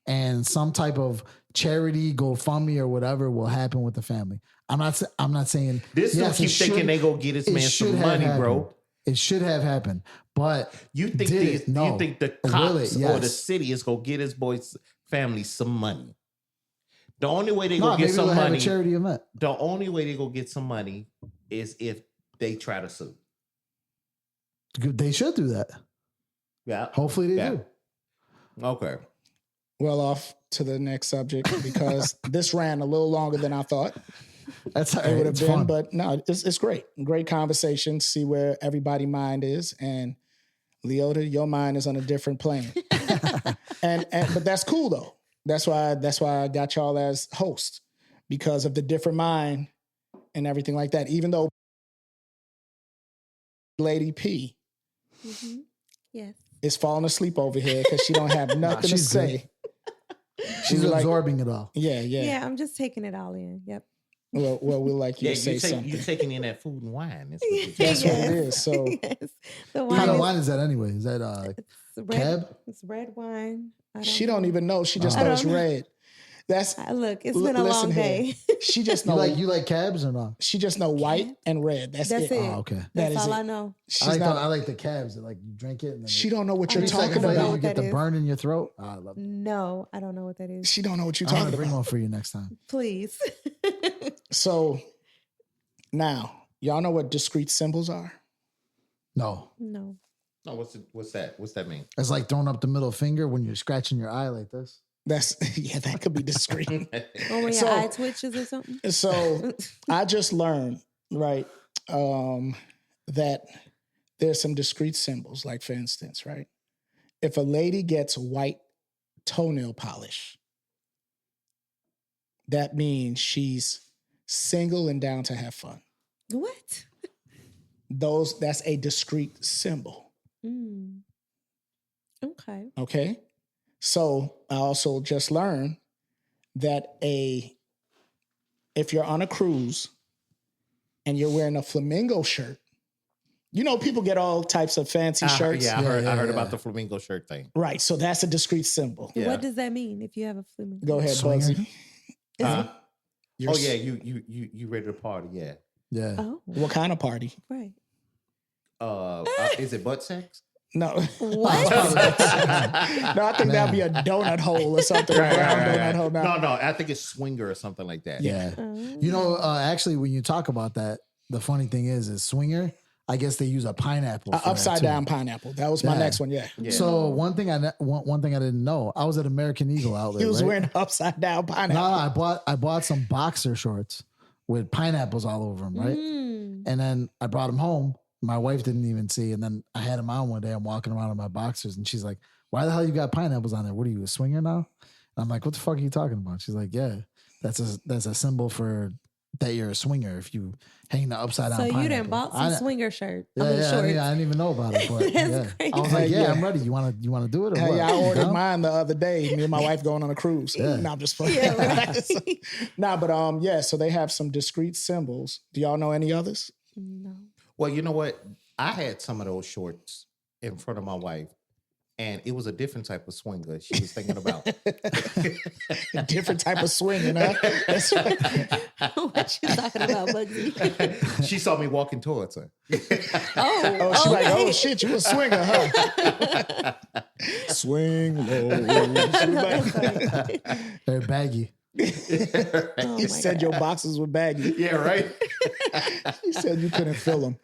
and some type of charity, GoFundMe or whatever will happen with the family. I'm not saying this dude keeps thinking they go get his man some money, bro. It should have happened, but You think no. you think the Will cops it? or the Yes. city is gonna get his boy's family some money? The only way they No, gonna get maybe some they'll have money. a charity event. The only way they gonna get some money is if they try to sue. They should do that. Yeah. Hopefully they Yeah. do. Okay. Well, off to the next subject because this ran a little longer than I thought That's how it would have it's been. fun. But no, it's great. Great conversation. See where everybody's mind is. And Leota, your mind is on a different plane. and but that's cool though. That's why I got y'all as host because of the different mind and everything like that. Even though Lady P Mm-hmm. Yes. is falling asleep over here because she don't have nothing to she's say. She's like- absorbing it all. Yeah. Yeah, I'm just taking it all in. Yep. Well, we'll like you Yeah, to say something. you're taking in that food and wine. That's what you're doing. That's what it is. So Yes. The What kind of is- wine is that anyway? Is that it's red, cab? It's red wine. she don't even know. She just I knows don't know. red. That's Look, it's been a listen long here. day. She just You know. like cabs or not? She just know white and red. That's That's it. it. Oh, okay. That That's is all it. I know. She's I not. like the cabs that like you drink it and then She don't know what I you're don't It's like talking a flavor know about. you what get that the is. burn in your throat. Oh, I love it. No, I don't know what that is. She don't know what you're I'm talking gonna bring about. one for you next time. Please. So now y'all know what discrete symbols are. No, No. No, what's that? What's that mean? it's like throwing up the middle finger when you're scratching your eye like this. That's yeah, that could be discrete. Or when So- your eye twitches or something. So I just learned, right, that there's some discrete symbols. Like for instance, right, if a lady gets white toenail polish, that means she's single and down to have fun. What? That's a discrete symbol. Mm. Okay. Okay. So I also just learned that if you're on a cruise and you're wearing a flamingo shirt, you know, people get all types of fancy shirts. I heard Yeah. about the flamingo shirt thing. Right. So that's a discrete symbol. Yeah. What does that mean if you have a flamingo? Go ahead, Swinger. Bugsy. Is Huh? You're Oh yeah, you ready to party? Yeah. Yeah. Oh, What kind of party? right. Is it butt sex? No. What? No, I think that'd be a donut hole or something. A brown donut hole. No, I think it's swinger or something like that. Yeah. Oh. You know, actually, when you talk about that, the funny thing is swinger. I guess they use a pineapple. For that, Upside too. down pineapple. That was my Yeah. next one. Yeah. Yeah. So one thing I didn't know. I was at American Eagle outlet. He was right? wearing upside down No, pineapple. I bought some boxer shorts with pineapples all over them, right? Mm. And then I brought them home. My wife didn't even see. And then I had them on one day. I'm walking around in my boxers, and she's like, "Why the hell you got pineapples on there? What are you, a swinger now?" And I'm like, "What the fuck are you talking about?" She's like, "Yeah, that's a symbol for that you're a swinger if you hang the upside down." So you pineapple." didn't bought some swinger shirt. Yeah, I mean, yeah, shorts. I didn't even know about it. But That's yeah. crazy. I was like, "Yeah, Yeah. I'm ready. You want to do it or Hey, what?" I ordered You know? mine the other day. Me and my wife going on a cruise. Yeah. No, I'm just playing. Yeah, right. Nah, but yeah. So they have some discrete symbols. Do y'all know any others? No. Well, you know what? I had some of those shorts in front of my wife, and it was a different type of swinger she was thinking about. A different type of swinging, huh? That's right. What you talking about, Bugsy? She saw me walking towards her. Oh, Oh, she's like, okay. oh shit, you a swinger, huh? Swing low. She was like- They're baggy. Oh, you my said God. your boxes were baggy. Yeah, right. He said you couldn't feel them.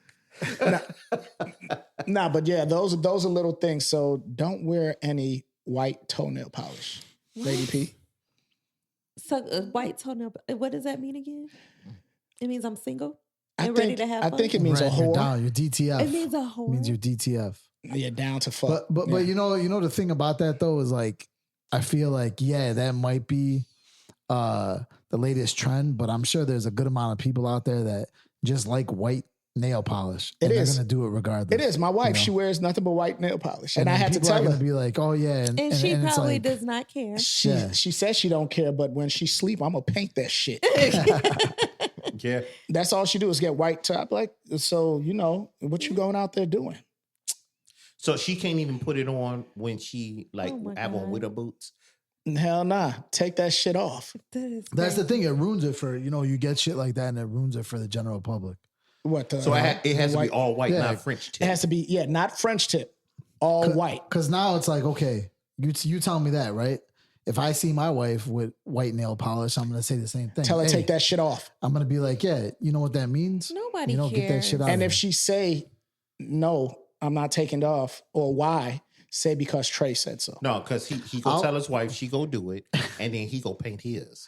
Nah, but yeah, those are little things. So don't wear any white toenail polish, Lady P. So white toenail. What does that mean again? It means I'm single I and think, ready to have I fun. think it means a Right, you're whore. down. You're DTF. It means a whore. It means you're DTF. You're down to fuck. But you know the thing about that though is like I feel like that might be the latest trend, but I'm sure there's a good amount of people out there that just like white nail polish. And they're gonna do it regardless. It is. My wife, she wears nothing but white nail polish, and I had to tell her. People are gonna be like, "Oh yeah," and she it's probably like, does not care. She says she don't care, but when she sleep, I'm gonna paint that shit. Yeah. That's all she do is get white top. Like, so what you going out there doing? So she can't even put it on when she have on winter boots. Hell nah. Take that shit off. That's the thing. It ruins it for you get shit like that, and it ruins it for the general public. What? So it has to be all white, not French tip. It has to be not French tip, all white. Because now it's like, okay, you tell me that, right? If I see my wife with white nail polish, I'm gonna say the same thing. Tell her take that shit off. I'm gonna be like, yeah, you know what that means? Nobody cares. Get that shit out. And if she say no, I'm not taking it off, or why? Say because Trey said so. No, because he go tell his wife, she go do it, and then he go paint his.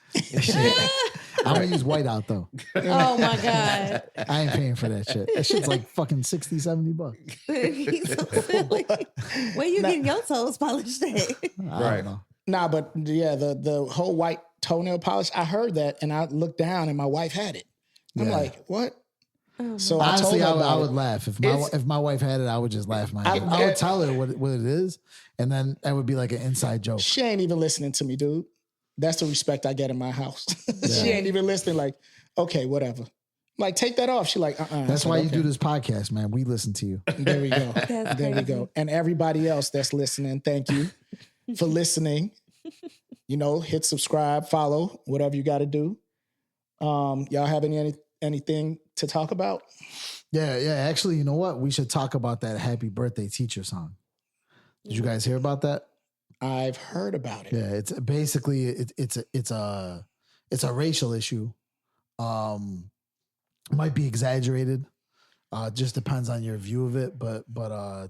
I'm gonna use white out though. Oh my God. I ain't paying for that shit. That shit's like fucking $60-$70. He's so silly. Where you getting your toes polished at? I don't know. Nah, but yeah, the whole white toenail polish, I heard that and I looked down and my wife had it. I'm like, what? So honestly, I would it. laugh if my wife had it. I would just laugh my head. I would tell her what it is, and then that would be like an inside joke. She ain't even listening to me, dude. That's the respect I get in my house. She ain't even listening. Like, okay, whatever. Like, take that off. She like, That's why you do this podcast, man. We listen to you. There we go. There we go. And everybody else that's listening, thank you for listening. Hit subscribe, follow, whatever you got to do. Y'all have anything to talk about? Yeah. Actually, you know what? We should talk about that Happy Birthday Teacher song. Did you guys hear about that? I've heard about it. Yeah, it's basically it's a racial issue. Might be exaggerated. Just depends on your view of it. But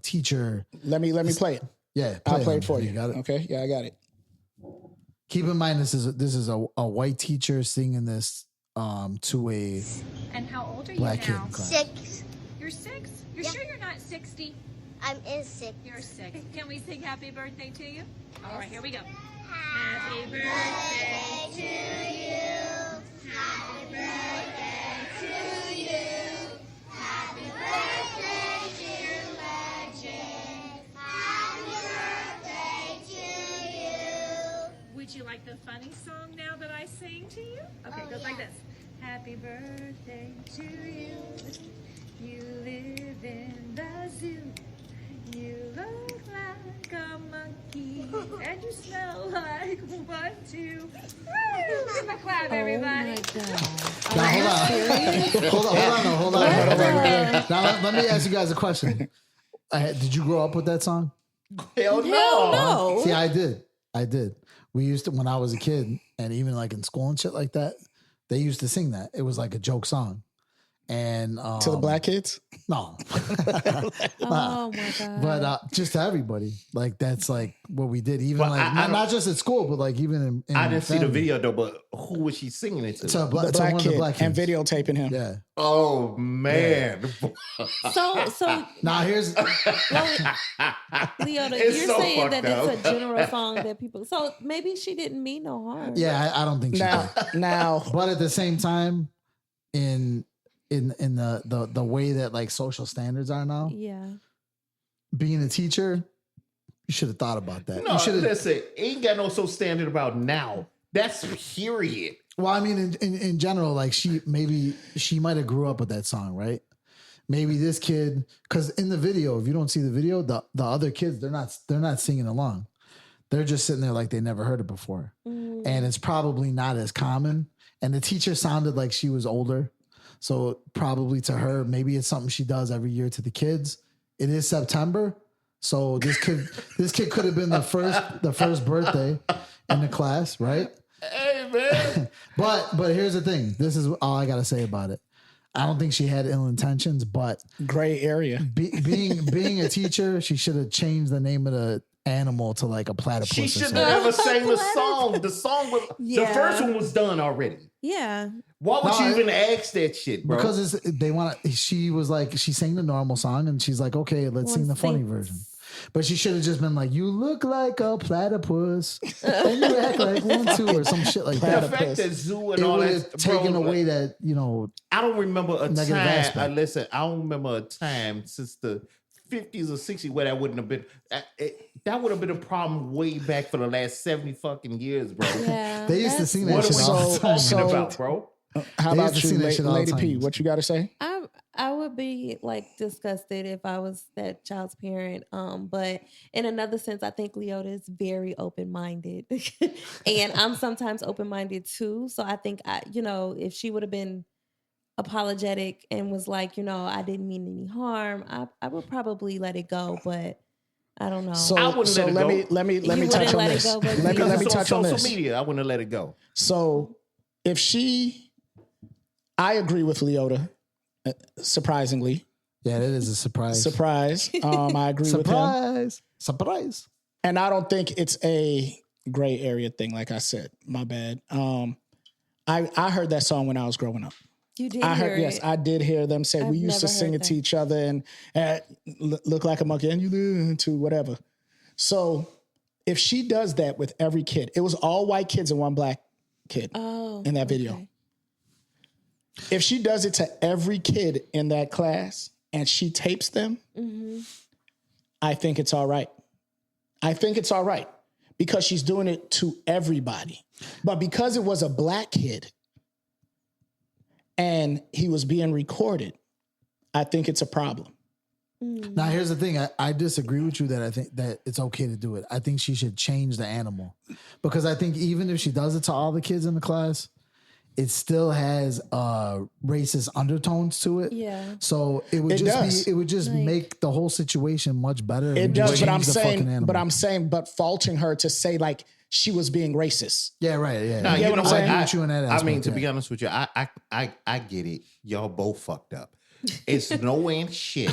teacher. Let me play it. Yeah, I'll play it for you. You got it. Okay. Yeah, I got it. Keep in mind this is a white teacher singing this to a And how old are you black kid now? in class. 6. You're 6? You're Yeah. sure you're not 60? I'm in 6. You're 6. Can we sing happy birthday to you? All right, here we go. Happy birthday to you. Happy birthday to you. Happy birthday, dear legend. Happy birthday to you. Would you like the funny song now that I sing to you? Okay, it goes like this. Happy birthday to you. You live in the zoo. You look like a monkey, and you smell like 1, 2. Woo! Give a clap, everybody. Hold on. Now let me ask you guys a question. Did you grow up with that song? Hell No. See, I did. We used to when I was a kid, and even like in school and shit like that, they used to sing that. It was like a joke song. And To the black kids? no. Oh my God. But just to everybody, like that's like what we did. Even Well, like I not just at school, but like even in I didn't see the family. video though, but who was she singing it to? To The one of black the kid black and kids. videotaping him. Yeah. Oh man. So Now here's Leota, It's you're so saying fucked that it's a up. general song that people. So maybe she didn't mean no harm. yeah. I don't think she did. Now, But at the same time, in the way that like social standards are now, Yeah. being a teacher, you should have thought about that. No, You should have. listen, ain't got no so standard about now. That's period. Well, I mean, in general, like she might have grew up with that song, right? Maybe this kid, because in the video, if you don't see the video, the other kids they're not singing along. They're just sitting there like they never heard it before, and it's probably not as common. And the teacher sounded like she was older, so probably to her, maybe it's something she does every year to the kids. It is September, so this kid could have been the first birthday in the class, right? Hey man. But here's the thing. This is all I gotta say about it. I don't think she had ill intentions, but Gray area. being a teacher, she should have changed the name of the animal to like a platypus. She or shouldn't something. have ever sang the song. The song was the first one was done already. Yeah. Why would you even ask that shit, bro? Because she was like, she sang the normal song and she's like, okay, let's sing the funny version. But she should have just been like, you look like a platypus and you act like one too, or some shit like that. The fact that zoo and It all would that have taken away that, I don't remember a negative time. aspect. Listen, I don't remember a time since the 50s or 60s where that wouldn't have been. That would have been a problem way back for the last 70 fucking years, bro. Yeah. They used to sing that What shit all are the we time. talking about, bro? How They about used to you, sing that shit all the Lady P? time. What you got to say? I would be like disgusted if I was that child's parent. But in another sense, I think Leota is very open-minded, and I'm sometimes open-minded too. So I think if she would have been apologetic and was like, I didn't mean any harm, I would probably let it go. But I don't know. So, I wouldn't let it go. let me You touch wouldn't on let it this. go, but Let me Because touch on on social this. media, I wouldn't have let it go. So if I agree with Leota, surprisingly. Yeah, that is a surprise. I agree with him. Surprise. And I don't think it's a gray area thing, like I said. My bad. I heard that song when I was growing up. You did I heard, hear yes, it. I did hear them say we I've used to never sing heard it to that. each other and look like a monkey and you live to whatever. So if she does that with every kid, it was all white kids and one black kid in that video. Okay. If she does it to every kid in that class and she tapes them, I think it's all right. I think it's all right because she's doing it to everybody. But because it was a black kid and he was being recorded, I think it's a problem. Now, here's the thing. I disagree with you that I think that it's okay to do it. I think she should change the animal because I think even if she does it to all the kids in the class, it still has racist undertones to it. Yeah. So it would just make the whole situation much better. It does, but I'm faulting her to say like she was being racist. Yeah, right. Yeah. No, You know what I'm saying? I agree with you in that I mean, aspect, to be honest with you, I get it. Y'all both fucked up. It's no way in shit.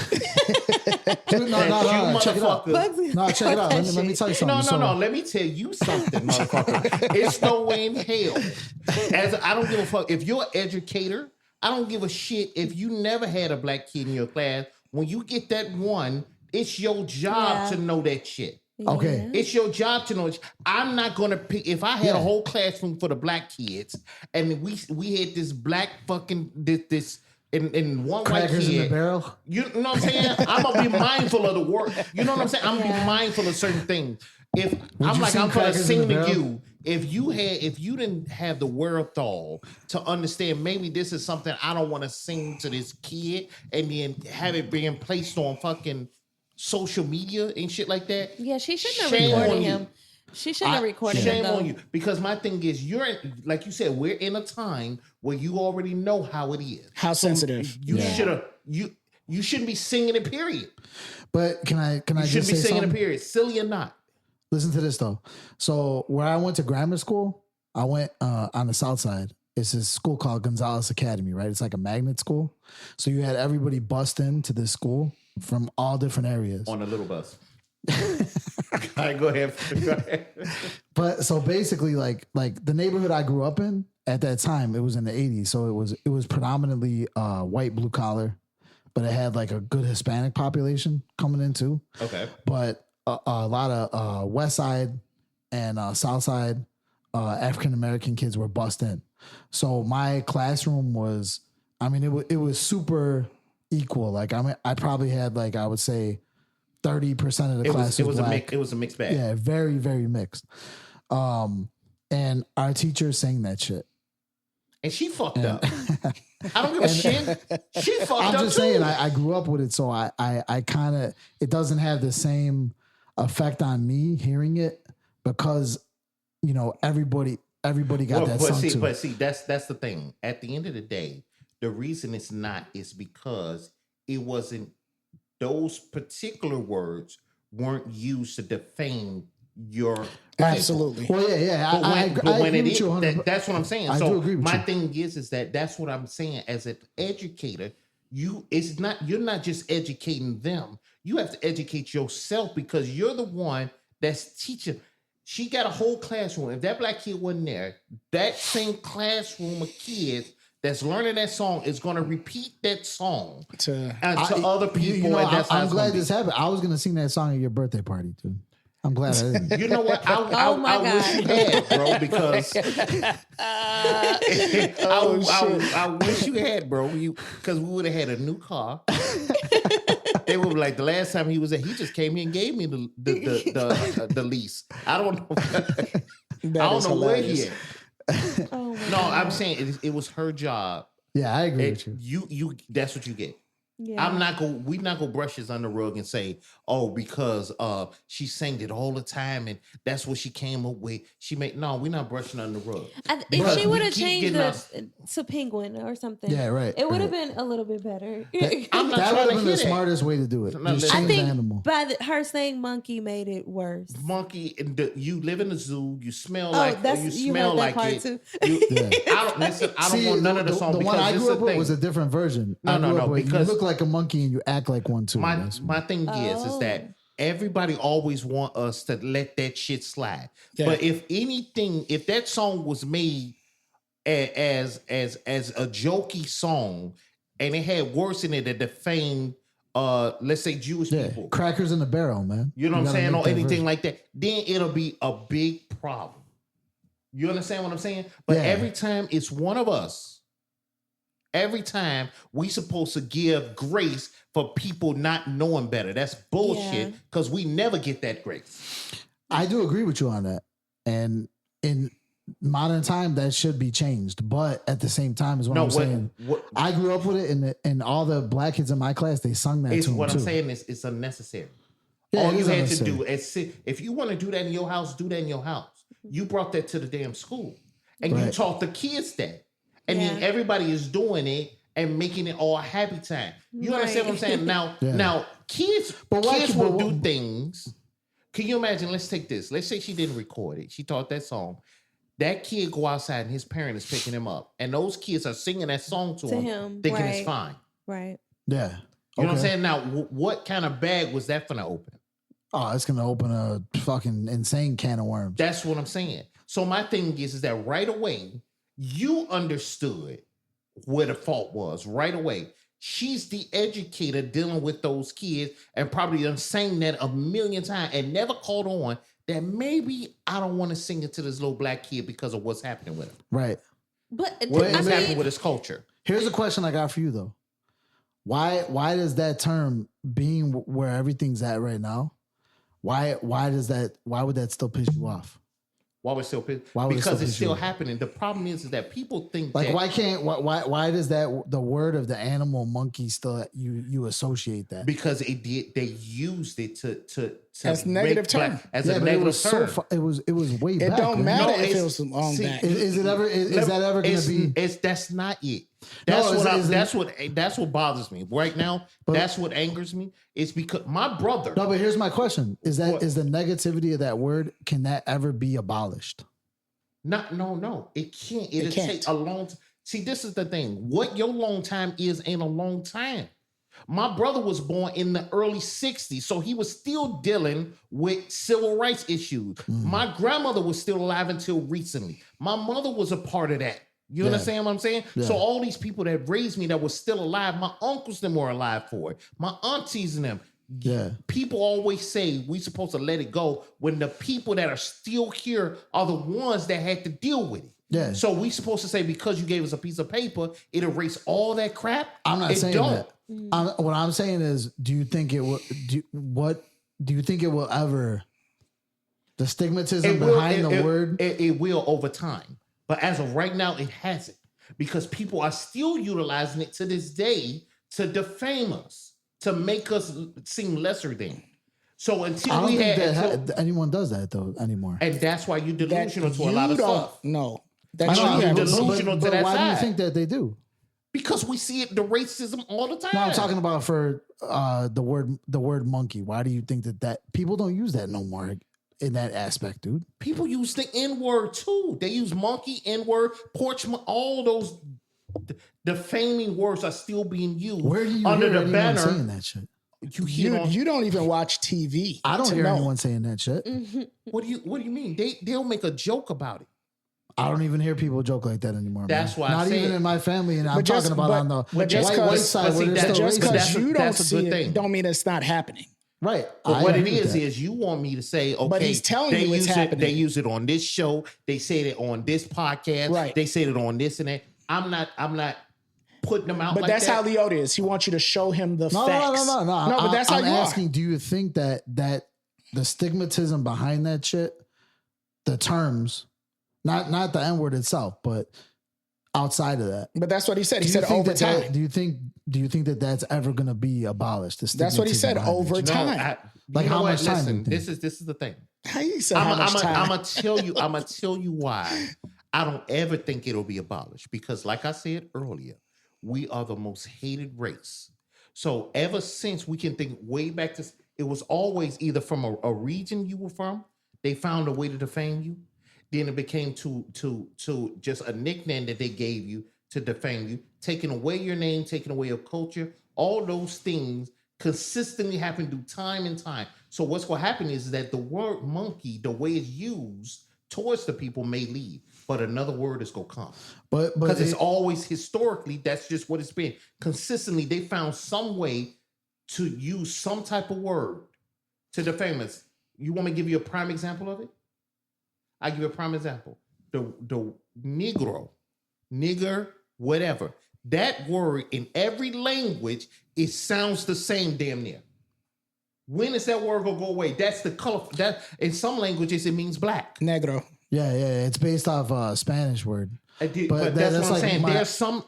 Dude, no, check it out. Motherfucker. No, check it out. Let me tell you something. No. Let me tell you something, motherfucker. It's no way in hell. I don't give a fuck. If you're an educator, I don't give a shit if you never had a black kid in your class. When you get that one, it's your job to know that shit. Okay. It's your job to know. I'm not gonna pick. If I had a whole classroom for the black kids, and we had this black fucking this. In one Crackers white kid, in the barrel. You know what I'm saying? I'm gonna be mindful of the work. You know what I'm saying? I'm gonna be mindful of certain things. If I'm gonna sing to you, if you didn't have the wherewithal to understand, maybe this is something I don't want to sing to this kid, and then have it being placed on fucking social media and shit like that. Yeah, she shouldn't have Shame recorded on him. you. She shouldn't have recorded him. Shame though. on you. Because my thing is, like you said, we're in a time where you already know how it is. How sensitive. You shouldn't be singing it, period. But can I You just shouldn't say be singing something? it, period. Silly or not. Listen to this though. So where I went to grammar school, I went on the south side. It's this school called Gonzalez Academy, right? It's like a magnet school. So you had everybody bust into this school from all different areas. On a little bus. All right, go ahead. But so basically, like the neighborhood I grew up in at that time, it was in the 80s. So it was predominantly white, blue collar, but it had like a good Hispanic population coming in too. Okay. But a lot of West Side and South Side African American kids were bussed in. So my classroom was, it was super equal. Like I probably had like I would say 30% of the class was black. It was a mixed bag. Yeah, very, very mixed. And our teacher sang that shit. And she fucked up. I don't give a shit. She fucked up I'm just too. saying, I grew up with it, so I kind of, it doesn't have the same effect on me hearing it because, everybody got that song too. But see, that's the thing. At the end of the day, the reason it's not is because it wasn't, those particular words weren't used to defame your Absolutely. Well, yeah. But I when agree it with is, you 100%. that's what I'm saying. I So do agree with my you. thing is that that's what I'm saying. As an educator, you're not just educating them. You have to educate yourself because you're the one that's teaching. She got a whole classroom. If that black kid wasn't there, that same classroom of kids that's learning that song is going to repeat that song to other people. And that's how I'm it's glad gonna be. this happened. I was gonna sing that song at your birthday party, dude. I'm glad I didn't. You know what? Oh my I wish you had, bro, because I wish you had, bro. Because we would have had a new car. They were like, the last time he was there, he just came here and gave me the lease. I don't know. I don't know where he at. Oh my No, God. I'm saying it was her job. Yeah, I agree with you. You that's what you get. Yeah. We're not gonna brush this under the rug and say, oh, because she sang it all the time and that's what she came up with. We're not brushing under the rug. If Because she we would have keep changed getting it to penguin or something, Yeah, right, it would have right. been a little bit better. I'm not That trying would have to been hear the that. smartest way to do it. No, Just I I change the think animal. her saying monkey made it worse. Monkey, you live in a zoo. You smell Oh, like that's you you smell heard that like part it. too. I don't listen. I don't See, want none of the song The because one I this grew is up the with thing. was a different version. No, I grew no, up with, because you look like a monkey and you act like one too. My thing is that everybody always want us to let that shit slide. Yeah. But if that song was made as a jokey song and it had words in it that defamed let's say Jewish people, crackers in the barrel, man. you know what I'm gotta saying, make or that anything version. like that, then it'll be a big problem. You understand what I'm saying? But Yeah. every time it's one of us, every time we supposed to give grace for people not knowing better. That's bullshit because we never get that grace. I do agree with you on that. And in modern time, that should be changed. But at the same time, is what I'm saying. I grew up with it, and all the black kids in my class, they sung that to What them I'm too. saying is it's unnecessary. Yeah, All it you is had to unnecessary. do is if you want to do that in your house, do that in your house. You brought that to the damn school. And you Right. taught the kids that. And then everybody is doing it and making it all a happy time. You understand what I'm saying? Now kids will do things. Can you imagine? Let's take this. Let's say she didn't record it. She taught that song. That kid go outside and his parent is picking him up. And those kids are singing that song to him thinking it's fine. Right. Yeah. You know what I'm saying? Now, what kind of bag was that gonna open? Oh, it's gonna open a fucking insane can of worms. That's what I'm saying. So my thing is that right away, you understood where the fault was right away. She's the educator dealing with those kids and probably done sang that a million times and never caught on that maybe I don't want to sing it to this little black kid because of what's happening with him. Right. But What's happening with his culture. Here's a question I got for you though. Why does that term being where everything's at right now? Why would that still piss you off? Why would it still piss? Why would it Because still it's piss you still off? happening. The problem is that people think Like that why does that the word of the animal monkey still you associate that? because they used it to As make negative term. black- as Yeah, a but negative it was term. it was way It back. don't man. matter No, if it it's- was long see, back. Is that ever going to be? That's not it. No, That's what bothers me right now. That's what angers me. It's because my brother. No, but here's my question: is the negativity of that word, can that ever be abolished? No, it can't. It'll can't. take a long. See, this is the thing. What your long time is ain't a long time. My brother was born in the early 60s, so he was still dealing with civil rights issues. My grandmother was still alive until recently. My mother was a part of that. You understand what I'm saying? Yeah. So all these people that raised me that were still alive, my uncles them were alive for it. My aunties and them. Yeah. People always say we supposed to let it go when the people that are still here are the ones that had to deal with it. Yeah. So we supposed to say because you gave us a piece of paper, it erased all that crap. I'm not saying don't. that. What I'm saying is, do you think it will? Do you think it will ever? The stigmatism behind the word. It will over time, but as of right now, it hasn't because people are still utilizing it to this day to defame us, to make us seem lesser than. So until I don't we think had, that anyone does that though anymore. and that's why you're That delusional to a lot of you don't stuff. know. That I you know, have you're to delusional. know. to that why do you side. think that they do? Because we see it, the racism all the time. No, I'm talking about for the word monkey. Why do you think that people don't use that no more in that aspect, dude. People use the N-word too. They use monkey, N-word, all those defaming words are still being used. Where do you under hear the anyone banner saying that shit? You don't even watch TV. I don't to hear know. anyone saying that shit. What do you mean? They'll make a joke about it. I don't even hear people joke like that anymore. That's man. why I not said- even in my family, and I'm just- talking about but- on the but just white cause- side but see, where that- there's still Just but racism. because you don't that's a see good it, thing. don't mean it's not happening. Right. But I what it agree with that. is you want me to say, okay, But he's telling they you it's use happening. They use it on this show. They said it on this podcast. Right. They said it on this and that. I'm not putting them out. But like that's that. how Leota is. He wants you to show him the No, facts. no. No, but that's I'm how you asking, are. do you think that the stigmatism behind that shit, the terms, not the N-word itself, but outside of that, But that's what he said. He do you said think over that time. do you think that that's ever going to be abolished? The That's what he said, stigmatism behind over that shit? time. Like, you know how what? much time do you Listen, think? this is the thing. How you said how much time? I'm gonna tell you why I don't ever think it'll be abolished, because like I said earlier, we are the most hated race. So ever since, we can think way back to, it was always either from a region you were from, they found a way to defame you. Then it became to just a nickname that they gave you to defame you, taking away your name, taking away your culture. All those things consistently happen through time and time. So what's going to happen is that the word monkey, the way it's used towards the people, may leave, but another word is going to come. But Because it's always, historically, that's just what it's been. Consistently, they found some way to use some type of word to defame us. You want me to give you a prime example of it? I give you a prime example. The Negro, nigger, whatever. That word in every language, it sounds the same damn near. When is that word gonna go away? That's the color. That in some languages it means black. Negro. yeah, it's based off a Spanish word. But But that's that's what I'm like saying. my- There's some.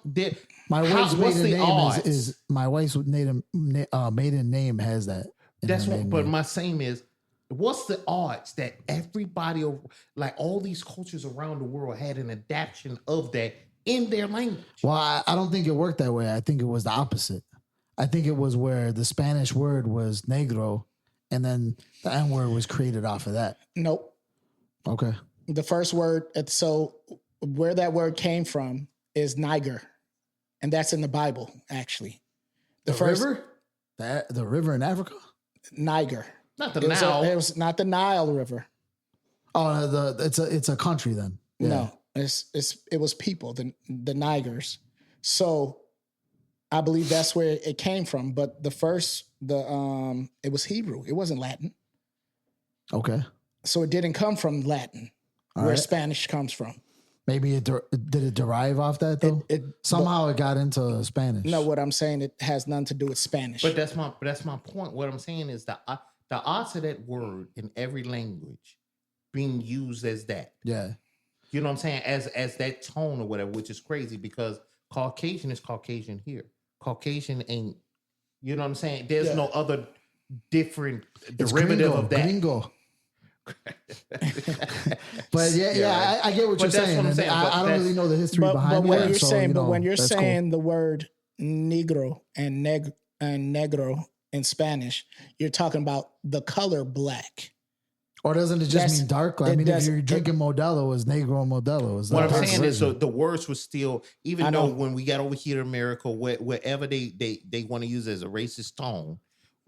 My How- wife's what's maiden the name odds? is my wife's maiden name has that. in That's her what. maiden But name. my same is, what's the odds that everybody, like all these cultures around the world, had an adaptation of that in their language? Well, I don't think it worked that way. I think it was the opposite. I think it was where the Spanish word was negro, and then the N word was created off of that. Nope. Okay. The first word, so where that word came from is Niger. And that's in the Bible, actually. The river? The river in Africa? Niger. Not the It was, Nile. it was not the Nile River. Oh, it's a country then. Yeah. No, it was people, the Nigers. So I believe that's where it came from. But it was Hebrew. It wasn't Latin. Okay. So it didn't come from Latin, All where right. Spanish comes from. Maybe did it derive off that though? Somehow it got into Spanish. No, what I'm saying, it has nothing to do with Spanish. But that's my point. What I'm saying is the odds of that word in every language being used as that. Yeah. You know what I'm saying? As that tone or whatever, which is crazy because Caucasian is Caucasian here. Caucasian ain't. You know what I'm saying? There's no other different It's derivative gringo, of that. Gringo. But yeah, I get what But you're that's saying. what I'm and saying, I but don't that's- really know the history but behind when it. you're so, saying, but when you're that's saying the word negro and negro in Spanish, you're talking about the color black. cool. Or doesn't it just That's- mean dark? I it mean, if doesn't- you're drinking Modelo, it's negro Modelo. It's What not I'm dark saying is version. the words were still, even I though know. when we got over here in America, wherever they want to use as a racist tone,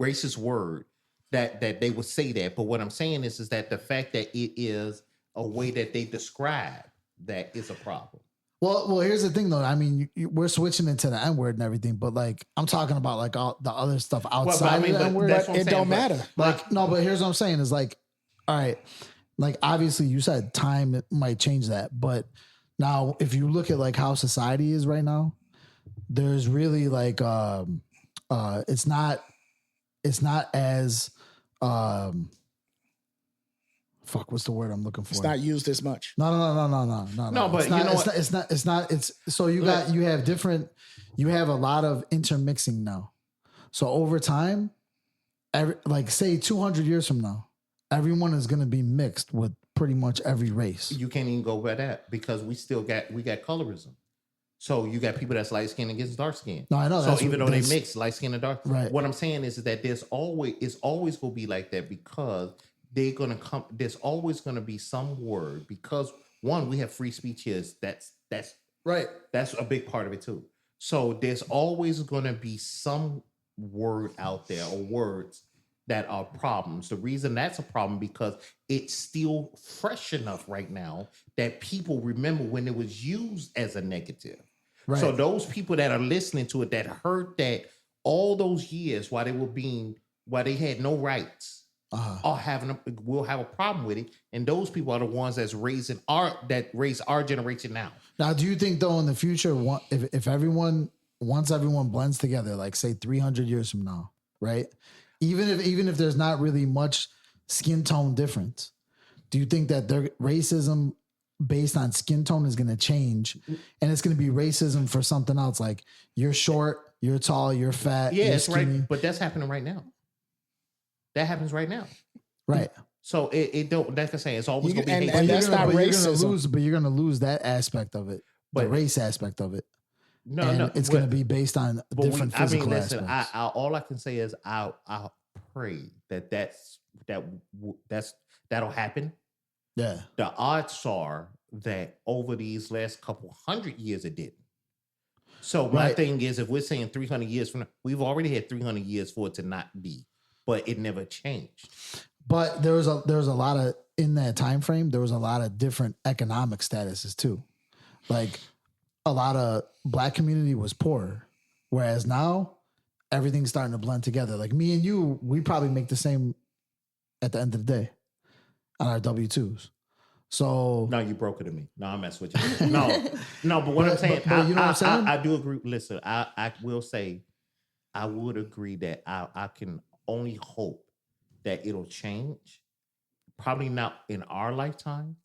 racist word, that they would say that. But what I'm saying is that the fact that it is a way that they describe that is a problem. Well, here's the thing though. I mean, we're switching into the N word and everything, but like I'm talking about like all the other stuff outside of the N word. that's But what I'm it saying, don't matter. Like no, but here's what I'm saying is like, all right, like obviously you said time it might change that, but now if you look at like how society is right now, there's really like it's not as fuck, what's the word I'm looking for? It's not used as much. No. No, but it's not, you know it's not. It's so you have a lot of intermixing now. So over time, like say 200 years from now, everyone is going to be mixed with pretty much every race. You can't even go by that because we got colorism. So you got people that's light skinned against dark skin. No, I know. So even though they mix light skin and dark, Right. what I'm saying is that it's always gonna be like that because they're gonna come. There's always gonna be some word because one, we have free speech here. That's Right. that's a big part of it too. So there's always gonna be some word out there or words that are problems. The reason that's a problem because it's still fresh enough right now that people remember when it was used as a negative. Right. So those people that are listening to it that heard that all those years while they had no rights will have a problem with it, and those people are the ones that raise our generation now. Now, do you think though in the future, if once everyone blends together, like say 300 years from now, right? Even if there's not really much skin tone difference, do you think that their racism based on skin tone is going to change, and it's going to be racism for something else, like you're short, you're tall, you're fat, Yeah, you're it's skinny. right, but that's happening right now. That happens right now. Right. So it don't. Like I say, it's always You- going to be. and that's not racism. But you're going to lose that aspect of it, the But- race aspect of it. No, And no, it's going to be based on different physical listen. aspects. All I can say is I pray that'll happen. Yeah. The odds are that over these last couple hundred years it didn't. So my Right. thing is, if we're saying 300 years from now, we've already had 300 years for it to not be, but it never changed. But there was a lot of, in that time frame, there was a lot of different economic statuses too. Like a lot of black community was poorer, whereas now everything's starting to blend together. Like me and you, we probably make the same at the end of the day on our W-2s. So No, you broke it to me. No, I'm messing with you. No, but what I'm saying, but you know what I'm saying? I do agree. Listen, I will say, I would agree that I can only hope that it'll change. Probably not in our lifetime,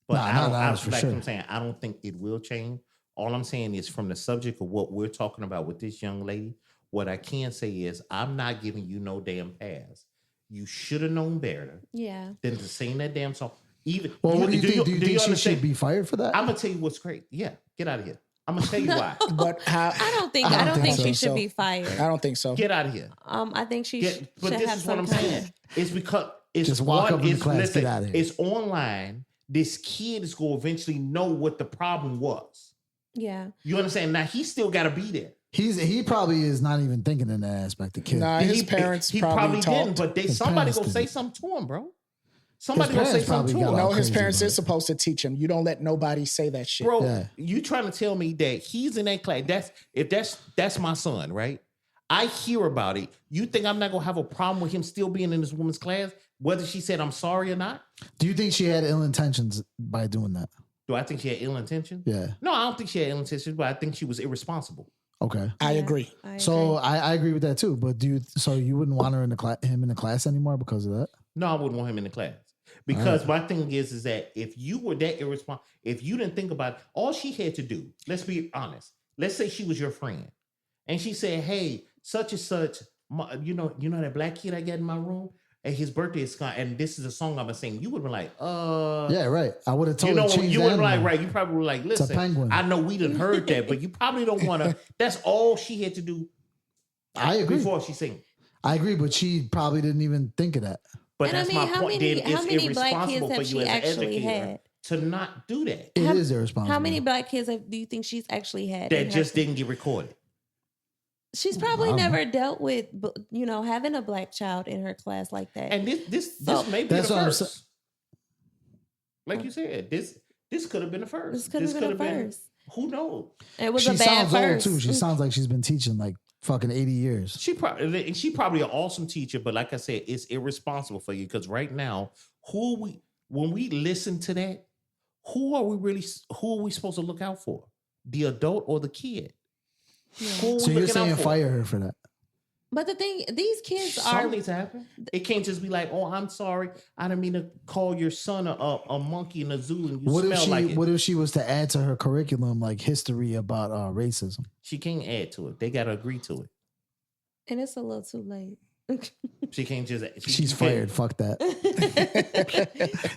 but Nah, I not don't. ours for Like sure. I'm saying, I don't think it will change. All I'm saying is from the subject of what we're talking about with this young lady, what I can say is I'm not giving you no damn pass. You should have known better Yeah. than to sing that damn song. Even well, what do you think? Do you think she understand? should be fired for that? I'm gonna tell you what's great. Yeah, get out of here. I'm gonna tell you why. But how? I don't think think she so. should be fired. I don't think so. Get out of here. I think she But should this have is what some I'm kind saying. of. It's because it's Just walk up in the it's- class, listen, get out of here. It's online. This kid is gonna eventually know what the problem was. Yeah. You understand? Now he still gotta be there. He probably is not even thinking in that aspect. The kid. Nah, his parents he probably didn't, talked. but His somebody parents gonna say didn't. something to him, bro. Somebody gonna say parents something to probably him. got No, all his crazy parents about is it. supposed to teach him. You don't let nobody say that shit. Bro, Yeah. you trying to tell me that he's in that class? That's my son, right? I hear about it. You think I'm not gonna have a problem with him still being in this woman's class, whether she said I'm sorry or not? Do you think she had ill intentions by doing that? Do I think she had ill intention? Yeah. No, I don't think she had ill intention, but I think she was irresponsible. Okay. I Yeah, agree. So agree. I agree with that too. But so you wouldn't want her in him in the class anymore because of that? No, I wouldn't want him in the class. Because my thing is that if you were that irresponsible, if you didn't think about it, all she had to do, let's be honest. Let's say she was your friend and she said, hey, such and such, you know that black kid I got in my room and his birthday is gone and this is a song I'm gonna sing. You would have been like, Yeah, right. I would have told her to change you the would have been like, animal. right. You probably were like, listen, penguin. I know we done heard that, but you probably don't want to. That's all she had to do. I agree. Before she sing. I agree, but she probably didn't even think of that. But And I that's mean, my how point. many- Then how it's many black irresponsible kids for have you she as an actually educator had? to not do that. It is irresponsible. How many black kids do you think she's actually had? That in her- just didn't get recorded. She's probably Wow. never dealt with, having a black child in her class like that. And this So- may be That's the what I'm first. Like you said, this could have been the first. This could have been the first. Who knows? It was She a bad sounds first. old too. She sounds like she's been teaching like fucking 80 years. She probably an awesome teacher, but like I said, it's irresponsible for you because right now, when we listen to that, who are we supposed to look out for? The adult or the kid? Who are So we you're looking saying out for? fire her for that? But the thing, these kids Something are. needs to happen. It can't just be like, "Oh, I'm sorry, I didn't mean to call your son a monkey in a zoo and you What if smell she? like it." What if she was to add to her curriculum like history about racism? She can't add to it. They got to agree to it. And it's a little too late. She can't just. She's fired. Fuck that.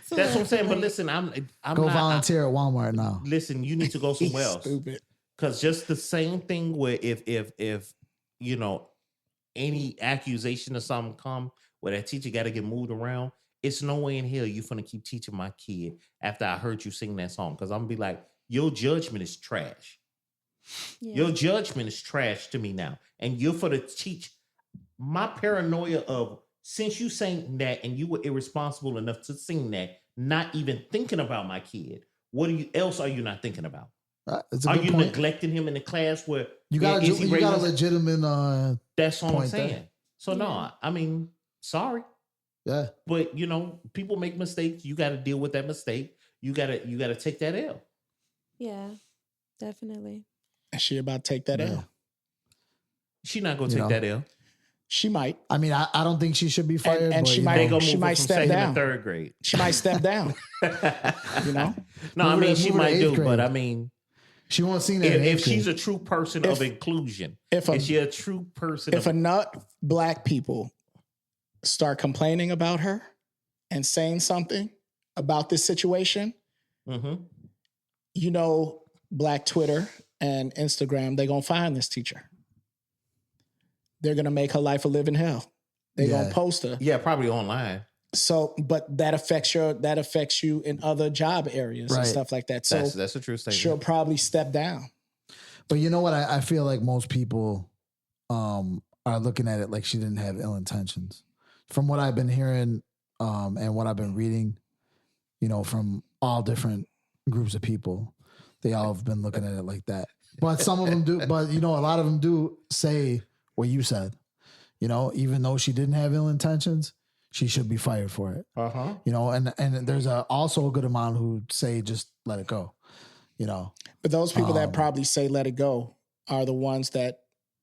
That's what I'm saying. But listen, I'm Go not, volunteer at Walmart now. listen, you need to go somewhere else. Stupid. Because just the same thing where if any accusation or something come where that teacher got to get moved around, it's no way in hell you finna keep teaching my kid after I heard you sing that song. Because I'm gonna be like, your judgment is trash. Yeah. Your judgment is trash to me now. And you're for to teach my paranoia of, since you sang that and you were irresponsible enough to sing that, not even thinking about my kid, what else are you not thinking about? Are you point. neglecting him in the class where You got a legitimate that's what I'm point saying. there. So no, I mean, sorry. Yeah. But people make mistakes. You got to deal with that mistake. You gotta take that L. Yeah, definitely. And she about to take that L. She not gonna take that L. She might. I mean, I don't think she should be fired. And but, she might step down. Third grade. She might step down. No, I mean she might do, grade. but I mean she won't see that. If she's a true person of inclusion, if she a true person, if enough black people start complaining about her and saying something about this situation, Black Twitter and Instagram, they're gonna find this teacher. They're gonna make her life a living hell. They're gonna post her. Yeah, probably online. So, but that affects you in other job areas and stuff like that. So that's a true statement. She'll probably step down. But you know what? I feel like most people are looking at it like she didn't have ill intentions. From what I've been hearing and what I've been reading, from all different groups of people, they all have been looking at it like that. But some of them do. But, a lot of them do say what you said. Even though she didn't have ill intentions, she should be fired for it. And there's also a good amount who say just let it go. But those people that probably say let it go are the ones that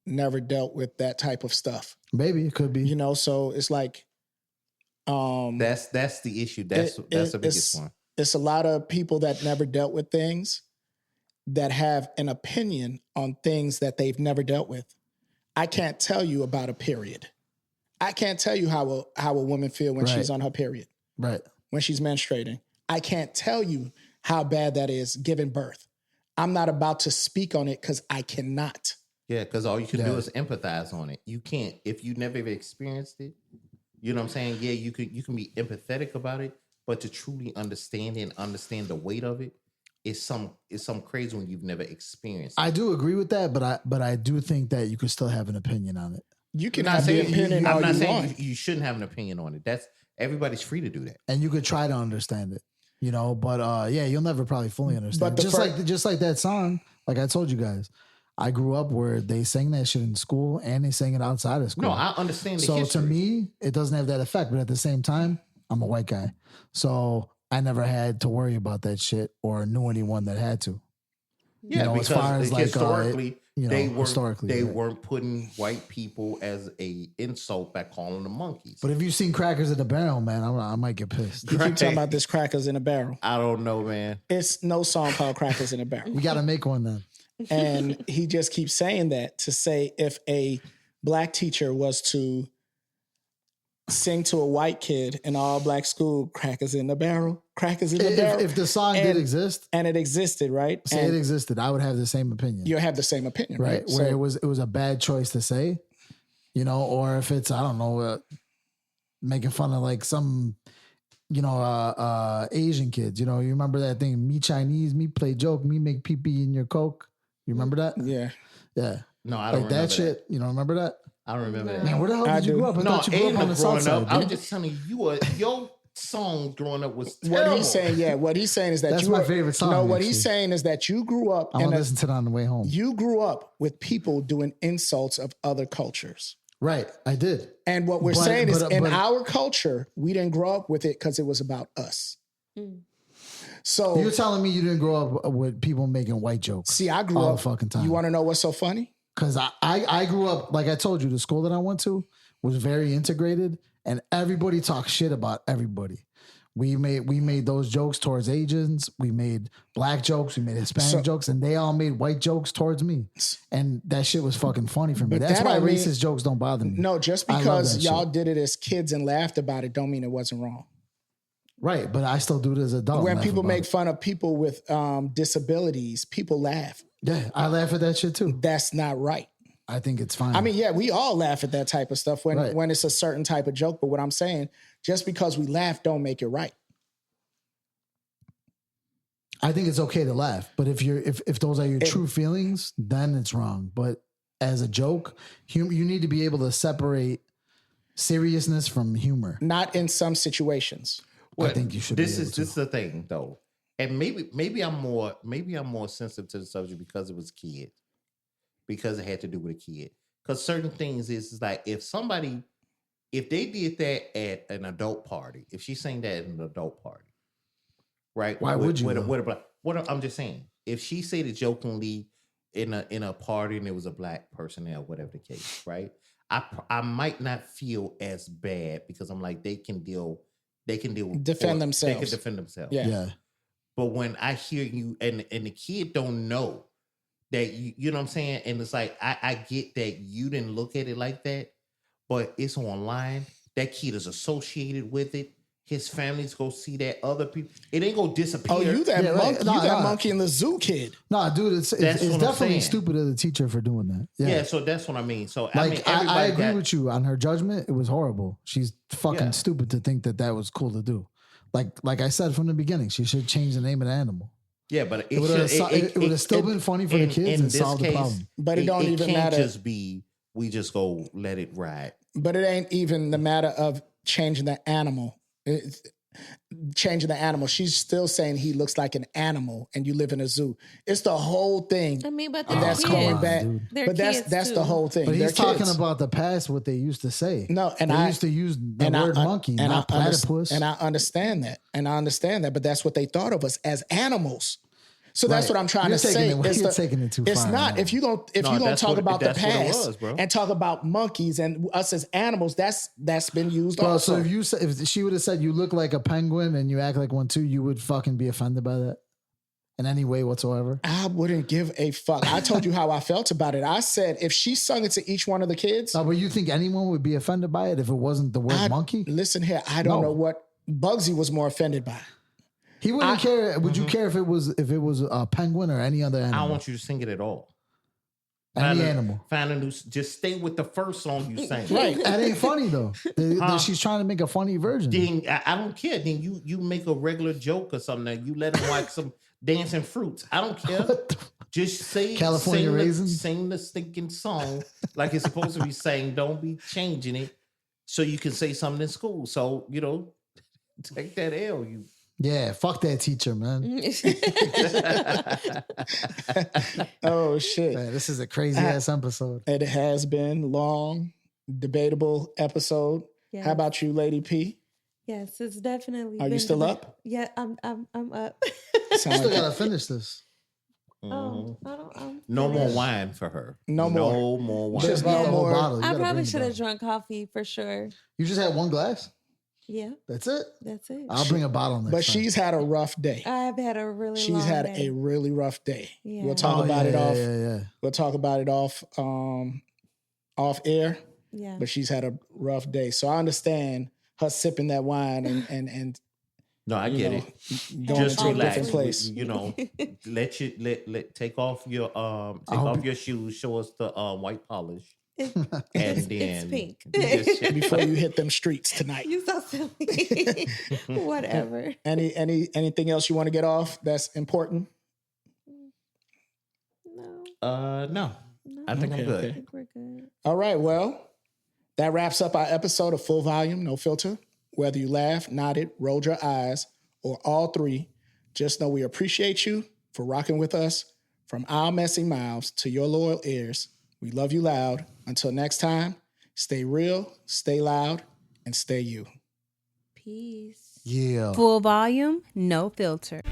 never dealt with that type of stuff. Maybe it could be. So it's like that's the issue. That's the biggest one. It's a lot of people that never dealt with things that have an opinion on things that they've never dealt with. I can't tell you about a period. I can't tell you how a woman feel when she's on her period. Right. When she's menstruating. I can't tell you how bad that is giving birth. I'm not about to speak on it because I cannot. Yeah, because all you can do is empathize on it. You can't, if you never even experienced it, you know what I'm saying? Yeah, you can be empathetic about it, but to truly understand it and understand the weight of it is some crazy when you've never experienced it. I do agree with that, but I do think that you could still have an opinion on it. You can have the opinion all you want. I'm not saying you shouldn't have an opinion on it. That's everybody's free to do that. And you could try to understand it, but you'll never probably fully understand. But just like that song, like I told you guys, I grew up where they sang that shit in school and they sang it outside of school. No, I understand the history. To me, it doesn't have that effect, but at the same time, I'm a white guy. So I never had to worry about that shit or knew anyone that had to. Yeah, because as far as historically, they weren't putting white people as a insult by calling them monkeys. But if you've seen Crackers in a Barrel, man, I might get pissed. You keep talking about this Crackers in a Barrel. I don't know, man. It's no song called Crackers in a Barrel. We got to make one then. And he just keeps saying that to say if a black teacher was to sing to a white kid in all black school, crackers in the barrel, crackers in the barrel. If the song did exist. And it existed, right? Say it existed, I would have the same opinion. You'll have the same opinion, right? Where it was a bad choice to say, or if it's, I don't know, making fun of like some, Asian kids, you remember that thing, me Chinese, me play joke, me make pee-pee in your Coke. You remember that? Yeah. Yeah. No, I don't remember that shit. You don't remember that? I don't remember that. Man, where the hell did you grow up? I thought you grew up on the south side. I'm just telling you, your song growing up was terrible. What he's saying is that that's my favorite song. No, what he's saying is that you grew up. I'm gonna listen to it on the way home. You grew up with people doing insults of other cultures. Right, I did. And what we're saying is, in our culture, we didn't grow up with it because it was about us. So you're telling me you didn't grow up with people making white jokes? See, I grew all up the fucking time. You want to know what's so funny? Because I grew up, like I told you, the school that I went to was very integrated, and everybody talked shit about everybody. We made those jokes towards Asians. We made black jokes. We made Hispanic jokes, and they all made white jokes towards me. And that shit was fucking funny for me. That's why racist jokes don't bother me. No, just because y'all did it as kids and laughed about it, don't mean it wasn't wrong. Right, but I still do it as an adult. When people make fun of people with disabilities, people laugh. Yeah, I laugh at that shit too. That's not right. I think it's fine. I mean, yeah, we all laugh at that type of stuff when it's a certain type of joke. But what I'm saying, Just because we laugh don't make it right. I think it's okay to laugh, but if those are your true feelings, then it's wrong. But as a joke, you need to be able to separate seriousness from humor. Not in some situations. I think you should. This is the thing, though, and maybe I'm more sensitive to the subject because it was kids, because it had to do with a kid. Because certain things is like if they did that at an adult party, if she sang that at an adult party, right? Why would you? I'm just saying, if she said it jokingly in a party and it was a black person there, whatever the case, right? I might not feel as bad because I'm like they can defend themselves. Yeah. But when I hear you and the kid don't know that you know what I'm saying, and it's like I get that you didn't look at it like that, but it's online. That kid is associated with it. His family's go see that. Other people, it ain't gonna disappear. Oh, you that monkey? You that monkey in the zoo kid? No, dude, it's definitely stupid of the teacher for doing that. Yeah, so that's what I mean. So I agree with you on her judgment. It was horrible. She's fucking stupid to think that was cool to do. Like I said from the beginning, she should change the name of the animal. Yeah, but it would have still been funny for the kids and solved the problem. But it don't even matter. Just be we just go let it ride. But it ain't even the matter of changing the animal. Changing the animal. She's still saying he looks like an animal and you live in a zoo. It's the whole thing. I mean, but that's going back. But that's the whole thing. But he's talking about the past, what they used to say. No, and they used to use the word monkey, not platypus. And I understand that. But that's what they thought of us as animals. So that's what I'm trying to say. You're taking it too far. It's not. If you don't talk about the past and talk about monkeys and us as animals, that's been used also. So if she would have said you look like a penguin and you act like one too, you would fucking be offended by that in any way whatsoever? I wouldn't give a fuck. I told you how I felt about it. I said if she sung it to each one of the kids. No, but you think anyone would be offended by it if it wasn't the word monkey? Listen here, I don't know what Bugsy was more offended by. He wouldn't care. Would you care if it was a penguin or any other animal? I don't want you to sing it at all. Any animal. Find a new. Just stay with the first song you sang. Right. That ain't funny though. She's trying to make a funny version. Then I don't care. Then you make a regular joke or something. You let them watch some dancing fruits. I don't care. Just say California raisins. Sing the stinking song like it's supposed to be sang. Don't be changing it so you can say something in school. So take that L. Yeah, fuck that teacher, man. Oh, shit. Man, this is a crazy ass episode. It has been long, debatable episode. Yes. How about you, Lady P? Yes, it's definitely. Are you still up? Yeah, I'm up. You still gotta finish this. No more wine for her. No more wine. Just no more bottle. I probably should have drunk coffee for sure. You just had one glass? Yeah. That's it? That's it. I'll bring a bottle next time. She's had a rough day. I've had a really She's had a really rough day. Yeah. We'll talk about it off. Yeah. We'll talk about it off air. Yeah. But she's had a rough day. So I understand her sipping that wine and no, I get it. Going just into relax. A different place. Let take off your shoes, show us the white polish. It's pink. Before you hit them streets tonight. You so silly. Whatever. Anything else you want to get off that's important? No. I think I'm good. I think we're good. All right. Well, that wraps up our episode of Full Volume, No Filter. Whether you laughed, nodded, rolled your eyes, or all three, just know we appreciate you for rocking with us. From our messy mouths to your loyal ears, we love you loud. Until next time, stay real, stay loud, and stay you. Peace. Yeah. Full volume, no filter.